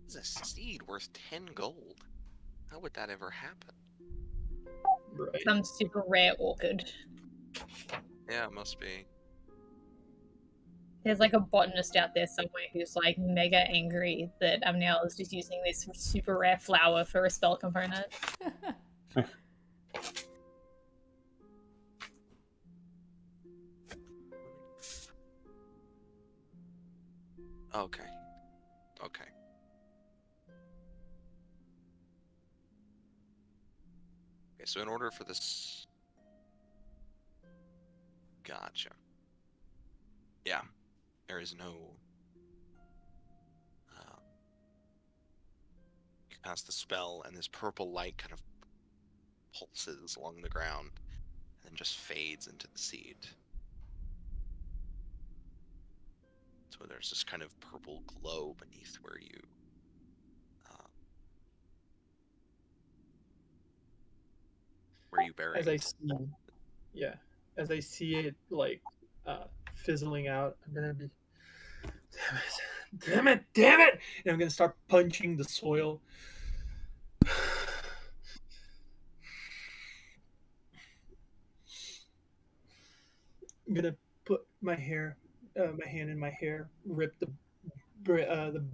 Is a seed worth 10 gold? How would that ever happen? Right. Some super rare orchid. Yeah, it must be. There's like a botanist out there somewhere who's like mega angry that Amniel is just using this super rare flower for a spell component. Okay. Okay. Okay, so in order for this... Gotcha. Yeah. There is no... you cast the spell, and this purple light kind of pulses along the ground, and then just fades into the seed. So there's this kind of purple glow beneath where you... bury As it. I see, yeah, as I see it like fizzling out, I'm gonna be, damn it, and I'm gonna start punching the soil. I'm gonna put my hand in my hair, rip the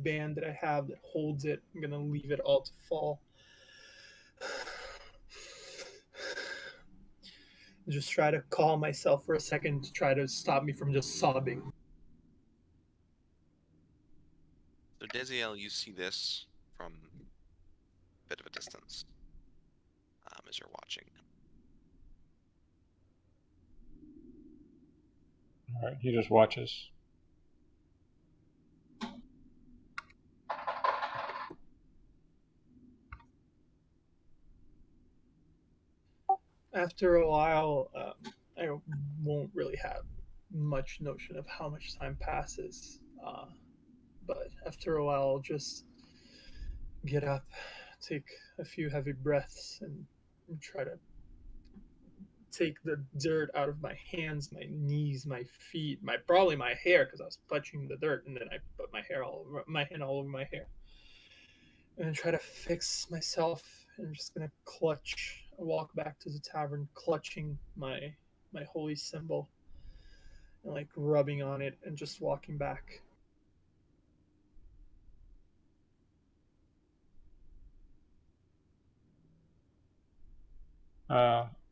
band that I have that holds it. I'm gonna leave it all to fall. Just try to calm myself for a second to try to stop me from just sobbing. So Desiel, you see this from a bit of a distance as you're watching. All right, he just watches. After a while, I won't really have much notion of how much time passes. But after a while, I'll just get up, take a few heavy breaths, and try to take the dirt out of my hands, my knees, my feet, probably my hair, because I was touching the dirt, and then I put my hand all over my hair, and try to fix myself. And I'm just gonna walk back to the tavern, clutching my holy symbol, and like rubbing on it, and just walking back.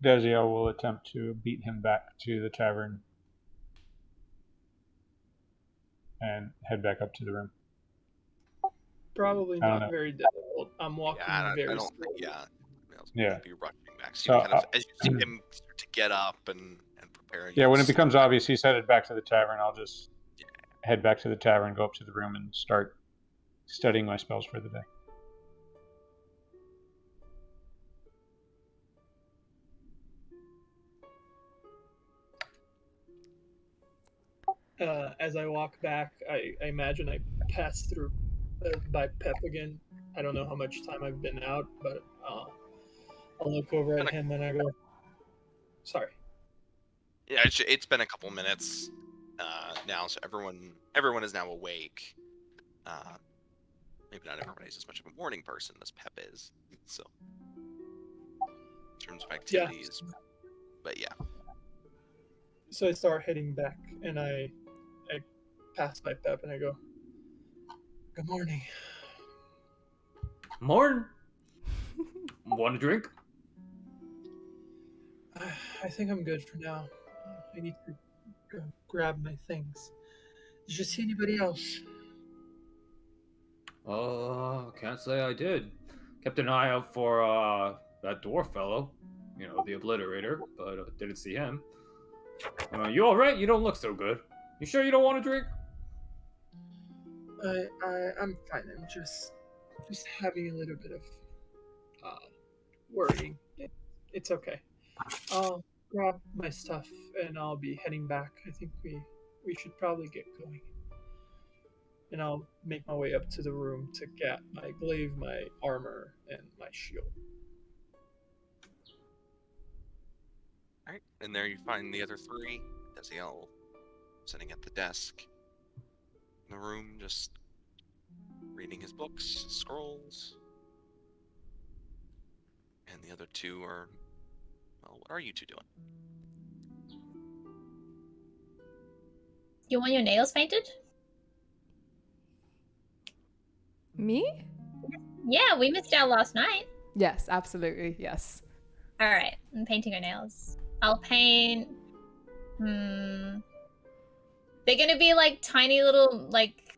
Desiel will attempt to beat him back to the tavern and head back up to the room. Probably not very difficult. I'm walking very slowly. Yeah. Be rushing back. So you kind of, as you see him start to get up and prepare. Yeah, when it becomes obvious he's headed back to the tavern, I'll just head back to the tavern, go up to the room, and start studying my spells for the day. As I walk back, I imagine I pass through by Pep again. I don't know how much time I've been out, but I'll look over at him and I go, sorry. Yeah, it's been a couple minutes now, so everyone is now awake. Maybe not everybody's as much of a morning person as Pep is, so in terms of activities. Yeah. But yeah. So I start heading back, and I pass by Pep, and I go, "Good morning." Morning. Want a drink? I think I'm good for now. I need to go grab my things. Did you see anybody else? Can't say I did. Kept an eye out for that dwarf fellow, the obliterator, but didn't see him. You all right? You don't look so good. You sure you don't want a drink? I'm fine. I'm just having a little bit of worrying. It's okay. I'll grab my stuff and I'll be heading back. I think we should probably get going. And I'll make my way up to the room to get my glaive, my armor, and my shield. Alright, and there you find the other three. Desiel sitting at the desk in the room, just reading his books, his scrolls. And the other two are... Well, what are you two doing? You want your nails painted? Me? Yeah, we missed out last night. Yes, absolutely, yes. All right, I'm painting her nails. I'll paint. They're gonna be like tiny little like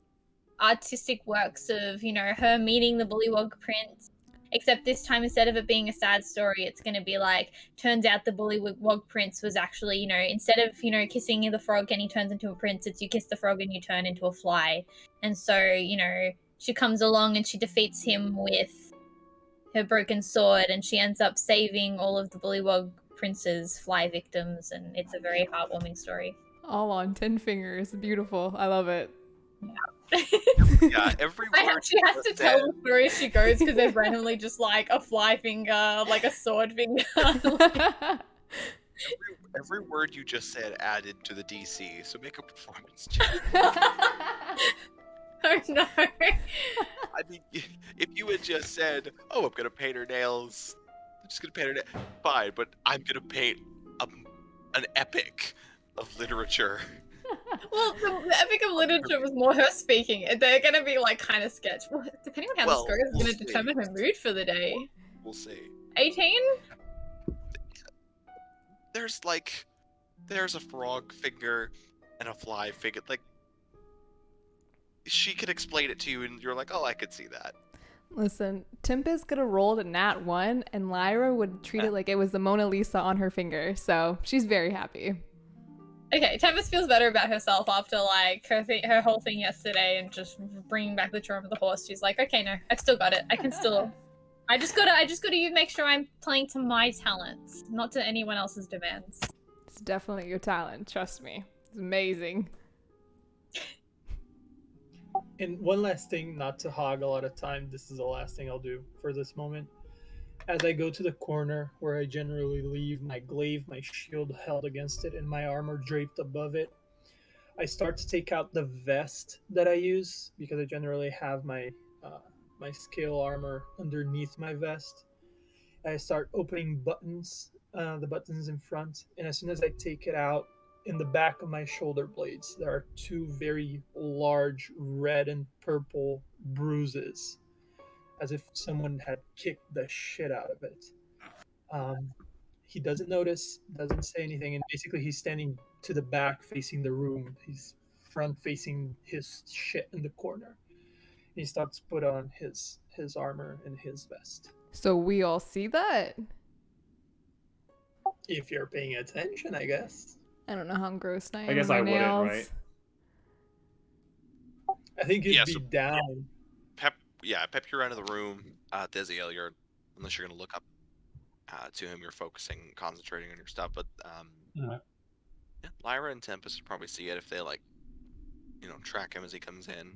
artistic works of her meeting the Bullywog Prince. Except this time, instead of it being a sad story, it's gonna be like, turns out the Bullywog Prince was actually, instead of kissing the frog and he turns into a prince, it's you kiss the frog and you turn into a fly. And so she comes along and she defeats him with her broken sword, and she ends up saving all of the Bullywog Prince's fly victims, and it's a very heartwarming story. All on 10 fingers. Beautiful. I love it. Yeah, every word She has to tell the story as she goes because there's randomly just like a fly finger, like a sword finger. every word you just said added to the DC, so make a performance check. Oh no. I mean, if you had just said, "Oh, I'm gonna paint her nails," I'm just gonna paint her nails. Fine, but I'm gonna paint an epic of literature. Well, the epic of literature was more her speaking. They're gonna be like kind of sketch. Well, depending on how this goes, is we'll gonna see. determine her mood for the day. We'll see. 18? There's a frog finger and a fly finger. Like, she could explain it to you, and you're like, "Oh, I could see that." Listen, Tempest could have rolled a nat 1, and Lyra would treat it like it was the Mona Lisa on her finger, so she's very happy. Okay, Tempest feels better about herself after like her whole thing yesterday and just bringing back the charm of the horse. She's like, okay, no, I've still got it. I can still. I just gotta make sure I'm playing to my talents, not to anyone else's demands. It's definitely your talent, trust me. It's amazing. And one last thing, not to hog a lot of time, this is the last thing I'll do for this moment. As I go to the corner where I generally leave my glaive, my shield held against it, and my armor draped above it, I start to take out the vest that I use because I generally have my scale armor underneath my vest. I start opening buttons, the buttons in front, and as soon as I take it out, in the back of my shoulder blades, there are two very large red and purple bruises, as if someone had kicked the shit out of it. He doesn't notice, doesn't say anything, and basically he's standing to the back facing the room. He's front facing his shit in the corner. He starts to put on his armor and his vest. So we all see that? If you're paying attention, I guess. I don't know how gross I am. I guess with I my wouldn't, nails. right? I think it'd Yeah, be so- down. Pep, you're out of the room. Desiel, unless you're gonna look up to him, you're focusing, concentrating on your stuff. But Alright. yeah, Lyra and Tempest would probably see it if they track him as he comes in.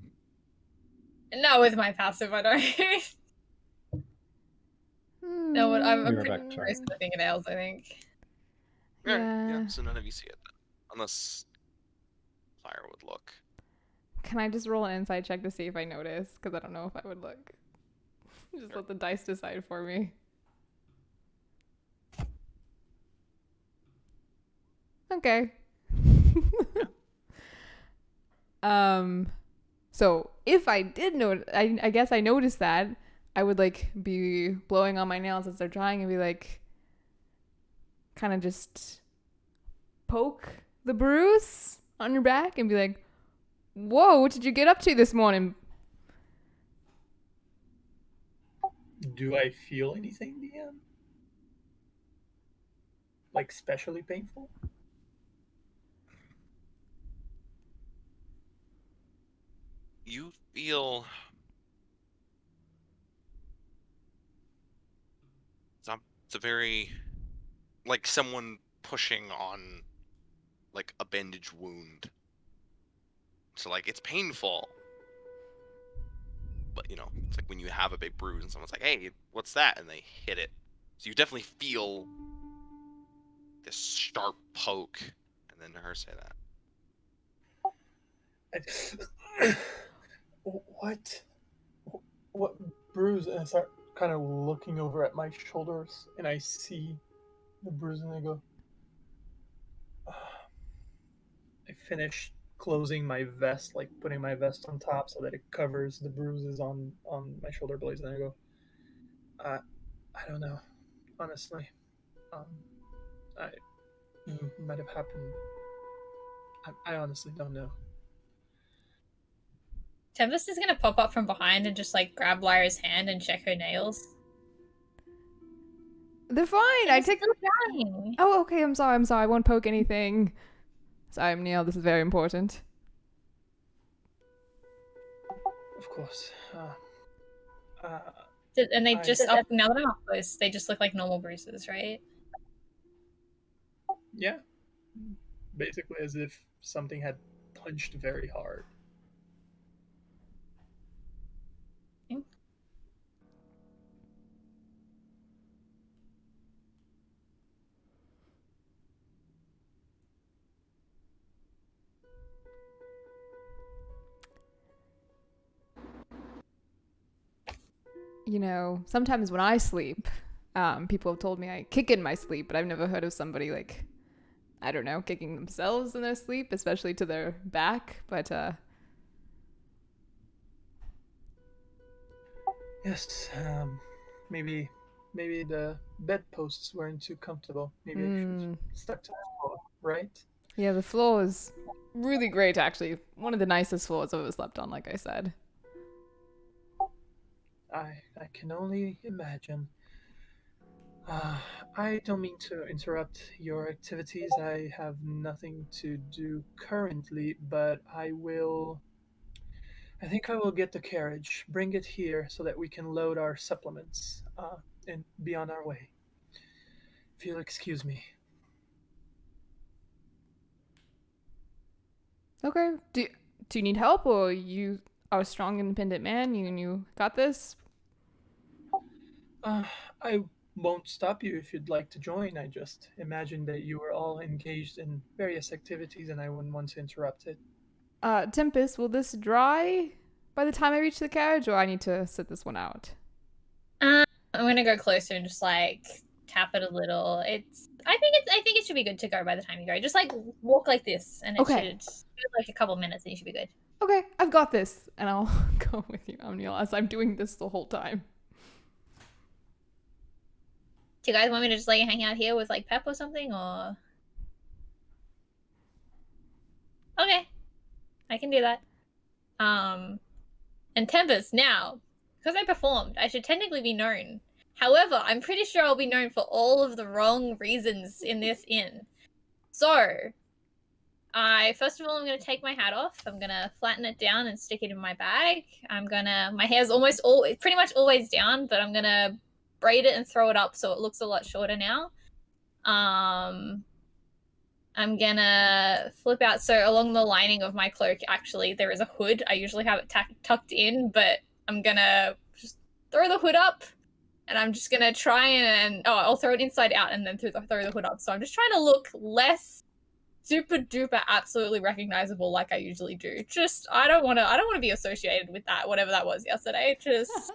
Not with my passive, I don't. No, but I'm You're pretty back, gross with the fingernails, I think. Yeah. So none of you see it then, unless Lyra would look. Can I just roll an insight check to see if I notice? Because I don't know if I would look. Just let the dice decide for me. Okay. So if I did notice, I guess I noticed that, I would be blowing on my nails as they're drying and be like, kind of just poke the bruise on your back and be like, whoa, what did you get up to this morning? Do I feel anything, DM? Like specially painful? You feel it's a very like someone pushing on a bandage wound. So it's painful. But it's like when you have a big bruise and someone's like, "Hey, what's that?" and they hit it. So you definitely feel this sharp poke, and then to her say that. What bruise? And I start kind of looking over at my shoulders, and I see the bruise, and I go. I finish closing my vest, putting my vest on top so that it covers the bruises on my shoulder blades, and I go. I don't know, honestly. I might have happened. I honestly don't know. Tempest is gonna pop up from behind and just like grab Lyra's hand and check her nails. They're fine. I take. Still drying. Oh, okay. I'm sorry. I won't poke anything. Sorry, Neil. This is very important. Of course. And they I- just up now that I'm up close, they just look like normal bruises, right? Yeah. Basically, as if something had punched very hard. You know, sometimes when I sleep, people have told me I kick in my sleep, but I've never heard of somebody like, I don't know, kicking themselves in their sleep, especially to their back. But Yes. Maybe the bedposts weren't too comfortable. Maybe I should have stuck to the floor, right? yeah, the floor is really great. Actually, one of the nicest floors I've ever slept on. Like I said. I can only imagine. I don't mean to interrupt your activities. I have nothing to do currently, but I think I will get the carriage, bring it here so that we can load our supplements and be on our way. If you'll excuse me. Okay. Do you need help, or you are a strong, independent man? You got this. I won't stop you if you'd like to join. I just imagined that you were all engaged in various activities and I wouldn't want to interrupt it. Tempest, will this dry by the time I reach the carriage, or I need to sit this one out? I'm gonna go closer and just like tap it a little. I think it should be good to go by the time you go. Just like walk like this, and it should like a couple minutes, and you should be good. Okay, I've got this, and I'll go with you, Amniel, as I'm doing this the whole time. Do you guys want me to just like hang out here with like Pep or something, or? Okay, I can do that. And Tempest, now, because I performed, I should technically be known. However, I'm pretty sure I'll be known for all of the wrong reasons in this inn. So, first of all, I'm going to take my hat off. I'm going to flatten it down and stick it in my bag. My hair's pretty much always down, but I'm going to braid it and throw it up so it looks a lot shorter now. I'm gonna flip out, so along the lining of my cloak, actually, there is a hood. I usually have it tucked in, but I'm gonna just throw the hood up, and I'm just gonna try I'll throw it inside out and then throw the hood up. So I'm just trying to look less super duper absolutely recognizable like I usually do. Just, I don't want to be associated with that, whatever that was yesterday. Just...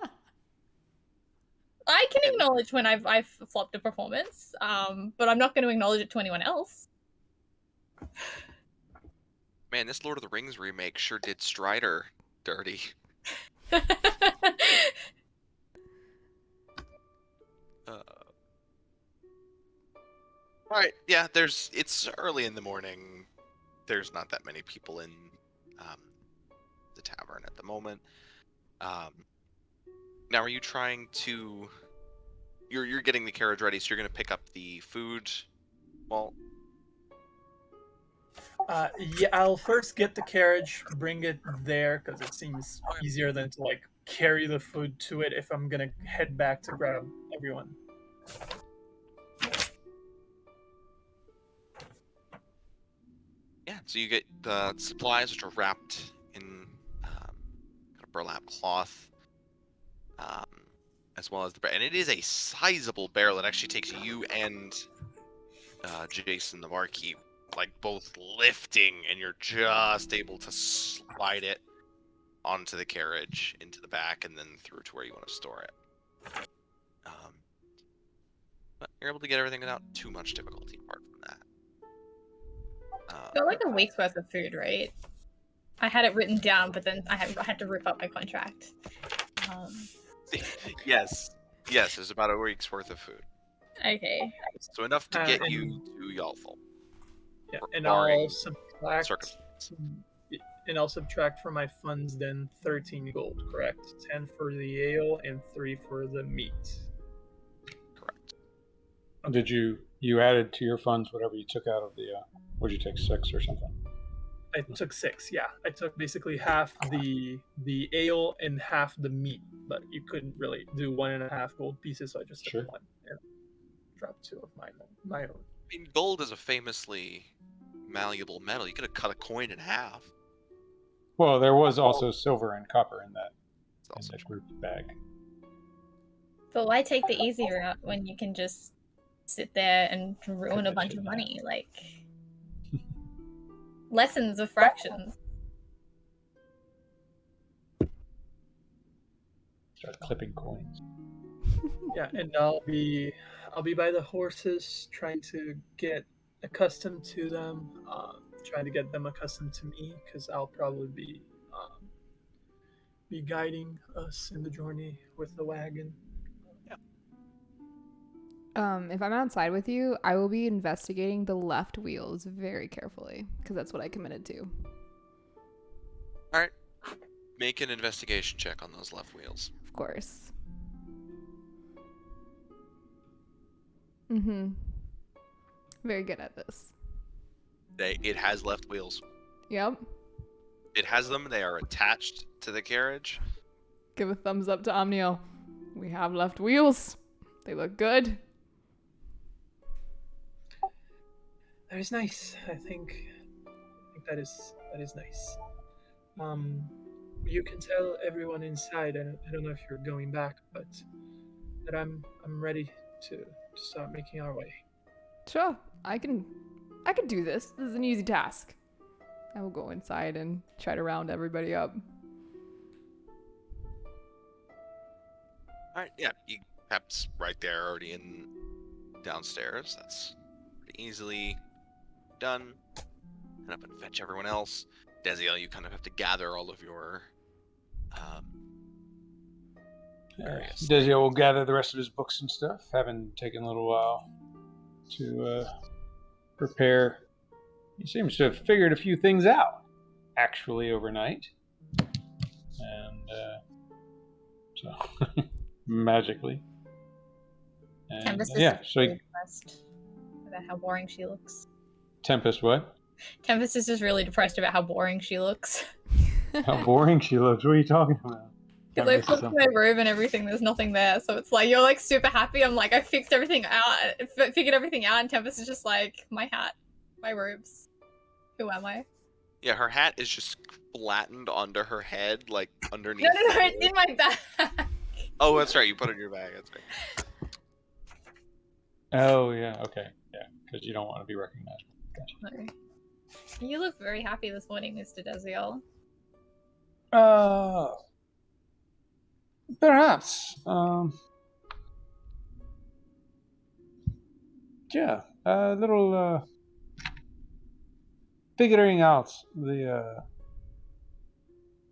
I can acknowledge when I've flopped a performance, but I'm not going to acknowledge it to anyone else. Man, this Lord of the Rings remake sure did Strider dirty. Alright, yeah, it's early in the morning. There's not that many people in the tavern at the moment. Now, are you trying to... You're getting the carriage ready, so you're going to pick up the food? Well... Yeah, I'll first get the carriage, bring it there, because it seems easier than to, like, carry the food to it if I'm going to head back to grab everyone. Yeah, so you get the supplies, which are wrapped in a burlap cloth, as well as the... And it is a sizable barrel. It actually takes you and Jason, the barkeep, like both lifting, and you're just able to slide it onto the carriage, into the back, and then through to where you want to store it. But you're able to get everything without too much difficulty apart from that. Got like a week's worth of food, right? I had it written down, but then I had to rip up my contract. Yes, there's about a week's worth of food. Okay. So enough to get and- you to Yalful. Yeah, and barring I'll subtract. circumstance. And I'll subtract from my funds then 13 gold, correct? 10 for the ale and 3 for the meat. Correct. Did you added to your funds whatever you took out of the? Would you take 6 or something? I took 6. Yeah, I took basically half the ale and half the meat, but you couldn't really do 1.5 gold pieces, so I just took Sure. 1 and dropped 2 of my own. I mean, gold is a famously malleable metal. You could have cut a coin in half. Well, there was also silver and copper in It's also that group bag. But why take the easy route when you can just sit there and ruin a bunch of money? Like, lessons of fractions. Start clipping coins. Yeah, and I'll be by the horses, trying to get accustomed to them, trying to get them accustomed to me, because I'll probably be guiding us in the journey with the wagon. If I'm outside with you, I will be investigating the left wheels very carefully, because that's what I committed to. All right. Make an investigation check on those left wheels. Of course. Mm-hmm. Very good at this. It has left wheels. Yep. It has them. They are attached to the carriage. Give a thumbs up to Omniel. We have left wheels. They look good. That is nice. I think that is nice. You can tell everyone inside. I don't know if you're going back, but that I'm ready to start making our way. Sure, I can do this. This is an easy task. I will go inside and try to round everybody up. All right. Yeah. Pep's right there, already in downstairs. That's pretty easily done. Head up and fetch everyone else. Desiel, you kind of have to gather all of your various Desiel will gather the rest of his books and stuff, having taken a little while to prepare. He seems to have figured a few things out, actually, overnight. And so, magically. And, Tempest is yeah, so really depressed about how boring she looks. Tempest, what? Tempest is just really depressed about how boring she looks. How boring she looks. What are you talking about? Because I Tempest flipped is my room and everything, there's nothing there. So it's like, you're like super happy. I'm like, I fixed everything out, figured everything out, and Tempest is just like, my hat, my robes. Who am I? Yeah, her hat is just flattened onto her head, like underneath. No, it's in my bag. Oh, that's right. You put it in your bag. That's right. Oh, yeah, okay. Yeah, because you don't want to be recognized. Gotcha. No. You look very happy this morning, Mr. Desiel. Perhaps. Yeah, a little figuring out the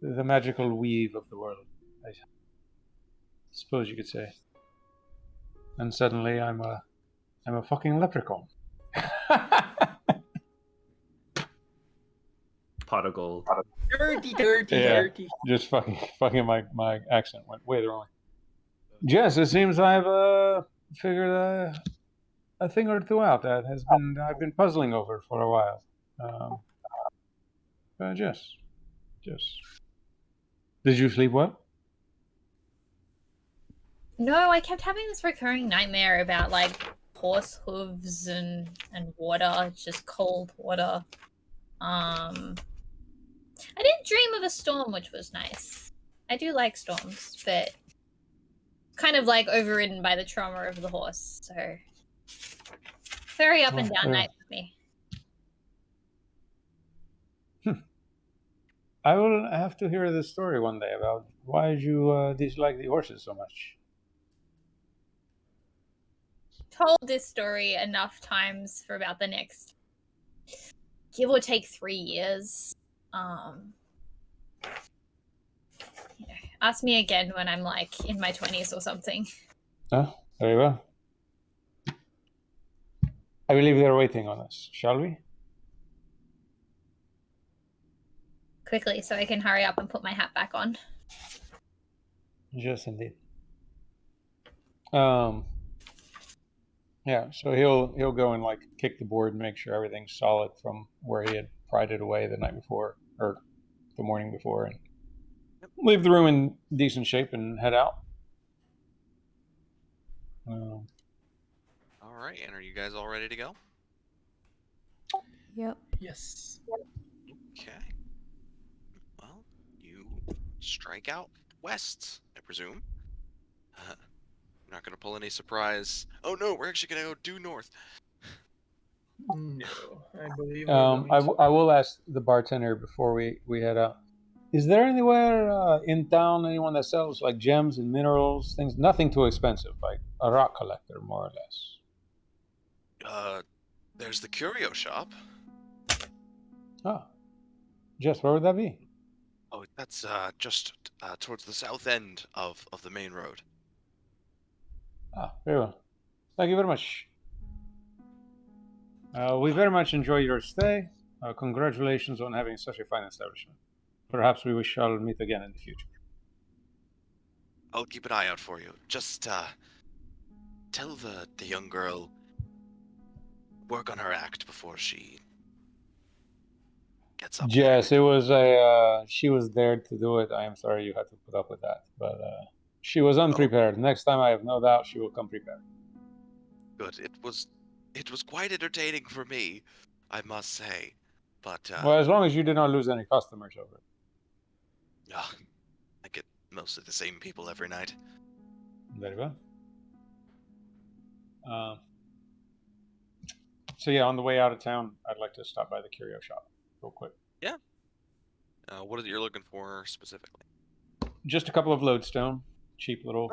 magical weave of the world, I suppose you could say. And suddenly I'm a fucking leprechaun. Pot of gold. Dirty. Just fucking my accent went way the wrong way. Yes, it seems I've figured a thing or two out that I've been puzzling over for a while. Yes. Did you sleep well? No, I kept having this recurring nightmare about like horse hooves and water, just cold water. I didn't dream of a storm, which was nice. I do like storms, but kind of like overridden by the trauma of the horse, so very up and down night for me. I will have to hear this story one day about why you dislike the horses so much. Told this story enough times for about the next give or take 3 years. Ask me again when I'm like in my 20s or something. Oh, very well. I believe they're waiting on us. Shall we? Quickly, so I can hurry up and put my hat back on. Yes, indeed. Yeah, so he'll go and like kick the board and make sure everything's solid from where he had pried it away the night before or the morning before, and leave the room in decent shape and head out. All right, and are you guys all ready to go? Yep. Yes. Okay. Well, you strike out west, I presume. You're not going to pull any surprise. Oh no, we're actually going to go due north. No, I believe I will ask the bartender before we head out. Is there anywhere in town, anyone that sells like gems and minerals, things, nothing too expensive, like a rock collector, more or less? There's the Curio Shop. Oh, Jess, where would that be? Oh, that's just towards the south end of the main road. Ah, very well. Thank you very much. We very much enjoy your stay. Congratulations on having such a fine establishment. Perhaps we shall meet again in the future. I'll keep an eye out for you. Just tell the young girl work on her act before she gets up. Yes, it was she was there to do it. I am sorry you had to put up with that, but she was unprepared. Next time, I have no doubt she will come prepared. Good. It was quite entertaining for me, I must say. But well, as long as you did not lose any customers over it. I get mostly the same people every night. Very well. So yeah, on the way out of town, I'd like to stop by the Curio Shop real quick. Yeah. What is it you're looking for specifically? Just a couple of lodestone, cheap little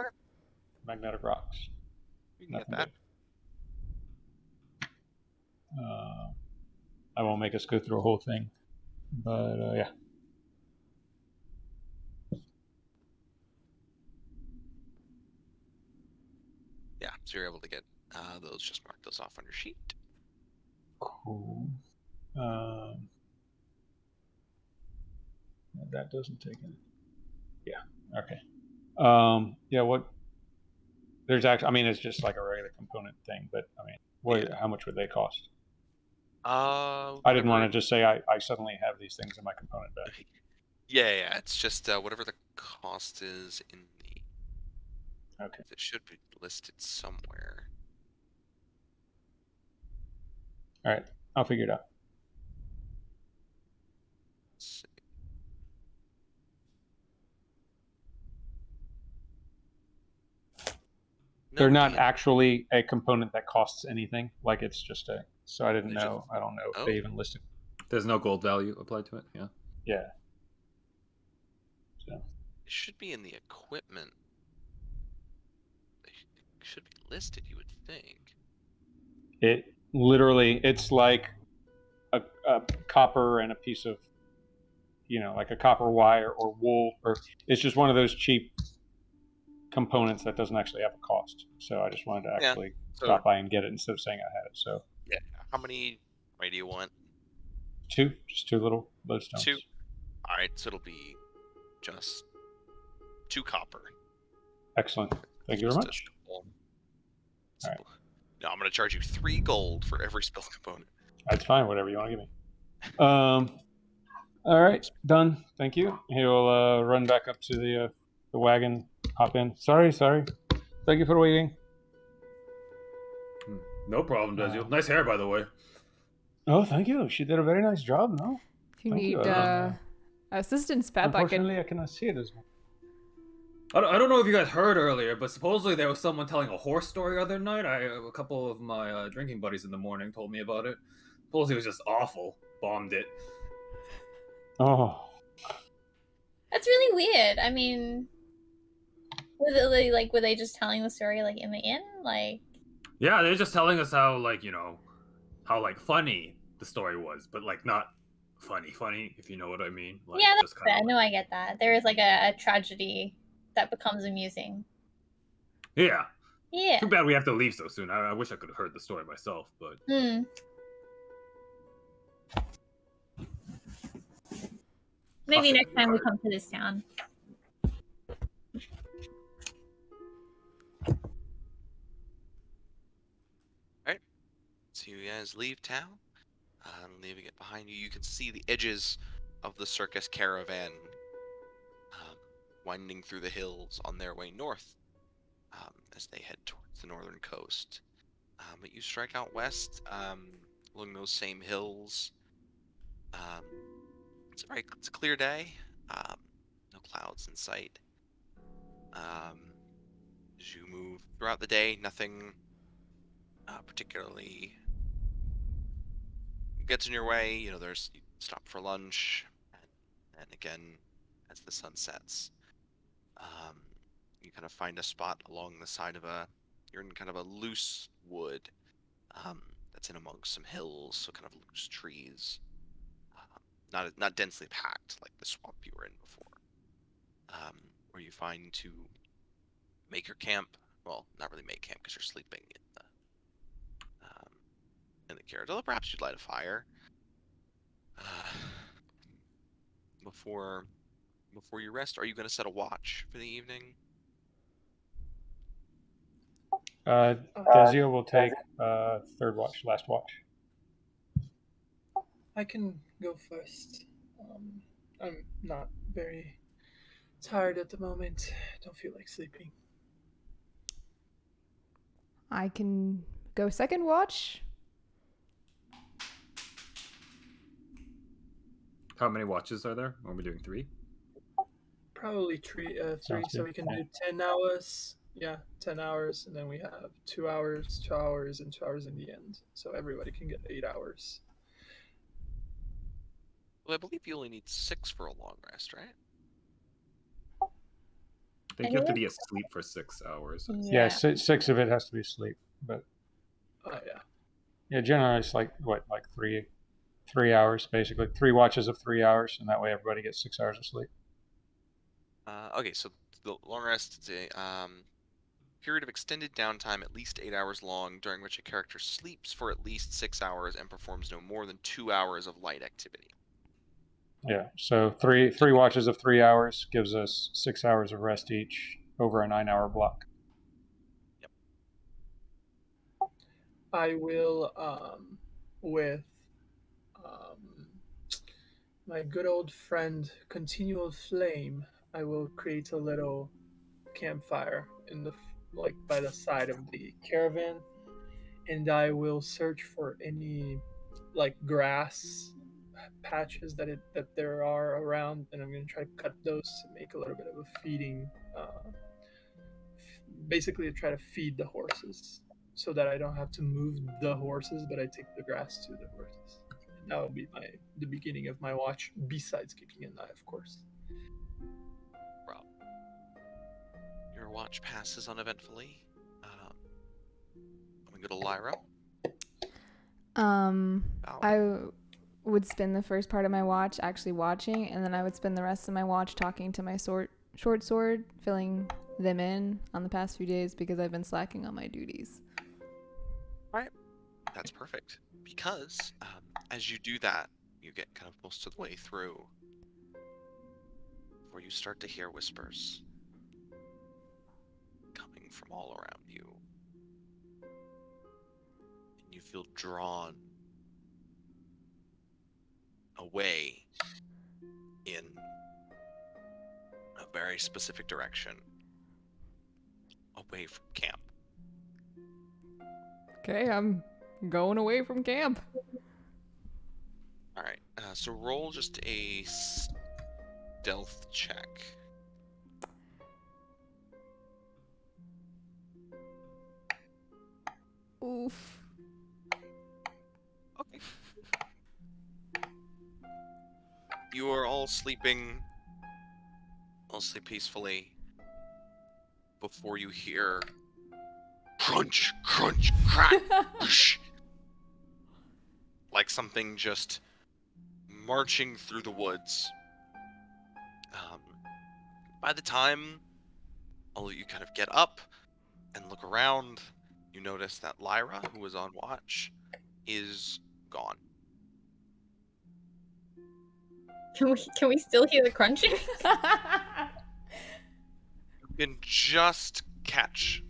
magnetic rocks. You can get that. I won't make us go through a whole thing, but yeah. Yeah, so you're able to get those. Just mark those off on your sheet. Cool. That doesn't take any. Yeah. Okay. Yeah. What? There's actually. I mean, it's just like a regular component thing, but I mean, what? How much would they cost? I didn't want to just say I suddenly have these things in my component bag. Yeah. It's just whatever the cost is in the. Okay. It should be listed somewhere. All right. I'll figure it out. Let's see. They're not actually a component that costs anything. Like it's just a. So I didn't know. I don't know if they even listed. There's no gold value applied to it. Yeah. Yeah. So. It should be in the equipment. They should be listed, you would think. It literally, it's like a copper and a piece of, like a copper wire or wool, or it's just one of those cheap components that doesn't actually have a cost. So I just wanted to actually stop by and get it instead of saying I had it. So yeah, how many do you want? Just two little lodestones. 2. All right, so it'll be just 2 copper. Excellent. Thank you very much. All right. No, I'm going to charge you 3 gold for every spill component. That's fine. Whatever you want to give me. All right, done. Thank you. He'll run back up to the wagon, hop in. Sorry. Thank you for waiting. No problem, Dezio. Nice hair, by the way. Oh, thank you. She did a very nice job, no? If you need assistance, Pep, Unfortunately, I cannot see it as well. I don't know if you guys heard earlier, but supposedly there was someone telling a horse story the other night. A couple of my drinking buddies in the morning told me about it. Supposedly it was just awful. Bombed it. Oh. That's really weird. I mean, were they just telling the story like in the inn? Like. Yeah, they're just telling us how how funny the story was, but like not funny, if you know what I mean. Like, yeah, that's fair. No, I get that. There is like a tragedy that becomes amusing. Yeah. Yeah. Too bad we have to leave so soon. I wish I could have heard the story myself, but Hmm. Maybe I'll next send time you we a come to this town. So you guys leave town. Leaving it behind you, you can see the edges of the circus caravan winding through the hills on their way north as they head towards the northern coast. But you strike out west along those same hills. It's a clear day. No clouds in sight. As you move throughout the day, nothing particularly gets in your way. You stop for lunch, and again, as the sun sets, you kind of find a spot along the side of you're in kind of a loose wood that's in amongst some hills, so kind of loose trees, not densely packed like the swamp you were in before, where you find to make your camp. Well, not really make camp because you're sleeping in the carriage. Although perhaps you'd light a fire before you rest. Are you going to set a watch for the evening? Dezio will take third watch, last watch. I can go first. I'm not very tired at the moment. Don't feel like sleeping. I can go second watch. how many watches are there? Are we doing 3? Probably three, Sounds so good. we can do 10 hours. Yeah, 10 hours, and then we have 2 hours, 2 hours, and 2 hours in the end. So everybody can get 8 hours. Well, I believe you only need 6 for a long rest, right? I think you have to be asleep for 6 hours. Yeah, 6 of it has to be sleep, but Oh, yeah. yeah, generally it's like 3 hours basically. 3 watches of 3 hours, and that way everybody gets 6 hours of sleep. Okay, so the long rest is a period of extended downtime at least 8 hours long, during which a character sleeps for at least 6 hours and performs no more than 2 hours of light activity. Yeah, so three watches of 3 hours gives us 6 hours of rest each over a 9-hour block. Yep. I will, with my good old friend Continual Flame, I will create a little campfire in the by the side of the caravan, and I will search for any grass patches that there are around, and I'm going to try to cut those to make a little bit of a feeding, basically to try to feed the horses, so that I don't have to move the horses, but I take the grass to the horses. And that will be the beginning of my watch, besides keeping an eye, of course. Rob, your watch passes uneventfully. I'm gonna go to Lyra. I would spend the first part of my watch actually watching, and then I would spend the rest of my watch talking to my short sword, filling them in on the past few days because I've been slacking on my duties. All right, that's perfect. Because as you do that, you get kind of most of the way through before you start to hear whispers coming from all around you. And you feel drawn away in a very specific direction, away from camp. Okay, I'm going away from camp. All right, so roll just a stealth check. Oof. Okay. You are all sleeping, all sleep peacefully, before you hear crunch, crunch, crack, whoosh, like something just marching through the woods. By the time all of you kind of get up, and look around, you notice that Lyra, who was on watch, is gone. Can we still hear the crunching? You can just catch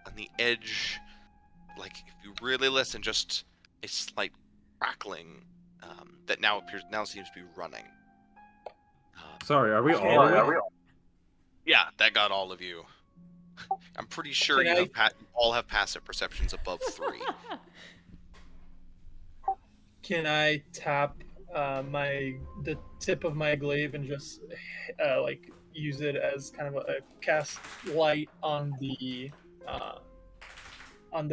on the edge, like if you really listen, just a slight crackling that now seems to be running. Sorry, are we all awake? Yeah, that got all of you. I'm pretty sure you all have passive perceptions above 3. Can I tap the tip of my glaive and just like use it as kind of a cast light on the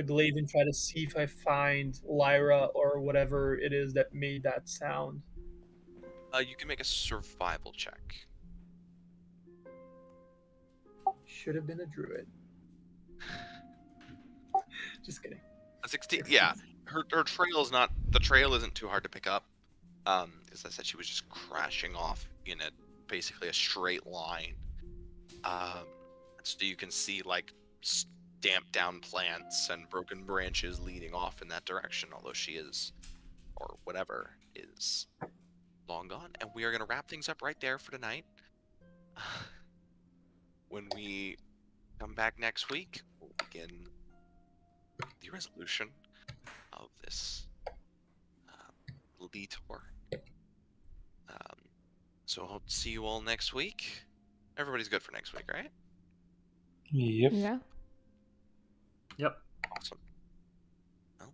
glaive and try to see if I find Lyra or whatever it is that made that sound? You can make a survival check. Should have been a druid. Just kidding. A 16. Yeah, her trail is not. The trail isn't too hard to pick up. As I said, she was just crashing off in basically a straight line. So you can see like stamped down plants and broken branches leading off in that direction. Although she is, or whatever, is long gone. And we are going to wrap things up right there for tonight. When we come back next week, we'll begin the resolution of this detour. So I hope to see you all next week. Everybody's good for next week, right? Yep. Yeah. Yep. Awesome. Well,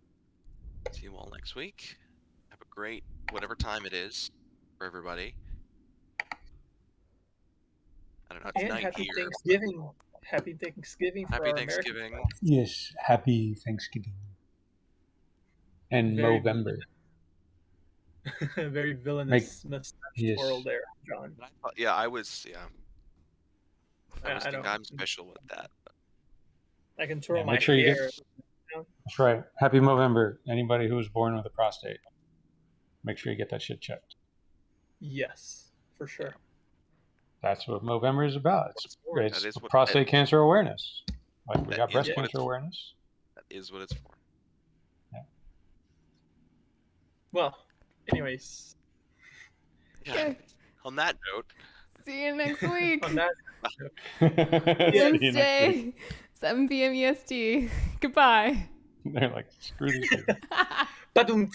see you all next week. Have a great whatever time it is for everybody. I don't know. It's And night happy here. Thanksgiving. Happy Thanksgiving for Happy our Thanksgiving. American Yes. Happy Thanksgiving. And Very November. very villainous mustache Yes. twirl there, John. I was I thinking don't- I'm special with that. I can twirl Yeah, my make sure you hair. That's right. Happy November. Anybody who was born with a prostate, make sure you get that shit checked. Yes, for sure. That's what November is about. That It's is what- prostate cancer awareness. Like we That got is breast what cancer it's- awareness. That is what it's for. Well, anyways, Yeah. Okay. On that note, See you next week. on that, See you next week. Wednesday, 7 p.m. EST. Goodbye. They're like, screw these people. Badum.